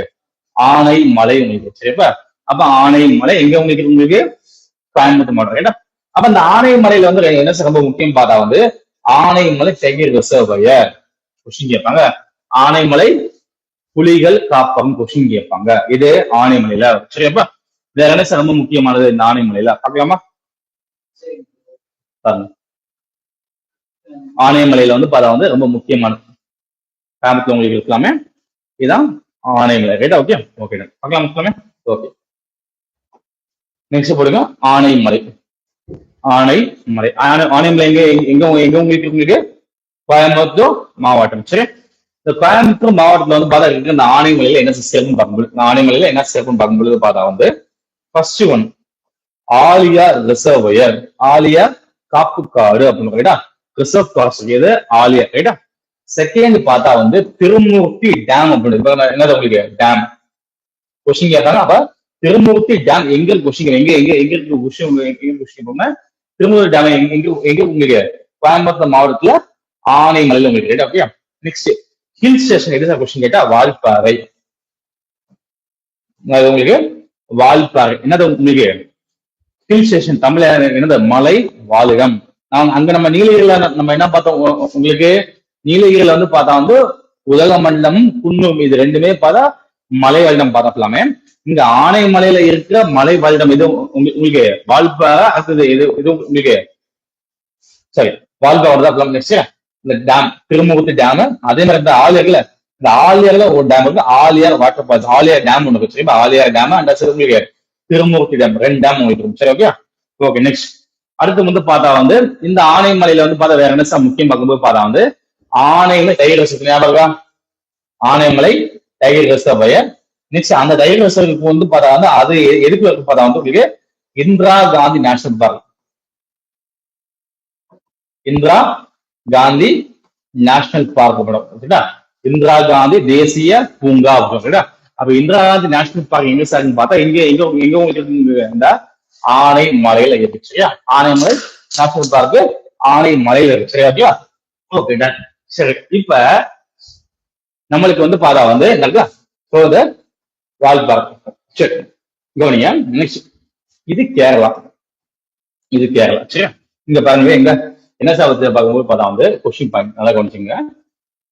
ஆனைமலை உங்களுக்கு. சரிப்பா அப்ப ஆனைமலை எங்க உங்களுக்கு கோயம்புத்தூர் மாவட்டம் ரைட்டா. அப்ப அந்த ஆனைமலையில வந்து என்ன ரொம்ப முக்கியம் பார்த்தா வந்து ஆனைமலை டைகர் ரிசர்வயர் கொஸ்டின் கேட்பாங்க. ஆனைமலை புலிகள் காப்பகம் கொஸ்டின் கேட்பாங்க. இது ஆனைமலையில. சரியாப்பா வேற என்ன ரொம்ப முக்கியமானது இந்த ஆனைமலையில பார்க்கலாமா. ஆனைமலையில வந்து பார்த்தா வந்து ரொம்ப முக்கியமானது கோயம்புத்தூர் உங்களுக்கு இருக்கலாமே. இதுதான் ஆனைமலை ரைட்டா. ஓகே ஓகே பார்க்கலாம் இருக்கலாமே. ஓகே நெக்ஸ்ட் போடுங்க ஆனைமலை. ஆனைமலை ஆனைமலை எங்க எங்க எங்க உங்களுக்கு கோயம்புத்தூர் மாவட்டம். சரி, இந்த கோயம்புத்தூர் மாவட்டத்துல வந்து பார்த்தா இருக்கு இந்த ஆனைமலையில என்ன சிறப்புன்னு பார்க்கும்போது, இந்த ஆனைமலையில என்ன சிறப்புன்னு பார்க்கும்போது பார்த்தா வந்து first one Aliyar reservoir, Aliyar காப்புக்காடு அப்படின்னு ரைட்டா. ரிசர்வ் ஃபாரஸ்ட் எது ஆலியா ரைட்டா. செகண்ட் பார்த்தா வந்து திருமூர்த்தி டேம் அப்படின்னு என்னது உங்களுக்கு டேம் கொஸ்டின் கேட்டாங்க. அப்ப திருமூர்த்தி டேம் எங்க இருக்கு கொஸ்டின் எங்க இருக்கு விஷயம் கொஸ்டின் திருமூர்த்தி டேம் எங்க உங்களுக்கு கோயம்புத்தூர் மாவட்டத்துல ஆனைமலையில உங்களுக்கு right. Okay next hill station எது கொஸ்டின் கேட்டா வால்பாறை. உங்களுக்கு வால்பாறை என்னது உங்களுக்கு ஹில் ஸ்டேஷன் தமிழ் என்னது மலை வாழிடம். அங்க நம்ம நீலகிரியில நம்ம என்ன பார்த்தோம் உங்களுக்கு நீலகிரியில வந்து பார்த்தா வந்து உதகமண்டலம் குன்னம் இது ரெண்டுமே பார்த்தா மலை வாழிடம் பார்த்தலாமே. இங்க ஆனைமலையில இருக்கிற மலை வாழிடம் இது உங்களுக்கு வால்பாறை அடுத்தது இது உங்களுக்கு சரி வால்பாறை தான். நெக்ஸ்ட் இந்த டேம் திருமூர்த்தி டேம். அதே மாதிரி இந்த ஆலியர்ல இந்த ஆலியர்ல ஒரு டேம் இருக்கு Aliyar water falls Aliyar dam ஒண்ணு இருக்கு. சரி ஆலியார் டேம் அண்ட் உங்களுக்கு திருமூர்த்தி டேம் 2 டேம் உங்களுக்கு இருக்கும். சரி ஓகே ஓகே நெக்ஸ்ட் அடுத்து வந்து பார்த்தா வந்து இந்த ஆனைமலையில வந்து பார்த்தா வேற என்ன முக்கியம் பார்க்கும்போது பார்த்தா வந்து ஆனைமலை டைகர் ரிசர்வ் ஞாபகம் ஆனைமலை டைகர் ரிசர்வ். நெக்ஸ்ட் அந்த டைகர் ரிசர்வுக்கு வந்து பார்த்தா வந்து அது எதுக்கு பார்த்தா வந்து உங்களுக்கு Indira Gandhi national park Indira Gandhi national park ஓகேடா இந்திரா காந்தி தேசிய பூங்கா ஓகேடா. அப்ப இந்திரா காந்தி நேஷனல் பார்க் எங்க சார்னு பார்த்தா எங்க உங்களுக்கு ஆனைமலையில இருக்கு. சரியா ஆனைமலை நேஷனல் பார்க் ஆனைமலையில இருக்கு. சரியா ஓகேவா ஓகே டன். சரி இப்ப நம்மளுக்கு வந்து பார்த்தா வந்து வால்பாறை. சரி கவனிங்க நெக்ஸ்ட் இது கேரளா சரியா. இங்க பாருங்க எங்க என்ன சாபத்தை பார்க்கும்போது பார்த்தா வந்து கொஸ்டின் பாயிண்ட் நல்லா கவனிச்சுங்க.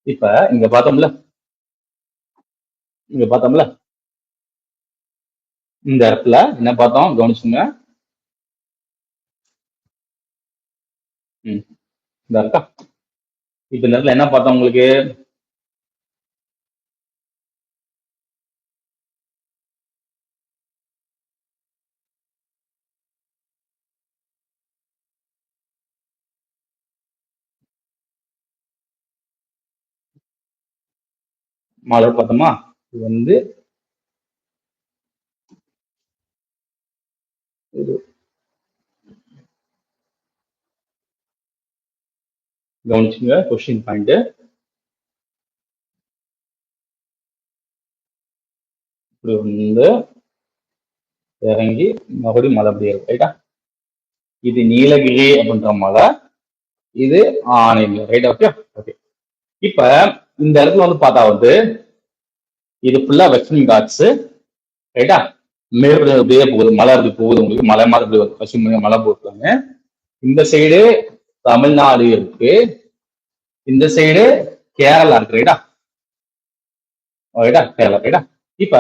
இப்ப இங்க பார்த்தோம்ல இந்த இடத்துல என்ன பார்த்தோம் கவனிச்சுங்க. இந்த இருக்கா இப்ப இந்த இடத்துல என்ன பார்த்தோம் உங்களுக்கு மலை பார்த்தோமா இது வந்து கவனிச்சுங்க கொஸ்டின் பாயிண்ட். இப்படி வந்து இறங்கி மறுபடியும் மலை அப்படி இருக்கு ரைட்டா. இது நீலகிரி அப்படின்ற மலை இது ஆனைமலை ரைட். ஓகே ஓகே இப்ப இந்த இடத்துல வந்து பார்த்தா வந்து இது ஃபுல்லா வெஸ்டர்ன் காட்ஸ் ரைட்டா. மேற்கு அப்படியே போகுது மலை அப்படி போகுது உங்களுக்கு மலை மாதிரி அப்படி பசுமை மலை போட்டுருக்காங்க. இந்த சைடு தமிழ்நாடு இருக்கு இந்த சைடு கேரளா இருக்கு ரைட்டா கேரளா ரைட்டா. இப்ப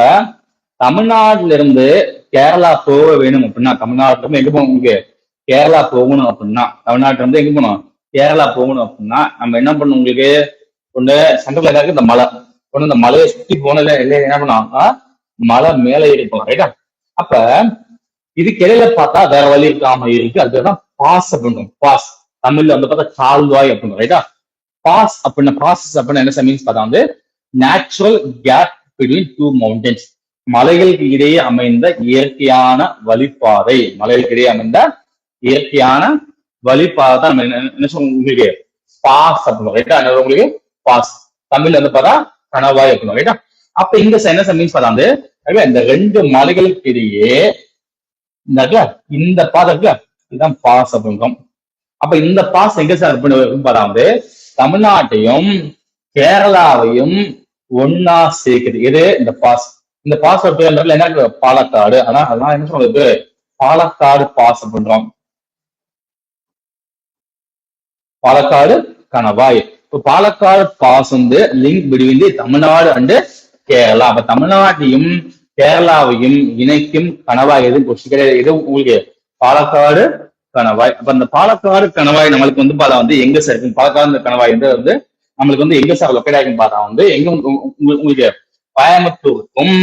தமிழ்நாட்டுல இருந்து கேரளா போக வேணும் அப்படின்னா தமிழ்நாட்டுல இருந்து எங்க போகணும் உங்களுக்கு கேரளா போகணும் அப்படின்னா தமிழ்நாட்டுல இருந்து எங்க போகணும் கேரளா போகணும் அப்படின்னா நம்ம என்ன பண்ணணும் உங்களுக்கு ஒண்ணு சென்ட்ரல் இருக்கு இந்த மலை ஒண்ணு இந்த மலையை சுத்தி போனதுல இல்லையா என்ன பண்ணுவாங்க மலை மேலே ஏறிப்போம் ரைட்டா. அப்ப இதுக்கு இடையில பார்த்தா வேற வழி இருக்காம இருக்கு அதுதான் பாஸ் அப்படின்றோம். பாஸ் தமிழ்ல வந்து பார்த்தா கால்வாய் அப்படின்னு ரைட்டா. பாஸ் அப்படின்னா ப்ராசஸ் அப்படின்னா என்ன மீன்ஸ் பார்த்தா வந்து நேச்சுரல் கேப் பிட்வீன் 2 மவுண்டன்ஸ் மலைகளுக்கு இடையே அமைந்த இயற்கையான வழிபாதை மலைகளுக்கு இடையே அமைந்த இயற்கையான வழிபாதை தான் நம்ம என்ன சொல்லுவோம் உங்களுக்கு பாஸ் அப்படின்னு ரைட்டா. உங்களுக்கு பாஸ் தமிழ்ல வந்து பார்த்தா கணவாய் அப்படின்னு ரைட்டா. அப்ப இங்க என்ன மீன்ஸ் பார்த்தா வந்து இந்த 2 மலைகளுக்கு இடையே இந்த பாதை இருக்குல்ல இதுதான் பாஸ் அப்படின்றோம். அப்ப இந்த பாஸ் எங்க சார் பார்த்தா வந்து தமிழ்நாட்டையும் கேரளாவையும் ஒன்னா சேர்க்குது எது இந்த பாஸ். இந்த பாஸ் என்ன பாலக்காடு அதான் என்ன சொல்றது பாலக்காடு பாஸ் அப்படின்றோம். பாலக்காடு கணவாய். இப்போ பாலக்காடு பாஸ் வந்து link between the Tamil Nadu and Kerala. அப்ப தமிழ்நாட்டையும் கேரளாவையும் இணைக்கும் கணவாய் எது எது உங்களுக்கு பாலக்காடு கணவாய். அப்ப அந்த பாலக்காடு கணவாய் நம்மளுக்கு வந்து பார்த்தா வந்து எங்க சார் இருக்கும் பாலக்காடு கணவாய் வந்து நம்மளுக்கு வந்து எங்க சார் லொக்கேட் ஆகிக்கும் பார்த்தா வந்து எங்க உங்களுக்கு கோயம்புத்தூருக்கும்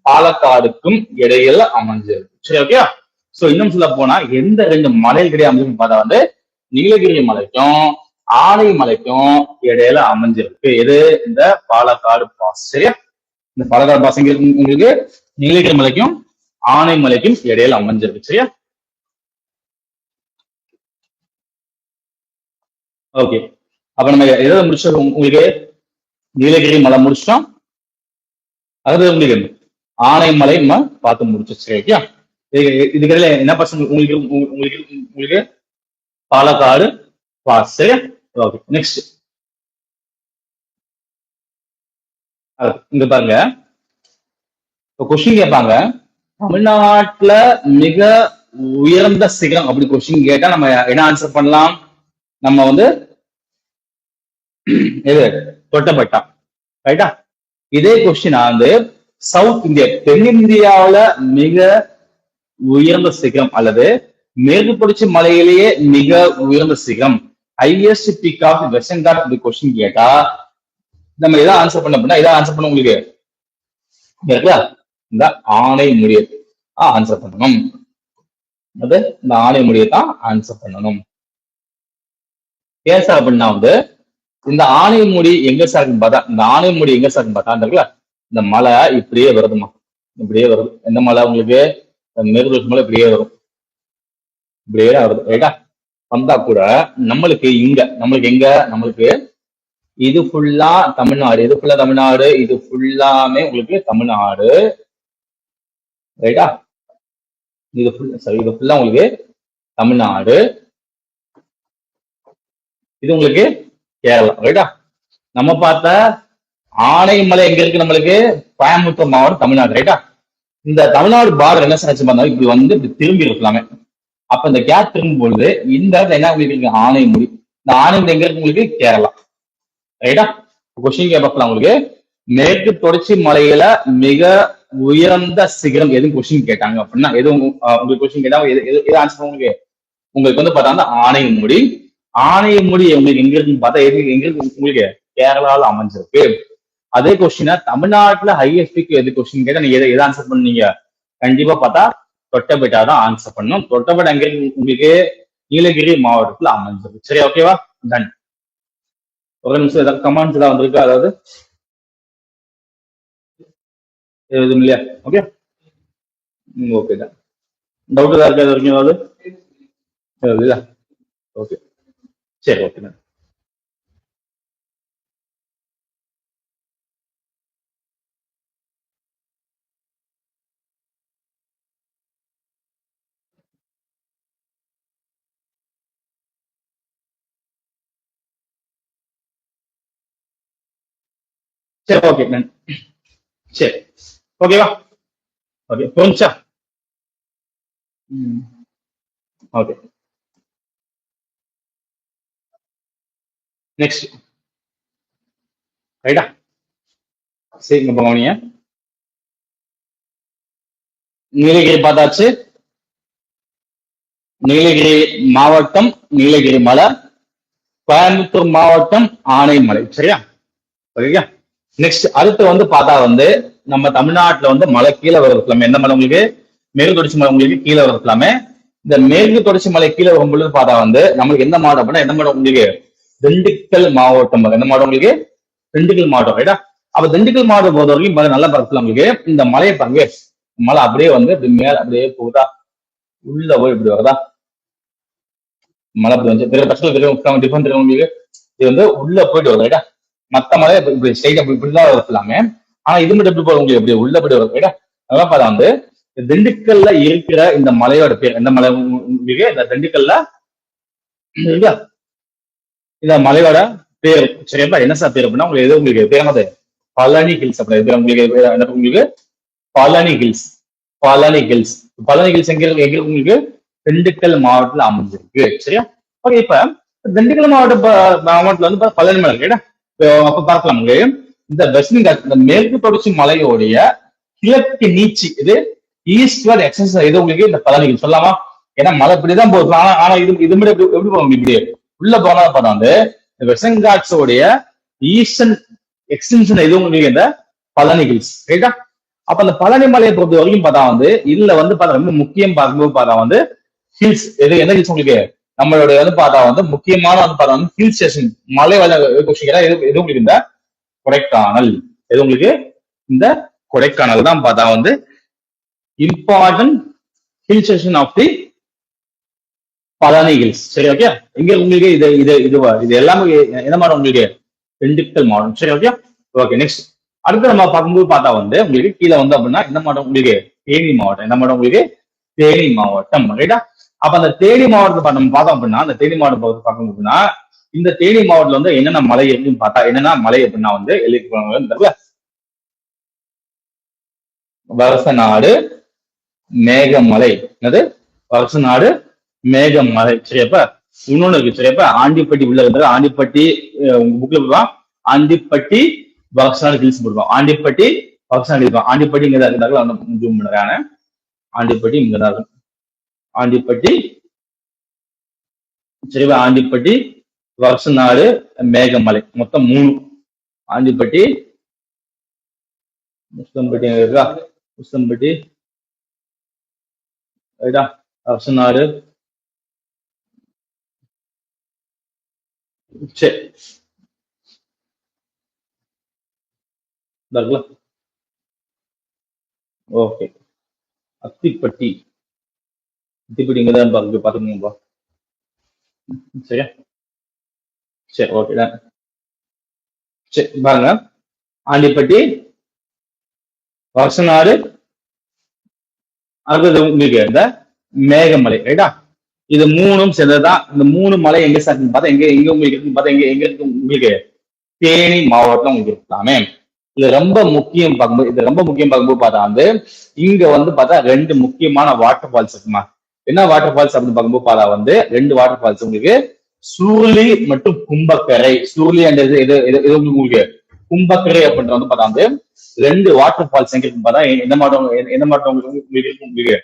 பாலக்காடுக்கும் இடையில அமைஞ்சிருக்கு. சரி ஓகே. சோ இன்னும் சொல்ல போனா எந்த 2 மலைகள் கிடையாது அமைஞ்சிருக்கு பார்த்தா வந்து நீலகிரி மலைக்கும் ஆனைமலைக்கும் இடையில அமைஞ்சிருக்கு எது இந்த பாலக்காடு பாஸ். சரியா இந்த பாலக்காடு பாஸ் எங்க உங்களுக்கு நீலகிரி மலைக்கும் ஆனைமலைக்கும் இடையில அமைஞ்சிருக்கு. சரியா ஓகே. அப்ப நம்ம எதை முடிச்சோம்? உங்களுக்கு நீலகிரி மலை முடிச்சிட்டோம். அது உங்களுக்கு ஆனைமலை நம்ம பார்த்து முடிச்சிச்சு. ஓகே, இதுக்கடையில என்ன பசங்க உங்களுக்கு உங்களுக்கு உங்களுக்கு பாலக்காடு பாஸ். சரியா? ஓகே, நெக்ஸ்ட் இங்க பாருங்க. இப்போ கொஸ்டின் கேட்பாங்க, தமிழ்நாட்டுல மிக உயர்ந்த சிகரம் அப்படி கொஸ்டின் கேட்டா நம்ம என்ன ஆன்சர் பண்ணலாம்? நம்ம வந்து எது தொட்டபெட்டா, ரைட்டா? இதே கொஸ்டின் வந்து சவுத் இந்தியா தென்னிந்தியாவுல மிக உயர்ந்த சிகரம் அல்லது மேற்கு தொடர்ச்சி மலையிலேயே மிக உயர்ந்த சிகரம், highest peak of Western Ghat அப்படி கொஸ்டின் கேட்டா நம்ம எதாவது ஆன்சர் பண்ண அப்படின்னா எதாவது ஆன்சர் பண்ண உங்களுக்கு இருக்குல்ல, இந்த ஆணை முடிய ஆன்சர் பண்ணணும். அது இந்த ஆணை முடியத்தான் ஆன்சர் பண்ணணும். ஏன் சார் அப்படின்னா வந்து இந்த ஆணை முடி எங்க சார் பார்த்தா, இந்த ஆணை முடி எங்க சார் பார்த்தா இருக்குல்ல, இந்த மலை இப்படியே வருதுமா, இப்படியே வருது. எந்த மலை உங்களுக்கு? மேற்கு மலை இப்படியே வரும், இப்படியே வருது, ரைட்டா? வந்தா கூட நம்மளுக்கு இங்க நம்மளுக்கு எங்க நம்மளுக்கு இது ஃபுல்லா தமிழ்நாடு, இது ஃபுல்லா தமிழ்நாடு, இது ஃபுல்லாமே உங்களுக்கு தமிழ்நாடு, ரைட்டா? இது ஃபுல்லா உங்களுக்கு தமிழ்நாடு, இது உங்களுக்கு கேரளா, ரைட்டா? நம்ம பார்த்த ஆனைமலை எங்க இருக்கு? நம்மளுக்கு கோயம்புத்தூர் மாவட்டம், தமிழ்நாடு, ரைட்டா? இந்த தமிழ்நாடு பார்டர் என்ன சார் பார்த்தா இப்படி வந்து இப்படி திரும்பி இருக்கலாமே. அப்ப இந்த கேப் திரும்பும் பொழுது இந்த இடத்துல என்ன உங்களுக்கு ஆனைமுடி, இந்த ஆனைமுடி எங்க இருக்கு? உங்களுக்கு கேரளா, ரைட்டா? கொஸ்டின் கேட்கலாம் உங்களுக்கு, மேற்கு தொடர்ச்சி மலையில மிக உயர்ந்த சிகரம் எதுவும் கொஸ்டின் கேட்டாங்க அப்படின்னா எதுவும் உங்களுக்கு கொஸ்டின் கேட்டா எது ஆன்சர் உங்களுக்கு? உங்களுக்கு வந்து பார்த்தா ஆனைமுடி. ஆனைமுடி உங்களுக்கு எங்க இருக்குன்னு பார்த்தா எங்க இருக்கு? உங்களுக்கு கேரளால அமைஞ்சிருக்கு. அதே கொஸ்டினா தமிழ்நாட்டுல ஹையஸ்ட் பீக் எது கொஸ்டின் கேட்டா நீங்க எதை ஆன்சர் பண்ணீங்க? கண்டிப்பா பார்த்தா தொட்டபெட்டா தான் ஆன்சர் பண்ணணும். தொட்டபெட்டா எங்க இருக்கு? உங்களுக்கு நீலகிரி மாவட்டத்துல அமைஞ்சிருக்கு. சரி, ஓகேவா? டன். ஒரு நிமிஷம், ஏதாவது கமெண்ட்ஸ் ஏதாவது வந்திருக்கு? அதாவது எதுவும் இல்லையா? ஓகே, ஓகே தான். டவுட் ஏதாவது இருக்காது வரைக்கும் ஏதாவது இல்ல? ஓகே, சரி, ஓகே தான். சரி, ஓகே டன். சரி, ஓகேவா? ஓகே, புரிஞ்சா? ஓகே, நெக்ஸ்ட், ரைட்டா? சரிங்க, பகவானிய நீலகிரி பார்த்தாச்சு. நீலகிரி மாவட்டம் நீலகிரி மலை, கோயம்புத்தூர் மாவட்டம் ஆனைமலை, சரியா? ஓகேயா? நெக்ஸ்ட் அடுத்து வந்து பார்த்தா வந்து நம்ம தமிழ்நாட்டுல வந்து மலை கீழே வரலாமே. எந்த மலை உங்களுக்கு? மேற்கு தொடர்ச்சி மலை உங்களுக்கு கீழே வரலாமே. இந்த மேற்கு தொடர்ச்சி மலை கீழே வரும்பொழுது பார்த்தா வந்து நம்மளுக்கு எந்த மாவட்டம் அப்படின்னா எந்த மாவட்டம் உங்களுக்கு? திண்டுக்கல் மாவட்டம். எந்த மாவட்டம் உங்களுக்கு? திண்டுக்கல் மாவட்டம், ரைட்டா? அப்ப திண்டுக்கல் மாவட்டம் பொறுத்த வரைக்கும் நல்லா பார்க்கலாம் உங்களுக்கு. இந்த மலையை பாருங்க, மலை அப்படியே வந்து இப்படி மேல அப்படியே போகுதா, உள்ள போய் இப்படி வருதா மலை? அப்படி வந்து டிஃபரெண்ட் உங்களுக்கு. இது வந்து உள்ள போயிட்டு வருது, ரைட்டா? மத்த மலை இப்படி ஸ்ட்ரைட் இப்படிதான் வரலாமே. ஆனா இது மட்டும் எப்படி போக உங்களுக்கு? எப்படி உள்ள போயிட்டு வருது, ரைட்டா? அதெல்லாம் பார்த்தா வந்து திண்டுக்கல்ல இருக்கிற இந்த மலையோட பேர் எந்த மலை உங்களுக்கு? இந்த திண்டுக்கல்ல இந்த மலையோட பேர், சரியா? என்ன சார் பேர் அப்படின்னா உங்களுக்கு எது உங்களுக்கு பேர்? என்னது? பழனி ஹில்ஸ். அப்படி உங்களுக்கு Palani hills. Palani hills. Palani hills எங்க இருக்கு? எங்க இருக்கு உங்களுக்கு? திண்டுக்கல் மாவட்டத்துல அமைஞ்சிருக்கு, சரியா? ஓகே, இப்ப திண்டுக்கல் மாவட்டத்துல வந்து பழனி மலை இருக்கு. அப்ப பார்க்கலாம் உங்களுக்கு இந்த வெஸ்டர்ன் காட், இந்த மேற்கு தொடர்ச்சி மலையோடைய கிழக்கு நீச்சி இது ஈஸ்ட்வர்ட் எக்ஸஸ் இது உங்களுக்கு இந்த பழனி ஹில்ஸ் சொல்லலாமா? ஏன்னா மலை இப்படிதான் போகுது. ஆனா இது மட்டும் எப்படி போக இப்படி உள்ள போனா பார்த்தா வந்து வெஸ்டர்ன் காட்ஸோடைய ஈஸ்டர்ன் எக்ஸ்டென்ஷன் எதுவும் உங்களுக்கு இந்த பழனி ஹில்ஸ், ரைட்டா? அப்ப அந்த பழனி மலையை பொறுத்த வரைக்கும் பார்த்தா வந்து இதுல வந்து பார்த்தா ரொம்ப முக்கியம் பார்க்கும்போது பார்த்தா வந்து ஹில்ஸ் எது என்ன ஹில்ஸ் உங்களுக்கு? நம்மளுடைய வந்து பார்த்தா வந்து முக்கியமான வந்து பார்த்தா வந்து ஹில் ஸ்டேஷன் மலை எது உங்களுக்கு? இந்த கொடைக்கானல். எது உங்களுக்கு? இந்த கொடைக்கானல் தான் பார்த்தா வந்து important hill station of the Palani hills. சரி ஓகே. இங்க உங்களுக்கு இது இது இது இது எல்லாமே என்ன மாவட்டம் உங்களுக்கு? திண்டுக்கல் மாவட்டம். சரி ஓகே. ஓகே நெக்ஸ்ட் அடுத்து நம்ம பார்க்கும்போது பார்த்தா உங்களுக்கு கீழே அப்படின்னா என்ன மாவட்டம் உங்களுக்கு? தேனி மாவட்டம். என்ன மாவட்டம் உங்களுக்கு? தேனி மாவட்டம். ரைட்டா? அப்ப அந்த தேனி மாவட்டத்தை நம்ம பார்த்தோம் அப்படின்னா அந்த தேனி மாவட்டம் பார்க்கணும் அப்படின்னா இந்த தேனி மாவட்டத்துல என்னென்ன மலை இருக்குன்னு பார்த்தா என்னென்ன மலை அப்படின்னா எழுதிருப்பாங்க. வருசநாடு மேகமலை. என்னது? வருசநாடு மேகமலை. சரியாப்ப இன்னொன்னு இருக்கு. சரியாப்ப ஆண்டிப்பட்டி உள்ள இருக்கிற ஆண்டிப்பட்டி புக்ல போடுவான். ஆண்டிப்பட்டி வருசநாடு ஹில்ஸ் போடுவான். ஆண்டிப்பட்டி வருசநாடு ஹில்ஸ். ஆண்டிப்பட்டி இங்க தான் இருந்தாங்க. ஜூம் பண்றாங்க. ஆண்டிப்பட்டி இங்கதான் இருக்கும். ஆண்டிப்பட்டி சரிவா. ஆண்டிப்பட்டி வருசநாடு மேகமலை மொத்தம் 3. ஆண்டிப்பட்டி முஸ்தம்பட்டி இருக்கா? முஸ்தம்பட்டி ரைட்டா? வருசநாடு. சரி ஓகே. அத்திப்பட்டி அத்திப்பட்டி இங்கதான் பாத்துக்கோங்கப்பா. சரியா? சரி ஓகே. சரி பாருங்க. ஆண்டிப்பட்டி வருசநாடு அடுத்தது உங்களுக்கு இந்த மேகமலை. ரைட்டா? இது 3ம் சேர்ந்ததுதான். இந்த 3 மலை எங்க சார்ந்து பார்த்தா எங்க எங்க உங்களுக்கு இருக்குன்னு பார்த்தா எங்க இருக்கு உங்களுக்கு? தேனி மாவட்டம் உங்களுக்கு இருக்கலாமே. இது ரொம்ப முக்கியம் பார்க்கும்போது பார்த்தா இங்க பார்த்தா 2 முக்கியமான வாட்டர் ஃபால்ஸ் இருக்குமா. என்ன வாட்டர் ஃபால்ஸ் அப்படின்னு பார்க்கும்போது பார்த்தா 2 வாட்டர் ஃபால்ஸ் உங்களுக்கு சூர்லி மற்றும் கும்பக்கரை. சூர்லி அண்ட் இது உங்களுக்கு கும்பக்கரை அப்படின்ற பார்த்தா 2 வாட்டர் ஃபால்ஸ் எங்க இருக்குன்னு பார்த்தா என்ன மாவட்டம் உங்களுக்கு?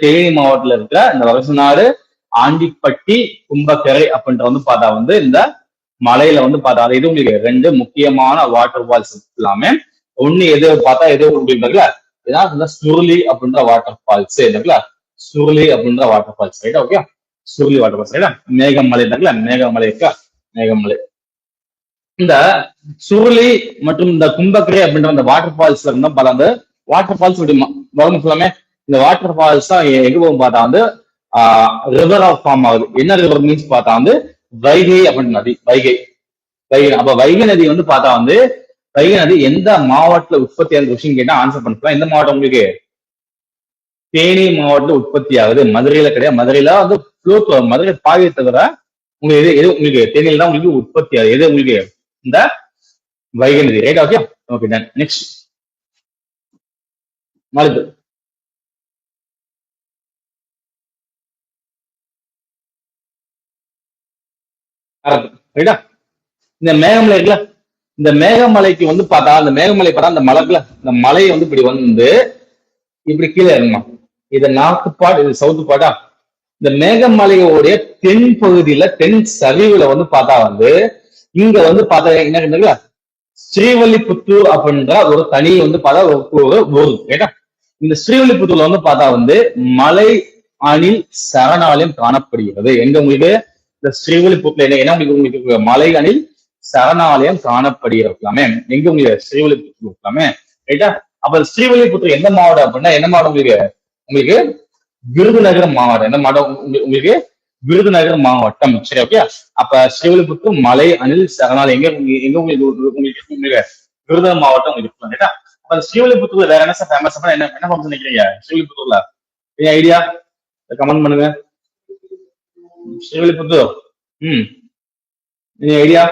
தேனி மாவட்டத்துல இருக்கிற இந்த வருசநாடு ஆண்டிப்பட்டி கும்பக்கரை அப்படின்ற பார்த்தா இந்த மலையில பார்த்தா இது உங்களுக்கு 2 முக்கியமான வாட்டர் ஃபால்ஸ் எல்லாமே. ஒண்ணு எது பார்த்தா எது உங்களுக்கு இதான் சுருளி அப்படின்ற வாட்டர் ஃபால்ஸ். சுருளி அப்படின்ற வாட்டர் ஃபால்ஸ். ரைட்டா? ஓகே. Suruli water falls. ரைட்டா? மேகமலை மேகமலை இருக்கா? மேகமலை. இந்த சுருளி மற்றும் இந்த கும்பக்கரை அப்படின்ற அந்த வாட்டர் ஃபால்ஸ்ல இருந்தா பார்த்தா அந்த வாட்டர் ஃபால்ஸ் வரும் சொல்லாமே. இந்த வாட்டர் ஃபால்ஸ் தான் எங்க போகும் பார்த்தா ரிவர் ஆஃப் ஃபார்ம் ஆகுது. என்ன ரிவர் மீன்ஸ் பார்த்தா வைகை அப்படின்னு நதி. வைகை. அப்ப வைகை நதி பார்த்தா வைகை நதி எந்த மாவட்டத்துல உற்பத்தி ஆகுது விஷயம் கேட்டா ஆன்சர் பண்ணலாம். எந்த மாவட்டம் உங்களுக்கு? தேனி மாவட்டத்துல உற்பத்தி ஆகுது. மதுரையில கிடையாது. மதுரையில ஃப்ளோட் வரும். மதுரை பாயை தவிர உங்களுக்கு எது உங்களுக்கு தேனியில தான் உங்களுக்கு உற்பத்தி ஆகுது. எது உங்களுக்கு? இந்த வைகை நதி. Right? Okay. Okay ton. Next அடுத்து ரைட்டா? இந்த மேகமலை இருக்குல்ல, இந்த மேகமலைக்கு பார்த்தா அந்த மேகமலை பார்த்தா அந்த மலைக்குல இந்த மலையை இப்படி இப்படி கீழே இறங்கணும். இது நார்த் பார்ட், இது சவுத் பார்ட்டா. இந்த மேகமலையோடைய தென் பகுதியில தென் சரிவுல பார்த்தா இங்க பார்த்தா என்ன ஸ்ரீவல்லிபுத்தூர் அப்படின்ற ஒரு தனி பார்த்தா ஒரு ஊர். ரைட்டா? இந்த ஸ்ரீவல்லிபுத்தூர்ல பார்த்தா மலை அணில் சரணாலயம் காணப்படுகிறது. எங்க உங்களுக்கு? இந்த ஸ்ரீவல்லிபுத்தூர்ல என்ன உங்களுக்கு மலை அணில் சரணாலயம் காணப்படுகிறோமே. எங்க உங்களுக்கு? ஸ்ரீவல்லிபுத்தூர் இருக்கலாமே. ரைட்டா? அப்ப ஸ்ரீவல்லிபுத்தூர் எந்த மாவட்டம் அப்படின்னா என்ன மாவட்டம் உங்களுக்கு? விருதுநகர் மாவட்டம். என்ன மாவட்டம் உங்களுக்கு? விருதுநகர் மாவட்டம். சரி ஓகே. அப்ப ஸ்ரீவல்லிபுத்தூர் மலை அணில் சரணாலயம் எங்க உங்களுக்கு? விருதுநகர் மாவட்டம் உங்களுக்கு. ரைட்டா? அப்ப ஸ்ரீவல்லிபுத்தூர்ல வேற என்ன சார் ஃபேமஸ்? என்ன ஃபேமஸ் நினைக்கிறீங்க ஸ்ரீவல்லிபுத்தூர்ல? என்ன ஐடியா? கமெண்ட் பண்ணுங்க. Srivilliputhur idea?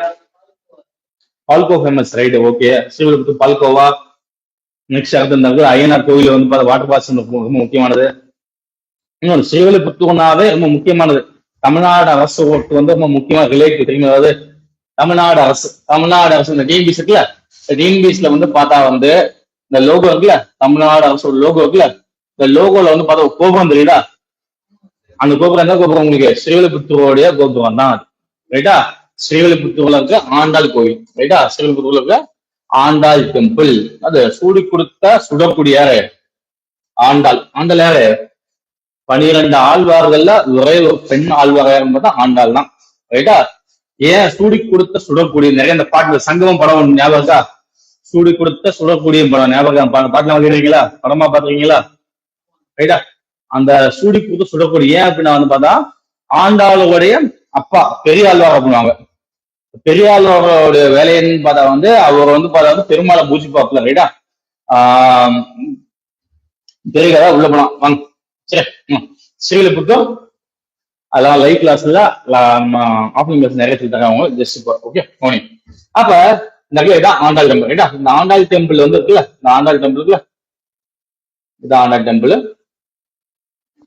BALCO famous. Right? Okay. Srivilliputhur palkova. Next அடுத்து ஐயனார் கோவில் வாட்டர் ஃபால்ஸ் ரொம்ப முக்கியமானது. இன்னொரு ஸ்ரீவல்லிபுத்தூர்னாவே ரொம்ப முக்கியமானது. தமிழ்நாடு அரசு ரொம்ப முக்கியமான ரிலேட்டிவ் தெரியுமா? அதாவது தமிழ்நாடு அரசு இந்த டிஎன்பிஎஸ் இருக்குல்ல, டிஎன்பிஎஸ்ல பார்த்தா இந்த லோகோ இருக்குல்ல, தமிழ்நாடு அரசோட லோகோ இருக்குல்ல, இந்த லோகோல பார்த்தா கோபுரம் தெரியுதா? அந்த கோபுரம் என்ன கோபுரம் உங்களுக்கு? ஸ்ரீவல்லிபுத்தூருடைய கோபுரம் தான். ரைட்டா? ஸ்ரீவல்லிபுத்தூர்ல இருக்க ஆண்டாள் கோயில். ரைட்டா? ஸ்ரீவல்லிபுத்தூர்ல இருக்க ஆண்டாள் டெம்பிள். அது சூடி கொடுத்த சுடக்கூடியாரு ஆண்டாள். ஆண்டாள் யாரு? 12 ஆழ்வார்கள்ல ஒரே ஒரு பெண் ஆழ்வார் ஆண்டாள் தான். ரைட்டா? ஏன் சூடி கொடுத்த சுடக்கூடிய நிறைய இந்த பாட்டு சங்கமம் படம் ஞாபகம் இருக்கா? சூடி கொடுத்த சுடக்கூடிய படம் ஞாபகம் பாட்டுலாம் கேட்குறீங்களா? படமா பாத்துருக்கீங்களா? ரைட்டா? அந்த சூடி கொடுத்து சுடக்கூடிய ஏன் அப்படின்னா பார்த்தா ஆண்டாளுடைய அப்பா பெரியாழ்வார் அப்படின்வாங்க. பெரியாழ்வாரோட வேலைன்னு பார்த்தா வந்து அவர் வந்து பார்த்தா வந்து பெருமாளை பூஜிப்பாப்புல, ரைட்டா? ஆஹ் தெரியாதா? உள்ள போலாம் வாங்க. சரி. ஸ்ரீவில்லிபுத்தூர் அதெல்லாம் லைவ் கிளாஸ்ல ஆஃப்லைன் கிளாஸ் நிறைய சொல்லிட்டாங்க அவங்க, ஜஸ்ட் ஓகே மோனி. அப்ப இந்த இதான் ஆண்டாள் டெம்பிள், ரைட்டா? இந்த ஆண்டாள் டெம்பிள் வந்து இருக்குல்ல, இந்த ஆண்டாள் டெம்பிள் இருக்குல்ல, இது ஆண்டாள் டெம்பிள்.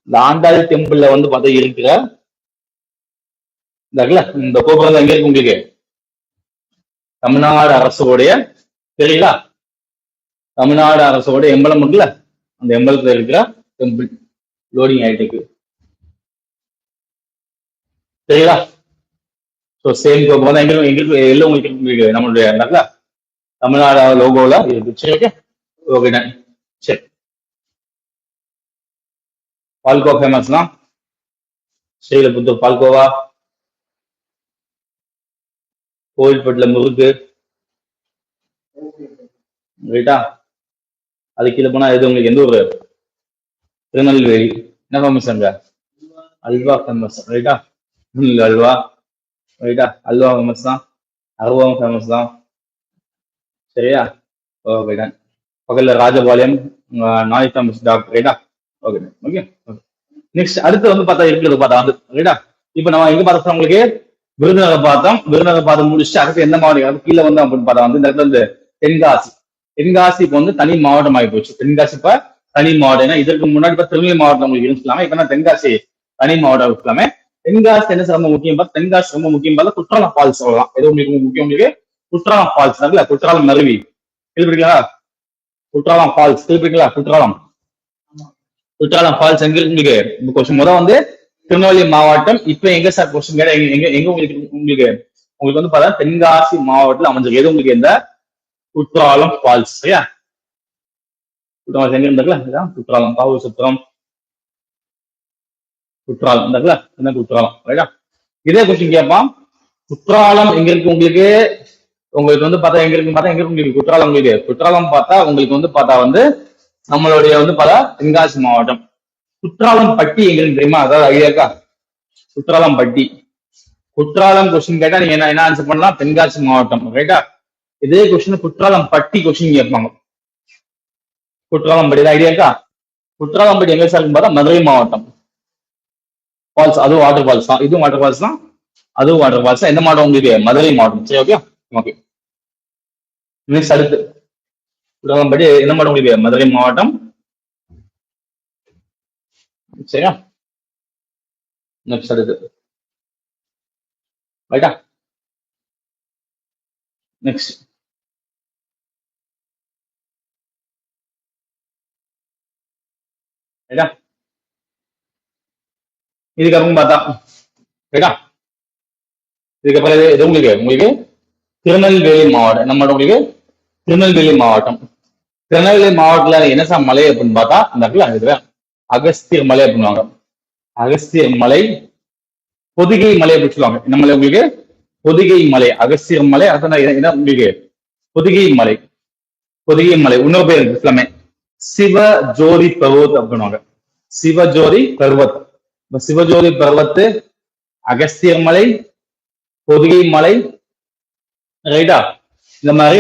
இந்த ஆண்டாள் டெம்பிள்ல வந்து பார்த்தா இருக்கிற இந்த கோபுரம் தான் எங்க இருக்கு உங்களுக்கு? தமிழ்நாடு அரசோடைய, தெரியுங்களா? தமிழ்நாடு அரசோட எம்பளம் இருக்குல்ல, அந்த எம்பளத்துல இருக்கிற டெம்பிள் லோடிங் ஆயிட்டு இருக்கு, சரிங்களா? ஸோ சேம் கோபுரம் தான் எங்களுக்கு எல்லாம் உங்களுக்கு நம்மளுடைய தமிழ்நாடு லோகோல இருக்கு. சரி, ஓகே ஓகே டன். சரி, பால்கோ ஃபேமஸ் தான், ஸ்ரீவில்லிபுத்தூர் பால்கோவா, கோவில்பட்டுல முறுக்கு, ரைட்டா? அது கீழே போனா எது உங்களுக்கு எந்த ஒரு திருநெல்வேலி என்ன ஃபேமஸ் அங்க? அல்வா ஃபேமஸ், ரைட்டா? அல்வா, ரைட்டா? அல்வா ஃபேமஸ் தான், அல்வாவும் ஃபேமஸ் தான், சரியா? Okay ton. பக்கத்துல ராஜபாளையம் நாய் ஃபேமஸ் டாக்டர், ரைட்டா? Okay okay. நெக்ஸ்ட் அடுத்து வந்து பார்த்தா இருக்கிறது பார்த்தா வந்து, ரைட்டா? இப்போ நம்ம எங்க பார்த்தோம் உங்களுக்கு? விருதுநகர் பார்த்தோம். விருதுநகர் பார்த்து முடிச்சுட்டு அடுத்து எந்த மாவட்டம் கீழே வந்து அப்படின்னு பார்த்தா வந்து இந்த இடத்துல வந்து தென்காசி. தென்காசி இப்போ வந்து தனி மாவட்டம் ஆகி போச்சு. தென்காசி இப்ப தனி மாவட்டம். இதற்கு முன்னாடி இப்ப திருநெல்வேலி மாவட்டம் உங்களுக்கு இருந்துக்கலாமே, இப்ப நான் தென்காசி தனி மாவட்டம் இருக்கலாமே. தென்காசி என்ன ரொம்ப முக்கியம் பார்த்தா, தென்காசி ரொம்ப முக்கியம் பார்த்தா குற்றாலம் ஃபால்ஸ் சொல்லலாம். எது உங்களுக்கு முக்கியம்? உங்களுக்கு குற்றாலம் ஃபால்ஸ் இருக்குல்ல, குற்றாலம் அருவி கேள்விப்பட்டீங்களா? குற்றாலம் ஃபால்ஸ் கேள்விப்பட்டீங்களா? குற்றாலம் குற்றாலம் ஃபால்ஸ் எங்க இருக்கு உங்களுக்கு? கொஸ்டின் முதல் வந்து திருநெல்வேலி மாவட்டம். இப்ப எங்க சார் கொஸ்டின் கேட்டா எங்க எங்க உங்களுக்கு உங்களுக்கு உங்களுக்கு வந்து பார்த்தா தென்காசி மாவட்டத்தில் அமைஞ்சிருக்கு. எது உங்களுக்கு? இந்த குற்றாலம் ஃபால்ஸ், சரியா? குற்றாலம் எங்க இருந்தா குற்றாலம், பாவு சுத்திரம், குற்றாலம் இருந்தா என்ன குற்றாலம், ரைட்டா? இதே கொஸ்டின் கேட்பான், குற்றாலம் எங்க இருக்கு உங்களுக்கு? உங்களுக்கு வந்து பார்த்தா எங்க இருக்கு பார்த்தா எங்க இருக்கு உங்களுக்கு குற்றாலம்? உங்களுக்கு குற்றாலம் பார்த்தா உங்களுக்கு வந்து பார்த்தா வந்து நம்மளுடைய வந்து பார்த்தா தென்காசி மாவட்டம். குற்றாலம் பட்டி எங்க இருக்கு தெரியுமா? அதாவது ஐடியாக்கா குற்றாலம் பட்டி. குற்றாலம் கொஸ்டின் கேட்டா நீங்க என்ன ஆன்சர் பண்ணலாம்? தென்காசி மாவட்டம், ரைட்டா? இதே கொஸ்டின் குற்றாலம் பட்டி கொஸ்டின் கேட்பாங்க. குற்றாலம் பட்டி ஐடியாக்கா? குற்றாலம் பட்டி எங்க சார் பார்த்தா மதுரை மாவட்டம். ஃபால்ஸ் அதுவும் வாட்டர் ஃபால்ஸ் தான், இதுவும் வாட்டர் ஃபால்ஸ் தான், அதுவும் வாட்டர் ஃபால்ஸ் தான். எந்த மாவட்டம் உங்களுக்கு? மதுரை மாவட்டம். சரி, ஓகே ஓகே. நெக்ஸ்ட் அடுத்து குற்றாலம் பட்டி எந்த மாவட்டம் உங்களுக்கு? மதுரை மாவட்டம், சரியா? நெக்ஸ்ட் அடுத்து, ரைட்டா? நெக்ஸ்ட் ரைட்டா? இதுக்கப்புறம் பார்த்தா, ரைட்டா? இதுக்கப்புறம் எது உங்களுக்கு? உங்களுக்கு திருநெல்வேலி மாவட்டம். நம்ம உங்களுக்கு திருநெல்வேலி மாவட்டம். திருநெல்வேலி மாவட்டத்துல என்ன சார் மலை அப்படின்னு பார்த்தா அந்த இடத்துல அகஸ்தியர் மலை அப்படின்வாங்க. அகஸ்தியர் மலை, பொதிகை மலை அப்படின்னு சொல்லுவாங்க. என்ன மலை உங்களுக்கு? பொதிகை மலை. அகஸ்தியர் மலை என்ன உங்களுக்கு? பொதிகை மலை. பொதிகை மலை இன்னொரு பேர் இருக்கு எல்லாமே, சிவஜோதி பர்வத் அப்படின்வாங்க. சிவஜோதி பர்வத். சிவஜோதி பர்வத்து, அகஸ்தியர் மலை, பொதிகை மலை, ரைட்டா? இந்த மாதிரி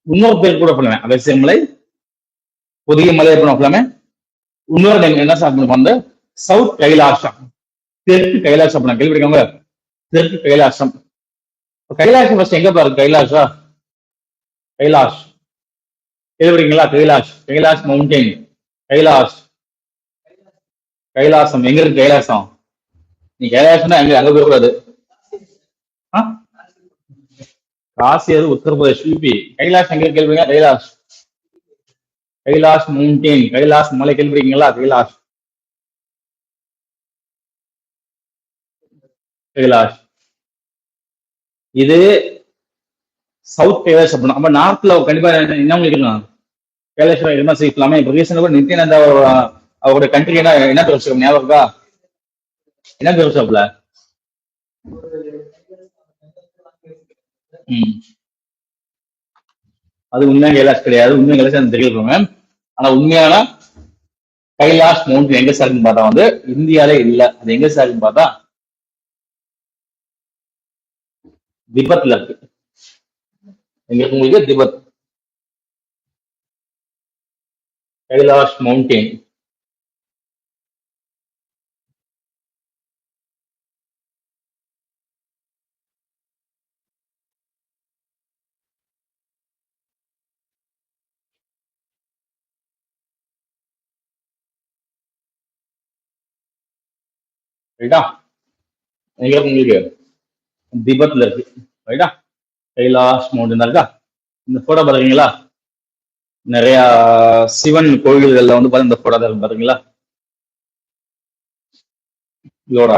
இன்னொரு பேர் கூட பண்ணுவேன். அகஸ்தியர் மலை, பொதிகை மலை அப்படின்னு இன்னொரு டைம் என்ன சாப்பிடணும் வந்து சவுத் கைலாசம், தெற்கு கைலாசம் பண்ண கேள்விப்பட்டிருக்காங்க. தெற்கு கைலாசம். கைலாசம் ஃபர்ஸ்ட் எங்க பாருங்க? கைலாஷா, கைலாஷ் கேள்விப்பட்டீங்களா? கைலாஷ், கைலாஷ் மவுண்டைன், கைலாஷ், கைலாசம் எங்க இருக்கு? கைலாசம் நீ கைலாசம்னா எங்க? அங்க போயிடக்கூடாது. காசி அது உத்தரப்பிரதேஷ், யூபி. கைலாஷ் எங்க கேள்விங்க? கைலாஷ், கைலாஷ் மவுண்டைன், கைலாஷ் மலை கேள்விப்பட்டீங்களா? கைலாஷ், கைலாஷ். இது சவுத் கைலாஷ் அப்படின்னா. அப்ப நார்த்ல கண்டிப்பா என்ன உங்களுக்கு கைலாஷ் என்ன செய்யலாமே. இப்ப ரீசெண்டா கூட நித்யானந்தா அவரோட கண்ட்ரி என்ன பேர் ஞாபகம் இருக்கா? என்ன பேர் ஷாப்ல? அது உண்மையான கைலாஷ் கிடையாது. உண்மையான கைலாஷ் தெரியல. ஆனா உண்மையான கைலாஷ் மவுண்டன் எங்க சார்னு பார்த்தா வந்து இந்தியாலே இல்ல. அது எங்க சார்னு பார்த்தா திபெத்ல இருக்கு. எங்க இருக்கு உங்களுக்கு? Tibet, Kailash mountain. ரைட்டா? எங்க இருக்கு உங்களுக்கு? திபெத்ல இருக்கு. ரைட்டா? கைலாஷ் மவுண்டன் இருக்கா? இந்த போட்டோ பாத்தீங்களா? நிறைய சிவன் கோயில்கள்ல வந்து பாத்தீங்கன்னா இந்த போட்டோ இருக்கு பாத்தீங்களா? இதோட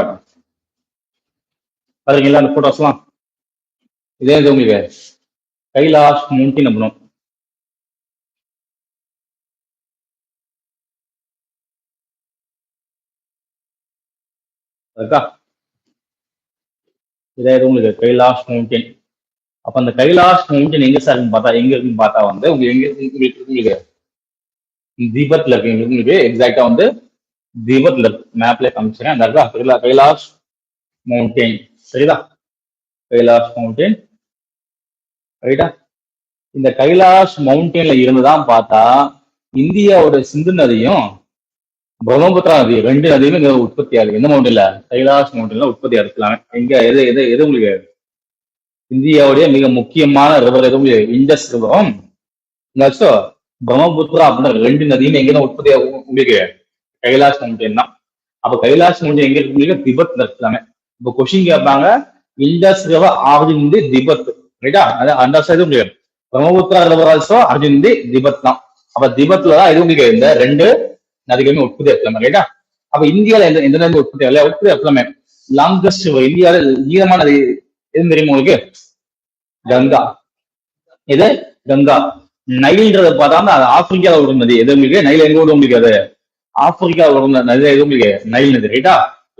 பாத்தீங்களா அந்த போட்டோஸ்லாம்? இதே இது உங்களுக்கு கைலாஷ் மவுண்டன் அப்படின்னும் இருக்கா? இதே இது உங்களுக்கு கைலாஷ் மவுண்டன். அப்ப அந்த கைலாஷ் மவுண்டன் எங்க சார் இருக்குன்னு பார்த்தா எங்க இருக்குன்னு பார்த்தா வந்து உங்களுக்கு எங்க உங்களுக்கு தீபத்ல இருக்கு. உங்களுக்கு எக்ஸாக்டா வந்து தீபத்ல இருக்கு. மேப்ல காமிச்சிருக்கேன். அந்த இருக்கா கைலாஷ் மவுண்டன். சரிதா? கைலாஷ் மவுண்டன். ரைட்டா? இந்த கைலாஷ் மவுண்டன்ல இருந்துதான் பார்த்தா இந்தியாவோட சிந்து நதியும் பிரம்மபுத்திரா நதி ரெண்டு நதியுமே இங்க உற்பத்தி ஆகுது. எந்த மவுண்டன்ல? கைலாஷ் மவுண்டன்ல உற்பத்தி ஆகுது. எங்க எது எது எது உங்களுக்கு இந்தியாவுடைய மிக முக்கியமான ரிவர் எது உங்களுக்கு? இண்டஸ் ரிவரும் பிரம்மபுத்திரா அப்படின்ற ரெண்டு நதியுமே எங்கதான் உற்பத்தி ஆகும் உங்களுக்கு? கைலாஷ் மவுண்டன் தான். அப்ப கைலாஷ் மவுண்டன் எங்க இருக்கு உங்களுக்கு? திபெத்ல இருக்கலாமே. இப்ப கொஸ்டின் கேட்பாங்க, Indus river origin in the Tibet. ரைட்டா? அது அண்டர்ஸ்டாண்ட் உங்களுக்கு Brahmaputra river also origin in the Tibet தான். அப்ப திபெத்ல தான் இது உங்களுக்கு இந்த ரெண்டு நதிகளுமே உற்பத்தி இருக்கலாமே. ரைட்டா? அப்ப இந்தியாவில எந்த எந்த நதி உற்பத்தி ஆகல? உற்பத்தி இருக்கலாமே. லாங்கஸ்ட் ரிவர் இந்தியாவில நீளமான நதி எதுவும் தெரியுமா உங்களுக்கு? கங்கா. இது கங்கா. நைல்ன்றத பார்த்தா அது ஆப்பிரிக்கால ஒரு நதி. எது உங்களுக்கு? நைல் எங்க விட உங்களுக்கு? அது ஆப்பிரிக்கா ஒரு நதி. எது உங்களுக்கு? நைல் நதி. ரைட்டா?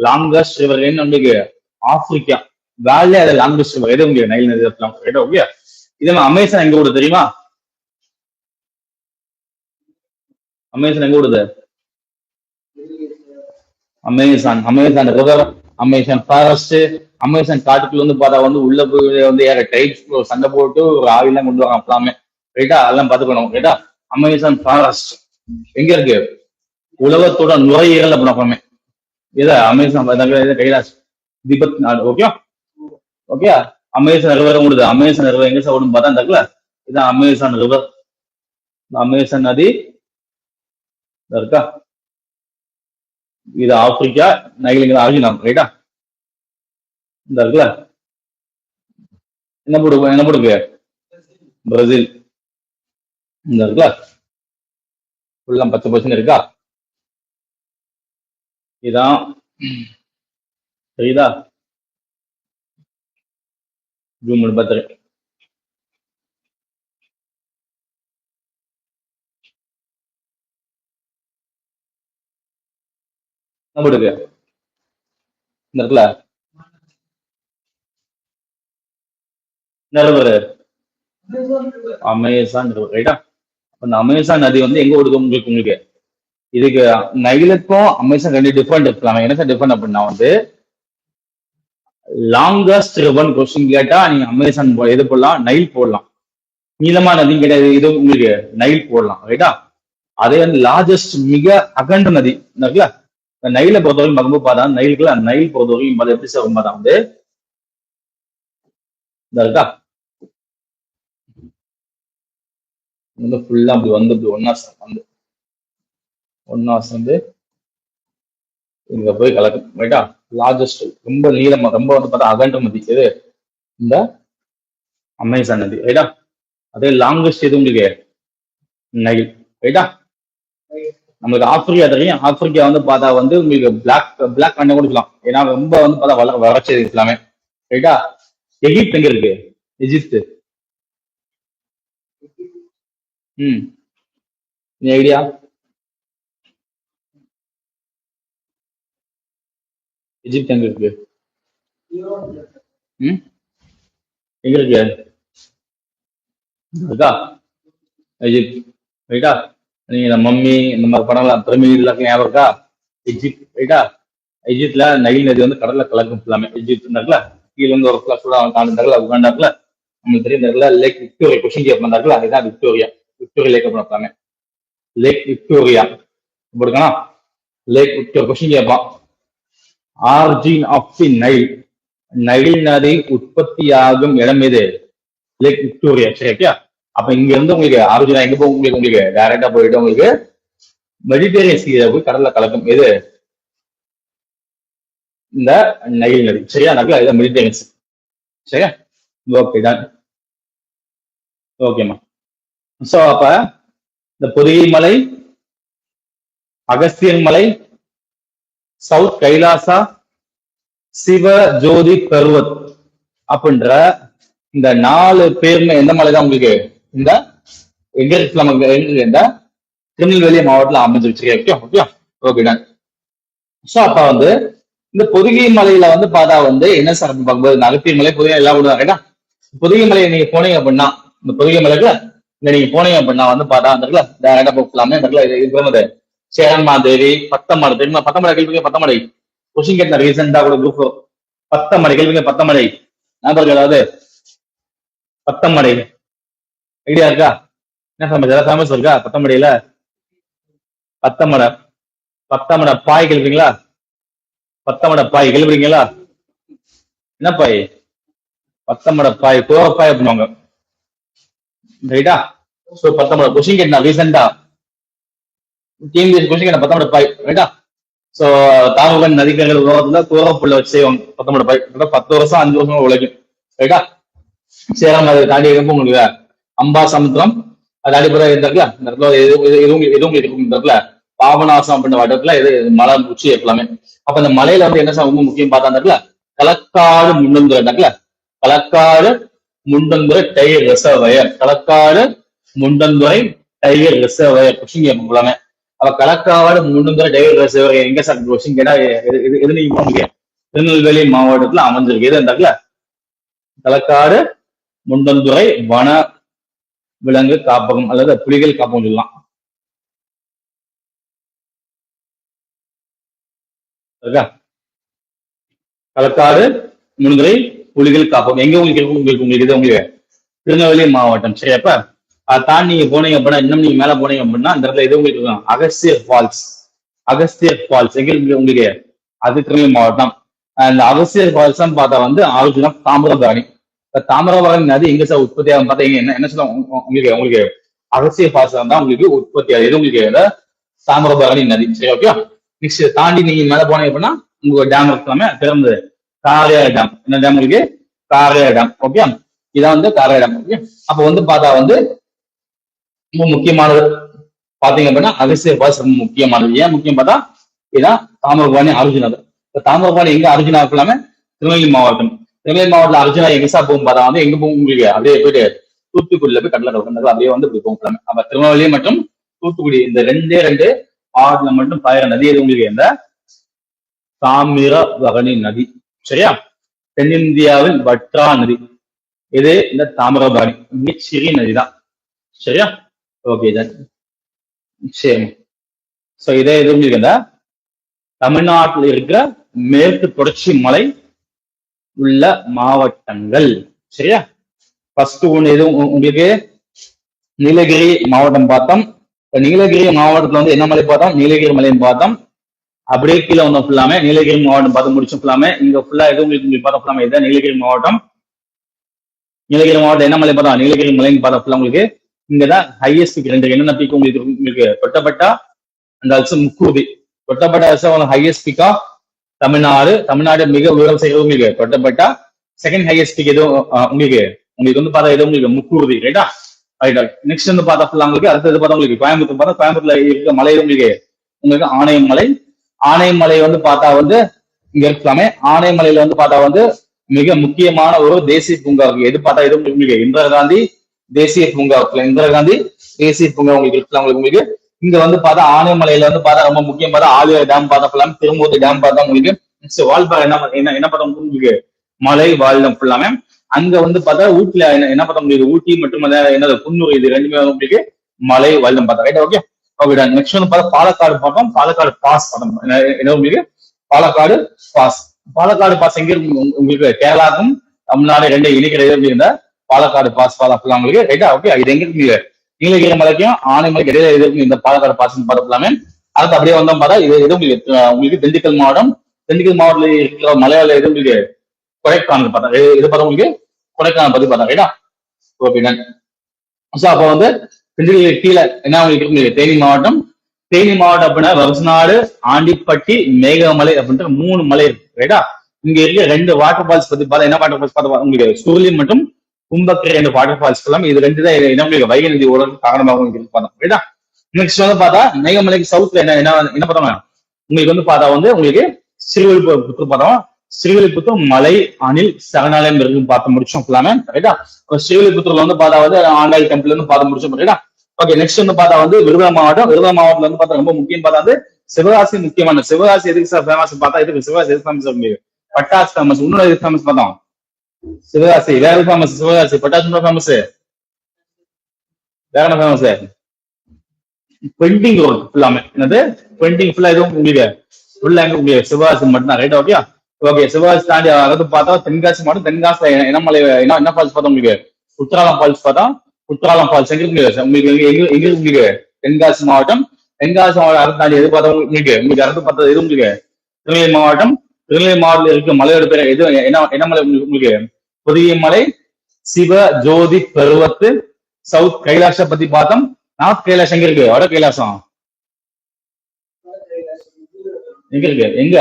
லாங்கஸ்ட் ரிவர் என்ன உங்களுக்கு? ஆப்பிரிக்கா வேலே அது லாங்கஸ்ட் ரிவர். எது உங்களுக்கு? நைல் நதி. ரைட்டா? ஓகே. இதே மாதிரி அமேசான் எங்க விடுது தெரியுமா? அமேசான் எங்க விடுது? Amazon Amazon river, Amazon forest, Amazon காட்டுக்குள்ள வந்து பார்த்தா வந்து உள்ள போய் வந்து யார டைப்ஸ் சண்டை போட்டு ஒரு ஆவிலாம் கொண்டு வாங்க அப்பலாமே. ரைட்டா? அதெல்லாம் பாத்துக்கணும். ரைட்டா? அமேசான் ஃபாரஸ்ட் எங்க இருக்கு? உலகத்தோட நுரையீரல் அப்படின்னா இத அமேசான் கைலாஷ் திபெத் நாடு. Okay okay. அமேசான் ரிவர் விடுது. அமேசான் ரிவர் எங்க சார் பார்த்தா இருக்குல்ல, இதான் அமேசான் ரிவர். அமேசான் நதி இருக்கா? இது ஆப்பிரிக்கா. நைலுங்கிற ஆரிஜின். ரைட்டா? இந்த இருக்குல்ல, என்ன போட்டு என்ன போட்டுக்கு? பிரேசில். இந்த இருக்குல்ல ஃபுல்லா 10% இருக்கா? இதான். சரிதா? ஜூம் பண்ணி பார்த்துரு. என்ன போட்டுக்கு? இந்த இருக்குல்ல என்ன ரிவர்? Amazon river. ரைட்டா? அந்த அமேசான் நதி வந்து எங்க ஓடுது உங்களுக்கு? உங்களுக்கு இதுக்கு நைலுக்கும் அமேசான் ரெண்டு டிஃபரெண்ட் இருக்கலாம். என்ன சார் டிஃபரெண்ட் அப்படின்னா வந்து லாங்கஸ்ட் ரிவர் கொஸ்டின் கேட்டா நீங்க அமேசான் எது போடலாம்? நைல் போடலாம். நீளமா நதி கேட்டா இது உங்களுக்கு நைல் போடலாம். ரைட்டா? அதே வந்து லார்ஜஸ்ட் மிக அகண்ட நதி இருக்குல்ல, நைல பொறுத்தவரைக்கும் பார்க்கும்போது பார்த்தா நைலுக்குள்ள நைல் பொறுத்தவரைக்கும் பார்த்தா எப்படி சார் பார்த்தா வந்து இந்த இருக்கா வந்து ஃபுல்லா அப்படி வந்து இப்படி ஒன்னா சேர்ந்து இங்க போய் கலக்கும். ரைட்டா? லார்ஜஸ்ட் ரொம்ப நீளமா ரொம்ப வந்து பார்த்தா அகண்ட நதி எது? இந்த அமேசான் நதி. ரைட்டா? அதே லாங்கஸ்ட் எது உங்களுக்கு? நைல். ரைட்டா? நமக்கு ஆப்பிரிக்கா தெரியும். ஆப்பிரிக்கா வந்து பார்த்தா வந்து உங்களுக்கு பிளாக் கண்ணை கொடுக்கலாம். ஏன்னா ரொம்ப வந்து பார்த்தா வறட்சி இருக்கலாமே. ரைட்டா? எகிப்து எங்க இருக்கு? எஜிப்து. நீ ஐடியா? எஜிப்து எங்க இருக்கு? எங்க இருக்கு? இருக்கா? எஜிப்த். ரைட்டா? நீங்க இந்த மம்மி இந்த மாதிரி படம்லாம் பிரமிட்லாம் ஞாபகம் இருக்கா? எஜிப்த். ரைட்டா? எஜிப்ட்ல நைல் நதி வந்து கடல்ல கலக்கும் ஃபுல்லாமே. எஜிப்த் இருக்குல்ல, கீழ இருந்து ஒரு ஃபிளஷ் தாண்டிருந்தார்கள் உட்காண்டாக்குல நம்மளுக்கு தெரியும் லேக் விக்டோரியா கொஸ்டின் கேட்பார்கள் அதுதான் விக்டோரியா லேக் பண்ணாங்க லேக் விக்டோரியா போட்டுக்கணும் லேக் விக்டோரியா கொஸ்டின் கேட்பான் origin of the Nile Nile நதி உற்பத்தியாகும் இடம் எது லேக் விக்டோரியா சரியா அப்ப இங்க இருந்து உங்களுக்கு ஆர்ஜினா எங்க போகும் உங்களுக்கு டைரக்டா போயிட்டு உங்களுக்கு மெடிட்டேரியன் சீல போய் கடல்ல கலக்கும் எது இந்த நைல் நதி சரியா நகல இதான் மெடிட்டேரியன் சரியா ஓகே டன் ஓகேம்மா சோ அப்ப இந்த பொதிகை மலை அகஸ்தியன் மலை சவுத் கைலாசா சிவ ஜோதி பர்வத் அப்படின்ற இந்த 4 பேருமே எந்த மலை தான் உங்களுக்கு இந்த எங்க இருக்கு இந்த திருநெல்வேலி மாவட்டத்தில் அமைஞ்சிருச்சு ஓகே டன் சோ அப்ப வந்து இந்த பொதிகை மலையில வந்து பார்த்தா வந்து என்ன சார் பார்க்கும்போது அகத்தியர் மலை பொதிகை எல்லாம் விடுவாங்க ரைட்டா பொதிகை மலையை நீங்க போனீங்க அப்படின்னா இந்த பொதிகை மலைக்குல இந்த நீங்க போனீங்க அப்படின்னா வந்து பார்த்தா அந்த டைரக்டா போகலாமே அந்த சேரன்மாதேவி பத்தமடை தெரியுமா பத்தமடை கேள்விங்க பத்தமடை கொஸ்டின் கேட்ட ரீசெண்டா கூட குரூப் பத்தமடை கேள்விங்க பத்தமடை ஞாபகம் ஏதாவது பத்தமடை ஐடியா இருக்கா என்ன ஃபேமஸ் ஏதாவது ஃபேமஸ் இருக்கா பத்தமடையில பத்தமடை பாய் கேள்விங்களா பத்தமடை பாய் கேள்விங்களா என்ன பாய் பத்தமடை பாய் கோவப்பாய் அப்படின்வாங்க ரைட்டா சோ பத்தமடை கொஸ்டின் கேட்டா ரீசெண்டா கொஸ்டின் கேட்ட பத்தமடை பாய் ரைட்டா சோ தாமகன் நதிக்கரைகள் உலகத்துல கோவப்புள்ள வச்சு செய்வாங்க பத்தமடை பாய் 10 வருஷம் 5 வருஷம் உழைக்கும் ரைட்டா சேரம் அதை தாண்டி எங்க உங்களுக்கு அம்பா சமுத்திரம் அது அடிப்படை இருக்குல்ல இந்த இடத்துல எதுவும் இருக்குல்ல பாபநாசம் அப்படின்ற வட்டத்துல இது மலை உச்சி எப்பலாமே அப்ப இந்த மலையில வந்து என்ன ரொம்ப முக்கியம் பார்த்தா களக்காடு முண்டந்துறை இருக்குல்ல Kalakkad Mundanthurai tiger reservoir Kalakkad Mundanthurai tiger reservoir question கேட்பாங்க அப்ப களக்காடு முண்டந்துறை டைகர் ரிசர்வயர் எங்க சார் கொஸ்டின் கேட்டா எது நீங்க முடியும் திருநெல்வேலி மாவட்டத்துல அமைஞ்சிருக்கு எது இருந்தாக்குல களக்காடு முண்டந்துறை வன விலங்கு காப்பகம் அல்லது புலிகள் காப்பகம் சொல்லலாம் களக்காடு முண்டந்துறை புலிகள் காப்பகம் எங்க உங்களுக்கு இது உங்களுக்கு திருநெல்வேலி மாவட்டம் சரி அப்ப அதை தாண்டி நீங்க போனீங்க அப்படின்னா இன்னும் நீங்க மேல போனீங்க அப்படின்னா அந்த இடத்துல எது உங்களுக்கு அகஸ்தியர் ஃபால்ஸ் எங்க உங்களுக்கு அது திருநெல்வேலி மாவட்டம் அந்த அகஸ்தியர் ஃபால்ஸ் பார்த்தா வந்து ஆர்ஜினா தாமிரபரணி தாமிரபரணி நதி எங்க சார் உற்பத்தி ஆகும் பார்த்தா என்ன சொல்லுவாங்க உங்களுக்கு அகஸ்தியர் ஃபால்ஸ் தான் உங்களுக்கு உற்பத்தி ஆகுது எது உங்களுக்கு தாமிரபரணி நதி சரி ஓகே நெக்ஸ்ட் தாண்டி நீங்க மேல போனீங்க அப்படின்னா உங்க டேம் இருக்கலாமே திறந்து காரையார் டேம் என்ன டேம் இருக்கு காரையார் டேம் ஓகே இதான் வந்து காரையார் டேம் ஓகே அப்ப வந்து பார்த்தா வந்து ரொம்ப முக்கியமானது பாத்தீங்க அப்படின்னா அகஸ்தியர் ஃபால்ஸ் ரொம்ப முக்கியமானது ஏன் முக்கியம் பார்த்தா இதான் தாமிரபரணி அர்ஜுனா தாமிரபரணி எங்க அர்ஜுனா இருக்கலாமே திருநெல்வேலி மாவட்டம் அர்ஜுனா எங்க சார் போகும் பார்த்தா வந்து எங்க போகும் உங்களுக்கு அப்படியே போயிட்டு தூத்துக்குடியில போய் கடலை கலந்து அப்படியே வந்து இப்படி போகலாமே அப்ப திருநெல்வேலி மற்றும் தூத்துக்குடி இந்த ரெண்டு ஆறுல மட்டும் பாயிர நதி எது உங்களுக்கு இந்த தாமிரபரணி நதி சரியா தென்னிந்தியாவில் வற்றா நதி இது இந்த தாமிரபரணி மிகச்சிறிய நதி தான் சரியா ஓகே சரி சோ இதே எது உங்களுக்கு இந்த தமிழ்நாட்டில் இருக்கிற மேற்கு தொடர்ச்சி மலை உள்ள மாவட்டங்கள் சரியா ஃபர்ஸ்ட் ஒண்ணு எது உங்களுக்கு நீலகிரி மாவட்டம் பார்த்தோம் நீலகிரி மாவட்டத்துல வந்து என்ன மலை பார்த்தோம் நீலகிரி மலைன்னு பார்த்தோம் அப்படியே கீழே வந்தோம் ஃபுல்லாமே நீலகிரி மாவட்டம் பார்த்து முடிச்சோம் ஃபுல்லாமே இங்க ஃபுல்லா எது உங்களுக்கு பார்த்தோம் ஃபுல்லாமே இதுதான் நீலகிரி மாவட்டம் என்ன மலை பார்த்தோம் நீலகிரி மலைன்னு பார்த்தோம் ஃபுல்லா உங்களுக்கு இங்கதான் ஹையஸ்ட் பீக் என்னென்ன பீக் உங்களுக்கு தொட்டப்பட்டா அந்த முக்கூதி தொட்டப்பட்ட ஹையஸ்ட் பீக்கா தமிழ்நாடு மிக உயரம் செய்யறது உங்களுக்கு தொட்டப்பட்டா செகண்ட் ஹையஸ்ட் பீக் எதுவும் உங்களுக்கு வந்து பார்த்தா எதுவும் உங்களுக்கு முக்கூர்தி ரைட்டா ரைட்டா நெக்ஸ்ட் வந்து பார்த்தா ஃபுல்லா உங்களுக்கு அடுத்தது பார்த்தா உங்களுக்கு கோயம்புத்தூர் பார்த்தா கோயம்புத்தூர்ல இருக்க மலை உங்களுக்கு ஆணையமலை வந்து பார்த்தா வந்து இங்க இருக்கலாமே ஆணையமலையில வந்து பார்த்தா வந்து மிக முக்கியமான ஒரு தேசிய பூங்கா இருக்கு எது பார்த்தா எது உங்களுக்கு இந்திரா காந்தி தேசிய பூங்கா உங்களுக்கு இருக்கலாம் உங்களுக்கு இங்க வந்து பார்த்தா ஆனைமலையில வந்து பார்த்தா ரொம்ப முக்கியம் பார்த்தா ஆலியார் டேம் பார்த்தா ஃபுல்லாமே திருமூர்த்தி டேம் பார்த்தா உங்களுக்கு நெக்ஸ்ட் வால்பாறை என்ன பார்த்தா உங்களுக்கு மலை வாழ்டம் ஃபுல்லாமே அங்க வந்து பார்த்தா ஊட்டில என்ன பார்த்தா உங்களுக்கு ஊட்டி மற்றும் என்னது குன்னூர் இது ரெண்டுமே உங்களுக்கு மலை வாழ்டம் பார்த்தா ரைட் ஓகே ஓகே நெக்ஸ்ட் வந்து பார்த்தா பாலக்காடு பார்த்தோம் பாலக்காடு பாஸ் பார்த்தோம் என்ன உங்களுக்கு பாலக்காடு பாஸ் பாலக்காடு பாஸ் எங்க இருக்கு உங்களுக்கு? கேரளாக்கும் தமிழ்நாடு ரெண்டு இணைக்கிறது அப்படின்னா பாலக்காடு பாஸ் பார்க்கலாம் உங்களுக்கு. ரைட்டா? ஓகே. இது எங்க இருக்கு? நீலகிரி மலைக்கும் ஆனைமலைக்கு இடையில இருக்கு இந்த பாலக்காடு பாஸ் பார்க்கலாமே. அடுத்து அப்படியே வந்தோம் பார்த்தா இது எது உங்களுக்கு திண்டுக்கல் மாவட்டம். திண்டுக்கல் மாவட்டத்தில் இருக்கிற மலையாள எது உங்களுக்கு? கொடைக்கானல் பார்த்தா இது பார்த்தா உங்களுக்கு கொடைக்கானல் பத்தி பார்த்தா. ரைட்டா? Okay done. ஸோ அப்போ வந்து திண்டுக்கல் கீழே என்ன உங்களுக்கு? தேனி மாவட்டம். தேனி மாவட்டம் அப்படின்னா வருசநாடு, ஆண்டிப்பட்டி, மேகமலை அப்படின்ற 3 மலை இருக்கு. ரைட்டா? இங்க இருக்க 2 வாட்டர் ஃபால்ஸ் பத்தி பார்த்தா என்ன வாட்டர் ஃபால்ஸ் பார்த்தா உங்களுக்கு? சூரியன் மற்றும் கும்பக்கரை 2 வாட்டர் ஃபால்ஸ் எல்லாம் இது 2 தான் என்ன உங்களுக்கு வைகை நதி ஓடுறதுக்கு காரணமாக உங்களுக்கு பார்த்தோம். ரைட்டா? நெக்ஸ்ட் வந்து பார்த்தா மேகமலைக்கு சவுத்ல என்ன என்ன என்ன பார்த்தோம் உங்களுக்கு வந்து பார்த்தா வந்து உங்களுக்கு ஸ்ரீவில்லிபுத்தூர் பார்த்தோம். ஸ்ரீவில்லிபுத்தூர் மலை அணில் சரணாலயம் இருக்குன்னு பார்த்து முடிச்சோம் ஃபுல்லாமே. ரைட்டா? ஸ்ரீவில்லிபுத்தூர்ல வந்து பார்த்தா வந்து ஆண்டாள் டெம்பிள் வந்து பார்த்து முடிச்சோம். ரைட்டா? ஓகே. நெக்ஸ்ட் வந்து பார்த்தா வந்து விருதுநகர் மாவட்டம். விருதுநகர் மாவட்டத்துல வந்து பார்த்தா ரொம்ப முக்கியம் பார்த்தா வந்து சிவகாசி முக்கியமான. சிவகாசி எதுக்கு சார் ஃபேமஸ் பார்த்தா இதுக்கு சிவகாசி எதுக்கு ஃபேமஸ் உங்களுக்கு? பட்டாசு ஃபேமஸ். இன்னொரு எதுக்கு ஃபேமஸ் பார்த்தோம்? சிவகாசி. வேற எது ஃபேமஸ்? சிவகாசி. பட்டாசு ஃபேமஸ். வேற என்ன ஃபேமஸ்? பெயிண்டிங் ரோல் ஃபுல்லாமே. என்னது? பெயிண்டிங் ஃபுல்லா எதுவும் உங்களுக்கு ஃபுல்லா எங்க உங்களுக்கு சிவகாசி மட்டும்தான். ரைட்? ஓகே. ஓகே. சிவகாசி தாண்டி அதாவது பார்த்தா தென்காசி மாவட்டம். தென்காசில என்ன மலை என்ன ஃபால்ஸ் பார்த்தோம் உங்களுக்கு? குற்றாலம் ஃபால்ஸ் பார்த்தா. குற்றாலம் ஃபால்ஸ் எங்க இருக்கு உங்களுக்கு? எங்க உங்களுக்கு? தென்காசி மாவட்டம். தென்காசி மாவட்டம் அடுத்து தாண்டி எது பார்த்தா உங்களுக்கு அடுத்து பார்த்தது எது உங்களுக்கு? திருநெல்வேலி மாவட்டம். திருநெல்வேலி மாவட்டத்தில் இருக்க மலையோட பேர் எது என்ன மலை உங்களுக்கு? புதிய மலை, சிவ ஜோதி பருவத்து, சவுத் கைலாஷ பத்தி பார்த்தோம். நார்த் கைலாஷ் எங்க இருக்கு? வட கைலாசம் எங்க இருக்கு? எங்க?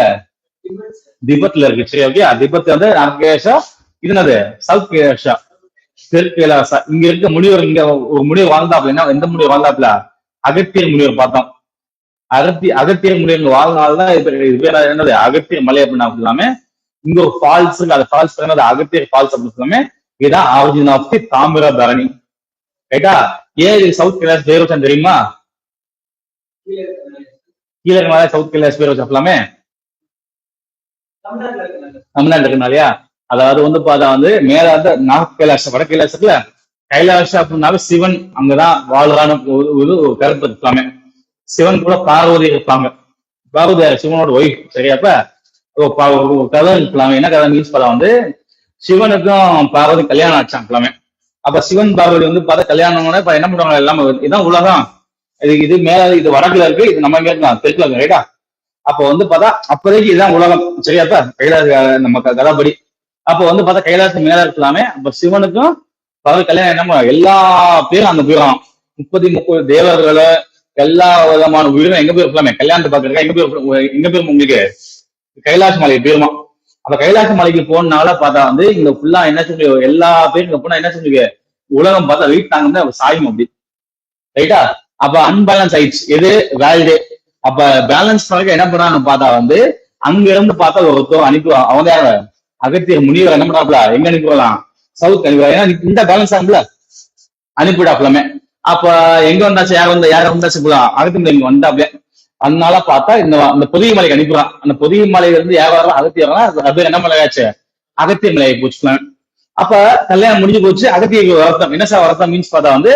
திபெத்ல இருக்கு. சரி ஓகே. திபெத் வந்து நார்த் கைலாஷா. இது என்னது? சவுத் கைலாஷா. தெற்கு கைலாசா. இங்க இருக்க முனிவர் இங்க ஒரு முனிவர் வாழ்ந்தாப்ல. என்ன எந்த முனிவர் வாழ்ந்தாப்ல? அகத்தியர் முனிவர் பார்த்தோம். அகத்தியர் முனிவர் வாழ்நாள்தான் இது பேர் என்னது? அகத்தியர் மலை அப்படின்னா எல்லாமே. இங்க ஒரு ஃபால்ஸ் இருக்கு. அந்த ஃபால்ஸ் என்னது? அகத்தியர் ஃபால்ஸ் அப்படின்னு சொல்லாமே. இதுதான் ஆரிஜின் ஆஃப் தி தாமிரபரணி. ரைட்டா? ஏன் இது சவுத் கைலாஷ் பேர் வச்சான்னு தெரியுமா? கீழே இருக்கனால சவுத் கைலாஷ் பேர் வச்சாமே. தமிழ்நாடு இருக்கனாலயா? அதாவது வந்து பார்த்தா வந்து மேல வந்து நார்த் கைலாஷ் வட கைலாசத்துல கைலாஷ் அப்படின்னாவே சிவன் அங்கதான் வாழ்றான்னு ஒரு கருத்து இருக்கலாமே. சிவன் கூட பார்வதி இருப்பாங்க. பார்வதி சிவனோட ஒய்ஃப். சரியாப்ப கதை இருக்கலாமே. என்ன கதை மீன்ஸ் பார்த்தா வந்து சிவனுக்கும் பார்வதி கல்யாணம் ஆச்சாங்கலாமே. அப்ப சிவன் பார்வதி வந்து பார்த்தா கல்யாணம் இப்ப என்ன பண்ணுவாங்க எல்லாம் இதுதான் உலகம். இது மேல இது வடக்குல இருக்கு. இது நம்ம இருக்கலாம் தெற்குல இருக்கு. ரைட்டா? அப்ப வந்து பார்த்தா அப்போதைக்கு இதுதான் உலகம். சரியாப்பா? கைலாச நம்ம கதைப்படி அப்ப வந்து பார்த்தா கைலாசம் மேல இருக்கலாமே. அப்ப சிவனுக்கும் பார்வதி கல்யாணம் என்ன எல்லா பேரும் அங்க போயிடும். 30 தேவர்களை எல்லா விதமான உயிரும் எங்க போயிருக்கலாமே கல்யாணத்தை பாக்குறதுக்கு. எங்க போயிருமா உங்களுக்கு? கைலாச மலைக்கு போயிருமா. அப்ப கைலாச மலைக்கு போனால பார்த்தா வந்து இங்க ஃபுல்லா என்ன சொல்லி எல்லா பேரும் போனா என்ன சொல்லுங்க உலகம் பார்த்தா வெயிட் தாங்க சாயும் அப்படி. ரைட்டா? அப்ப அன்பேலன்ஸ் ஆயிடுச்சு. எது? வேல்டே. அப்ப பேலன்ஸ் பண்ண என்ன பண்ணான்னு பார்த்தா வந்து அங்க இருந்து பார்த்தா ஒருத்தர் அனுப்புவான். அவங்க அகத்தியர் முனிவர் என்ன பண்ணாப்ல? எங்க அனுப்பிடலாம்? சவுத் அனுப்புவா. ஏன்னா இந்த பேலன்ஸ் ஆகும்ல அனுப்பிடாப்லமே. அப்ப எங்க வந்தாச்சு? யார் வந்தாச்சு போலாம்? அகத்தியம் இங்க வந்தாப்ல. அதனால பார்த்தா இந்த புதிய மலைக்கு அனுப்புறான். அந்த புதிய மலையில இருந்து யாரும் அகத்தியர்னா அது என்ன மலை ஆச்சு? அகத்திய மலையை போச்சுக்கலாம். அப்ப கல்யாணம் முடிஞ்சு போச்சு. அகத்திய வருத்தம் என்ன சார்? வருத்தம் மீன்ஸ் பார்த்தா வந்து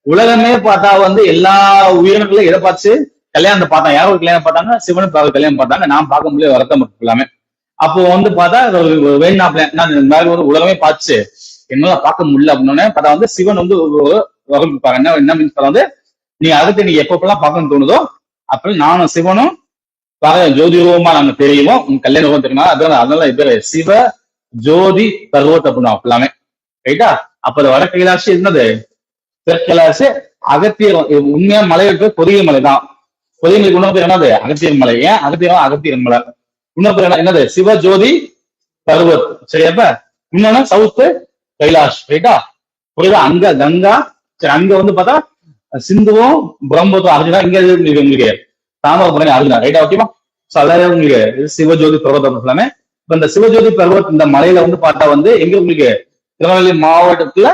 உலகமே பார்த்தா வந்து எல்லா உயிரினங்களும் எதை பார்த்து கல்யாணத்தை பார்த்தாங்க. யாரும் கல்யாணம் பார்த்தாங்க? சிவனு கல்யாணம் பார்த்தாங்க. நான் பார்க்க முடியாது வருத்தம் எல்லாமே. அப்போ வந்து பார்த்தா வேணாப்ல இந்த மாதிரி ஒரு உலகமே பார்த்துச்சு என்னால பார்க்க முடியல அப்படின்னு பார்த்தா வந்து சிவன் வந்து வரப்பாங்க. என்ன மீன்ஸ் பார்த்தா வந்து நீ அகத்திய நீ எப்பப்பெல்லாம் பார்க்கணும்னு தோணுதோ அப்படி நானும் சிவனும் ஜோதி ரூபமா நாங்க தெரியுமோ உங்க கல்யாண ரூபம் தெரியுமா? அதனால பேரு சிவ ஜோதி பர்வத் அப்படின்னா எல்லாமே. ரைட்டா? அப்ப அது வட கைலாசி என்னது? தெற்கைலாசி. அகத்தியர் உண்மையா மலை இருக்கு பொதிய மலை தான். பொதிய மலைக்கு இன்னொரு பேர் என்னது? அகத்தியர் மலை. ஏன் அகத்தியர் மலை? இன்னொரு பேர் என்னது? சிவ ஜோதி பர்வத். சரியாப்ப? இன்னொன்னு சவுத் கைலாஷ். ரைட்டா? புரியுதா? அங்க கங்கா. சரி அங்க வந்து பார்த்தா சிந்துவும் பிரம்மபுத்திரம் அர்ஜுனா. இங்க உங்களுக்கு தாமிரபரணி அர்ஜுனா. ரைட்டா? ஓகேவா? சோ அதாவது உங்களுக்கு சிவஜோதி பர்வத் எல்லாமே. இப்ப இந்த சிவஜோதி பர்வத் இந்த மலையில வந்து பார்த்தா வந்து எங்க உங்களுக்கு திருநெல்வேலி மாவட்டத்துல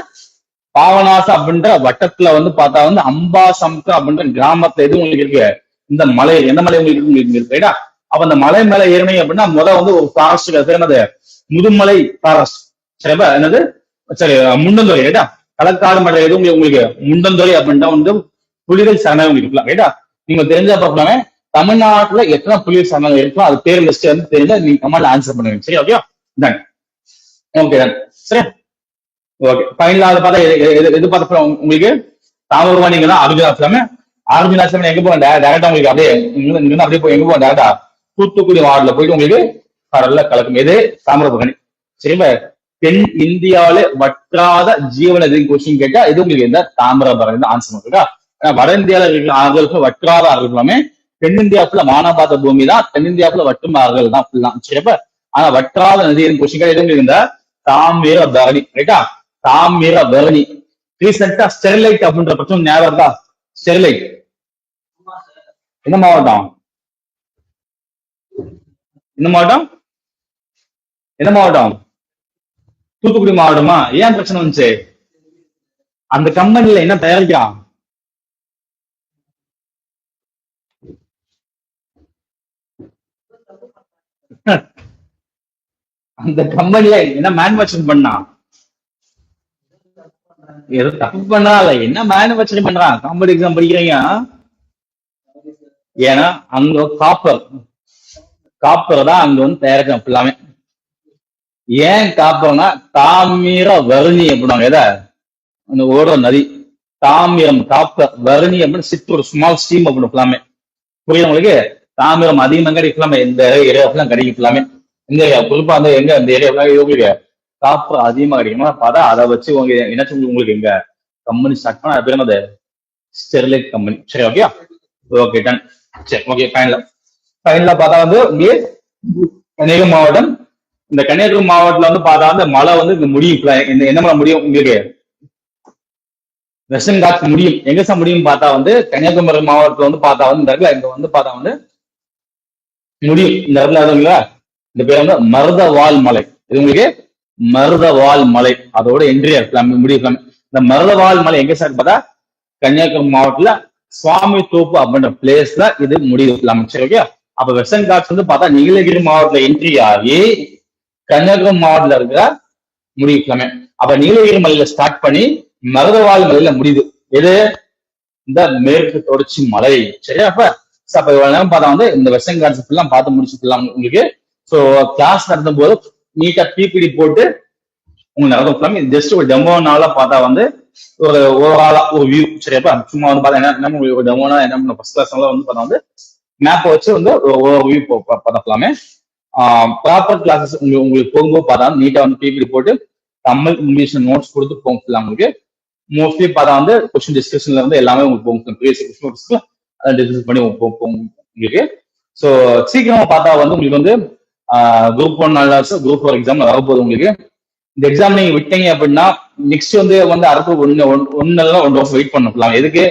பாவநாசம் அப்படின்ற வட்டத்துல வந்து பார்த்தா வந்து அம்பாசமுத்திரம் அப்படின்ற கிராமத்துல எது உங்களுக்கு இருக்கு? இந்த மலை. எந்த மலை உங்களுக்கு இருக்கு? ரைட்டா? அப்ப அந்த மலை மேல ஏறினீங்க அப்படின்னா வந்து ஒரு ஃபாரஸ்ட் என்னது? முதுமலை ஃபாரஸ்ட். சரிப்பா? என்னது? சரி முண்டந்துறை. ரைட்டா? களக்காடு மலை எது உங்களுக்கு? முண்டந்துறை அப்படின்ட்டா வந்து புலிகள் சரணம் இருக்கலாம். ரைட்டா? நீங்க தெரிஞ்சா பார்க்கலாமே தமிழ்நாட்டுல எத்தனை புலிகள் சங்கங்கள் இருக்கோ அது பேர் லிஸ்ட் வந்து தெரிஞ்சா நீங்க கமெண்ட்ல ஆன்சர் பண்ணுவீங்க. சரி, ஓகே டன். Okay done. சரி, ஓகே ஃபைனலா அதை பார்த்தா எது பார்த்த உங்களுக்கு தாமிரபரணிங்கன்னா அர்ஜுனாசிரமம். அர்ஜுனாசிரமம் எங்க போக டேரக்டா உங்களுக்கு அப்படியே இங்க அப்படியே போய் எங்க போக டேரக்டா தூத்துக்குடி வார்டுல போயிட்டு உங்களுக்கு கடல்ல கலக்கும். எது தாமிரபரணி. சரிங்களா, தென் இந்தியாவில வற்றாத ஜீவநதி கொஸ்டின் கேட்டா இது உங்களுக்கு எந்த தாமிரபரணி தான் ஆன்சர் பண்ணுறா. வட இந்தியாவில இருக்கிற ஆறுகளுக்கு வற்றாத ஆறுகள் எல்லாமே தென்னிந்தியாவுக்குள்ள மானபாத பூமி தான், தென்னிந்தியாவுக்குள்ள வற்றும் ஆறுகள் தான் ஃபுல்லா. சரிப்பா, ஆனா வற்றாத நதியின் கொஸ்டின் கேட்டா எது இந்த தாமிரபரணி. ரைட்டா, தாமிரபரணி. ரீசெண்டா ஸ்டெர்லைட் அப்படின்ற பிரச்சனை ஞாபகம் இருக்கா? ஸ்டெர்லைட் என்ன மாவட்டம்? என்ன மாவட்டம்? என்ன மாவட்டம்? தூத்துக்குடி மாவட்டமா? ஏன் பிரச்சனை வந்துச்சு? அந்த கம்பெனில என்ன தயாரிக்கிறான்? அந்த கம்பெனில என்ன மேனுபேக்சரிங் பண்ணா? ஏதோ தப்பு பண்ணால என்ன மேனுபேக்சரிங் பண்றான்? காம்படி எக்ஸாம் படிக்கிறீங்க. ஏன்னா அங்க காப்பர் தான் அங்க வந்து தயாரிக்கணும் ஃபுல்லாமே. ஏன் காப்பர்னா தாமிரபரணி அப்படின்னாங்க. எதை? அந்த ஓடுற நதி தாமிரம். காப்பர் வரணி அப்படின்னு சிற்றூர் ஸ்மால் ஸ்ட்ரீம் அப்படின்னு ஃபுல்லாமே. புரியுது உங்களுக்கு? தாமிரம் அதிகமாக கிடைக்கலாமே இந்த ஏரியாவுக்குலாம் கிடைக்கும் ஃபுல்லாமே. இந்த ஏரியா குறிப்பா அந்த எங்க இந்த ஏரியா உங்களுக்கு காப்பர் அதிகமா கிடைக்குமா பார்த்தா அதை வச்சு உங்க என்ன உங்களுக்கு எங்க கம்பெனி ஸ்டார்ட் பண்ண அது பேர் என்னது? Sterlite company. சரி, ஓகே ஓகே டன். சரி, ஓகே ஃபைனலா பார்த்தா வந்து இங்கே கன்னியாகுமரி மாவட்டம். இந்த கன்னியாகுமரி மாவட்டத்துல வந்து பார்த்தா வந்து மழை வந்து இங்க முடியும். இந்த என்ன மழை முடியும் உங்களுக்கு? வெஸ்டர்ன் காட்ஸ் முடியும். எங்க சார் முடியும் பார்த்தா வந்து கன்னியாகுமரி மாவட்டத்துல வந்து பார்த்தா வந்து இந்த இடத்துல இங்க வந்து பார்த்தா வந்து முடியும். இந்த இடத்துல எதுங்களா இந்த பேர் வந்து மருதவாள் மலை. இது உங்களுக்கு மருதவாள் மலை. அதோட என்ட்ரி முடியும். இந்த மருதவாள் மலை எங்க சார் பார்த்தா கன்னியாகுமரி மாவட்டத்துல சுவாமி தோப்பு அப்படின்ற பிளேஸ்ல இது முடியும். சரி, ஓகே. அப்ப வெஸ்டர்ன் காட்ஸ் வந்து பார்த்தா நீலகிரி மாவட்டத்துல என்ட்ரி ஆகி கன்னியாகுமரி மாவட்டத்துல இருக்கிற முடியும். அப்ப நீலகிரி மலையில ஸ்டார்ட் பண்ணி மருதவாள் மலையில முடியுது. எது? இந்த மேற்கு தொடர்ச்சி மலை. சரியா? அப்ப இவ்வளவு நேரம் பார்த்தா வந்து இந்த வெஸ்டர்ன் காட்ஸ் எல்லாம் பார்த்து முடிச்சுக்கலாம் உங்களுக்கு. ஸோ கிளாஸ் நடத்தும் போது நீட்டா பிபிடி போட்டு உங்களுக்கு நடத்தும். ஜஸ்ட் ஒரு டெமோனால பார்த்தா வந்து ஒரு ஓவராலா ஒரு வியூ. சரியாப்பா, சும்மா வந்து பார்த்தா என்ன ஒரு டெமோனா என்ன பண்ண ஃபர்ஸ்ட் கிளாஸ் வந்து பார்த்தா வந்து மேப்பை வச்சு வந்து ஒரு வியூ பார்த்துக்கலாமே. ப்ராப்பர் கிளாஸஸ் உங்களுக்கு போகும்போது பார்த்தா நீட்டா வந்து பிபிடி போட்டு தமிழ் இங்கிலீஷ் நோட்ஸ் கொடுத்து போகலாம் உங்களுக்கு. மோஸ்ட்லி பார்த்தா வந்து கொஸ்டின் டிஸ்கஷன்ல இருந்து எல்லாமே உங்களுக்கு போகும். ப்ரீவியஸ் கொஸ்டின் அதை டிஸ்கஸ் பண்ணி போகும் உங்களுக்கு. ஸோ சீக்கிரமா பார்த்தா வந்து உங்களுக்கு வந்து குரூப் 1 நல்லா குரூப் 4 எக்ஸாம் வரப்போகுது உங்களுக்கு. இந்த எக்ஸாம் நீங்க விட்டீங்க அப்படின்னா நெக்ஸ்ட் வந்து அரசு ஒன்னு 1 வருஷம் வெயிட் பண்ணலாம். எதுக்கு?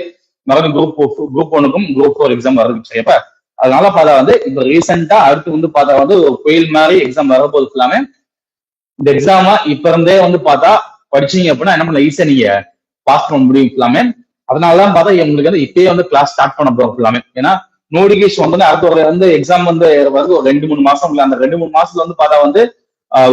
மறுபடியும் குரூப் 1க்கும் குரூப் 4 எக்ஸாம் வருது. சரியாப்பா, அதனால பார்த்தா வந்து இப்ப ரீசெண்டா அடுத்து வந்து பார்த்தா வந்து ஒரு கோயில் மாதிரி எக்ஸாம் வரப்போகுது எல்லாமே. இந்த எக்ஸாமா இப்ப இருந்தே வந்து பார்த்தா படிச்சீங்க அப்படின்னா என்ன பண்ணல ஈஸியா நீங்க பாஸ் பண்ண முடியும் எல்லாமே. அதனாலதான் பார்த்தா உங்களுக்கு வந்து இப்பயே வந்து கிளாஸ் ஸ்டார்ட் பண்ண போறோம் எல்லாமே. ஏன்னா நோட்டிபிகேஷன் வந்து அடுத்த ஒரு வந்து எக்ஸாம் வந்து ஒரு 2-3 மாசம். அந்த 2-3 மாசத்துல வந்து பார்த்தா வந்து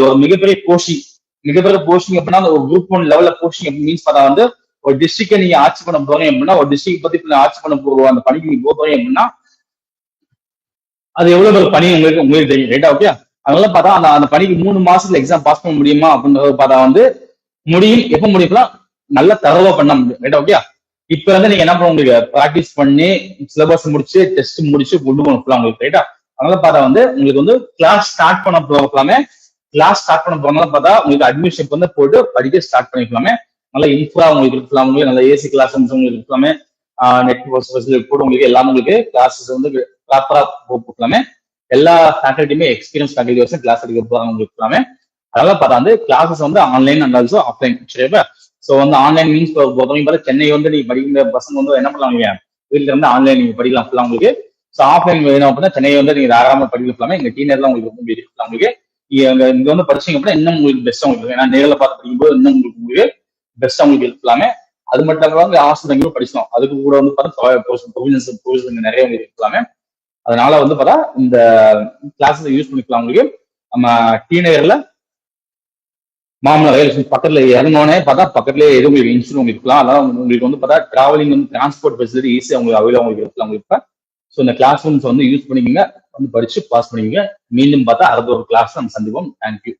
ஒரு மிகப்பெரிய போஸ்டிங் அப்படின்னா ஒரு குரூப் 1 லெவல்ல போஸ்டிங் மீன்ஸ் பார்த்தா வந்து ஒரு டிஸ்ட்ரிக்டை நீங்க ஆட்சி பண்ண போறீங்க அப்படின்னா ஒரு டிஸ்ட்ரிக்ட் பத்தி ஆட்சி பண்ண போறோம் அந்த பணிக்கு நீங்க போறீங்க அப்படின்னா அது எவ்வளவு ஒரு பணி உங்களுக்கு தெரியும். ரைட்டா? ஓகே. அதனால பார்த்தா அந்த பணிக்கு 3 மாசத்துல எக்ஸாம் பாஸ் பண்ண முடியுமா அப்படின்றத பார்த்தா வந்து முடியும். எப்ப முடியும்னா நல்லா தரவா பண்ண முடியும். ரைட்டா? ஓகே. இப்ப வந்து நீங்க என்ன பண்ண உங்களுக்கு ப்ராக்டிஸ் பண்ணி சிலபஸ் முடிச்சு டெஸ்ட் முடிச்சு கொண்டு போகலாம் உங்களுக்கு. ரைட்டா? அதனால பார்த்தா வந்து உங்களுக்கு வந்து கிளாஸ் ஸ்டார்ட் பண்ண போகலாமே. கிளாஸ் ஸ்டார்ட் பண்ண போறதுனால பார்த்தா உங்களுக்கு அட்மிஷன் வந்து போட்டு படிக்க ஸ்டார்ட் பண்ணிக்கலாமே. நல்ல இன்ஃப்ரா உங்களுக்கு இருக்கலாம். உங்களுக்கு நல்ல ஏசி கிளாஸ் உங்களுக்கு இருக்கலாமே. நெட்வொர்க் கூட உங்களுக்கு எல்லாமே உங்களுக்கு கிளாஸஸ் வந்து ப்ராப்பரா போகலாமே. எல்லா ஃபேக்கல்ட்டியுமே எக்ஸ்பீரியன்ஸ் ஃபேக்கல்ட்டி வச்சு கிளாஸ் எடுக்க போறாங்க உங்களுக்கு இருக்கலாமே. அதனால பார்த்தா வந்து கிளாஸஸ் வந்து ஆன்லைன் அண்ட் ஆல்சோ ஆஃப்லைன். சரியா? ஸோ வந்து ஆன்லைன் மீன்ஸ் பொறுத்தவரைக்கும் பார்த்தா சென்னை வந்து நீங்க படிக்கிற பசங்க வந்து என்ன பண்ணலாம், நீங்க வீட்டுல இருந்து ஆன்லைன் நீங்க படிக்கலாம் ஃபுல்லா உங்களுக்கு. ஸோ ஆஃப்லைன் வேணும் அப்படின்னா சென்னை வந்து நீங்க தாராளமா படிக்கலாம். எங்க டீனர்லாம் உங்களுக்கு இருக்கலாம் உங்களுக்கு. இங்க வந்து படிச்சீங்க அப்படின்னா இன்னும் உங்களுக்கு பெஸ்ட் உங்களுக்கு. ஏன்னா நேரில் பார்த்து படிக்கும்போது இன்னும் உங்களுக்கு பெஸ்ட் உங்களுக்கு இருக்கலாமே. அது மட்டும் இல்லாம ஹாஸ்டல் படிச்சோம். அதுக்கு கூட வந்து பார்த்தா நிறைய உங்களுக்கு இருக்கலாமே. அதனால வந்து பார்த்தா இந்த கிளாஸஸ் யூஸ் பண்ணிக்கலாம் உங்களுக்கு. நம்ம டீனர்ல மாமல்லா ரயில் ஸ்டேஷன் பக்கத்துல இறங்கினோடனே பார்த்தா பக்கத்துலேயே எதுவும் உங்களுக்கு இன்ஸ்டியூட் உங்களுக்கு இருக்கலாம். அதனால உங்களுக்கு வந்து பார்த்தா டிராவலிங் வந்து டிரான்ஸ்போர்ட் ஃபெசிலிட்டி ஈஸியாக உங்களுக்கு அவைலபிள் உங்களுக்கு இருக்கலாம் உங்களுக்கு. ஸோ இந்த கிளாஸ் ரூம்ஸ் வந்து யூஸ் பண்ணிக்கோங்க, வந்து படிச்சு பாஸ் பண்ணிக்கோங்க. மீண்டும் பார்த்தா அடுத்த ஒரு கிளாஸ் நம்ம சந்திப்போம். தேங்க்யூ.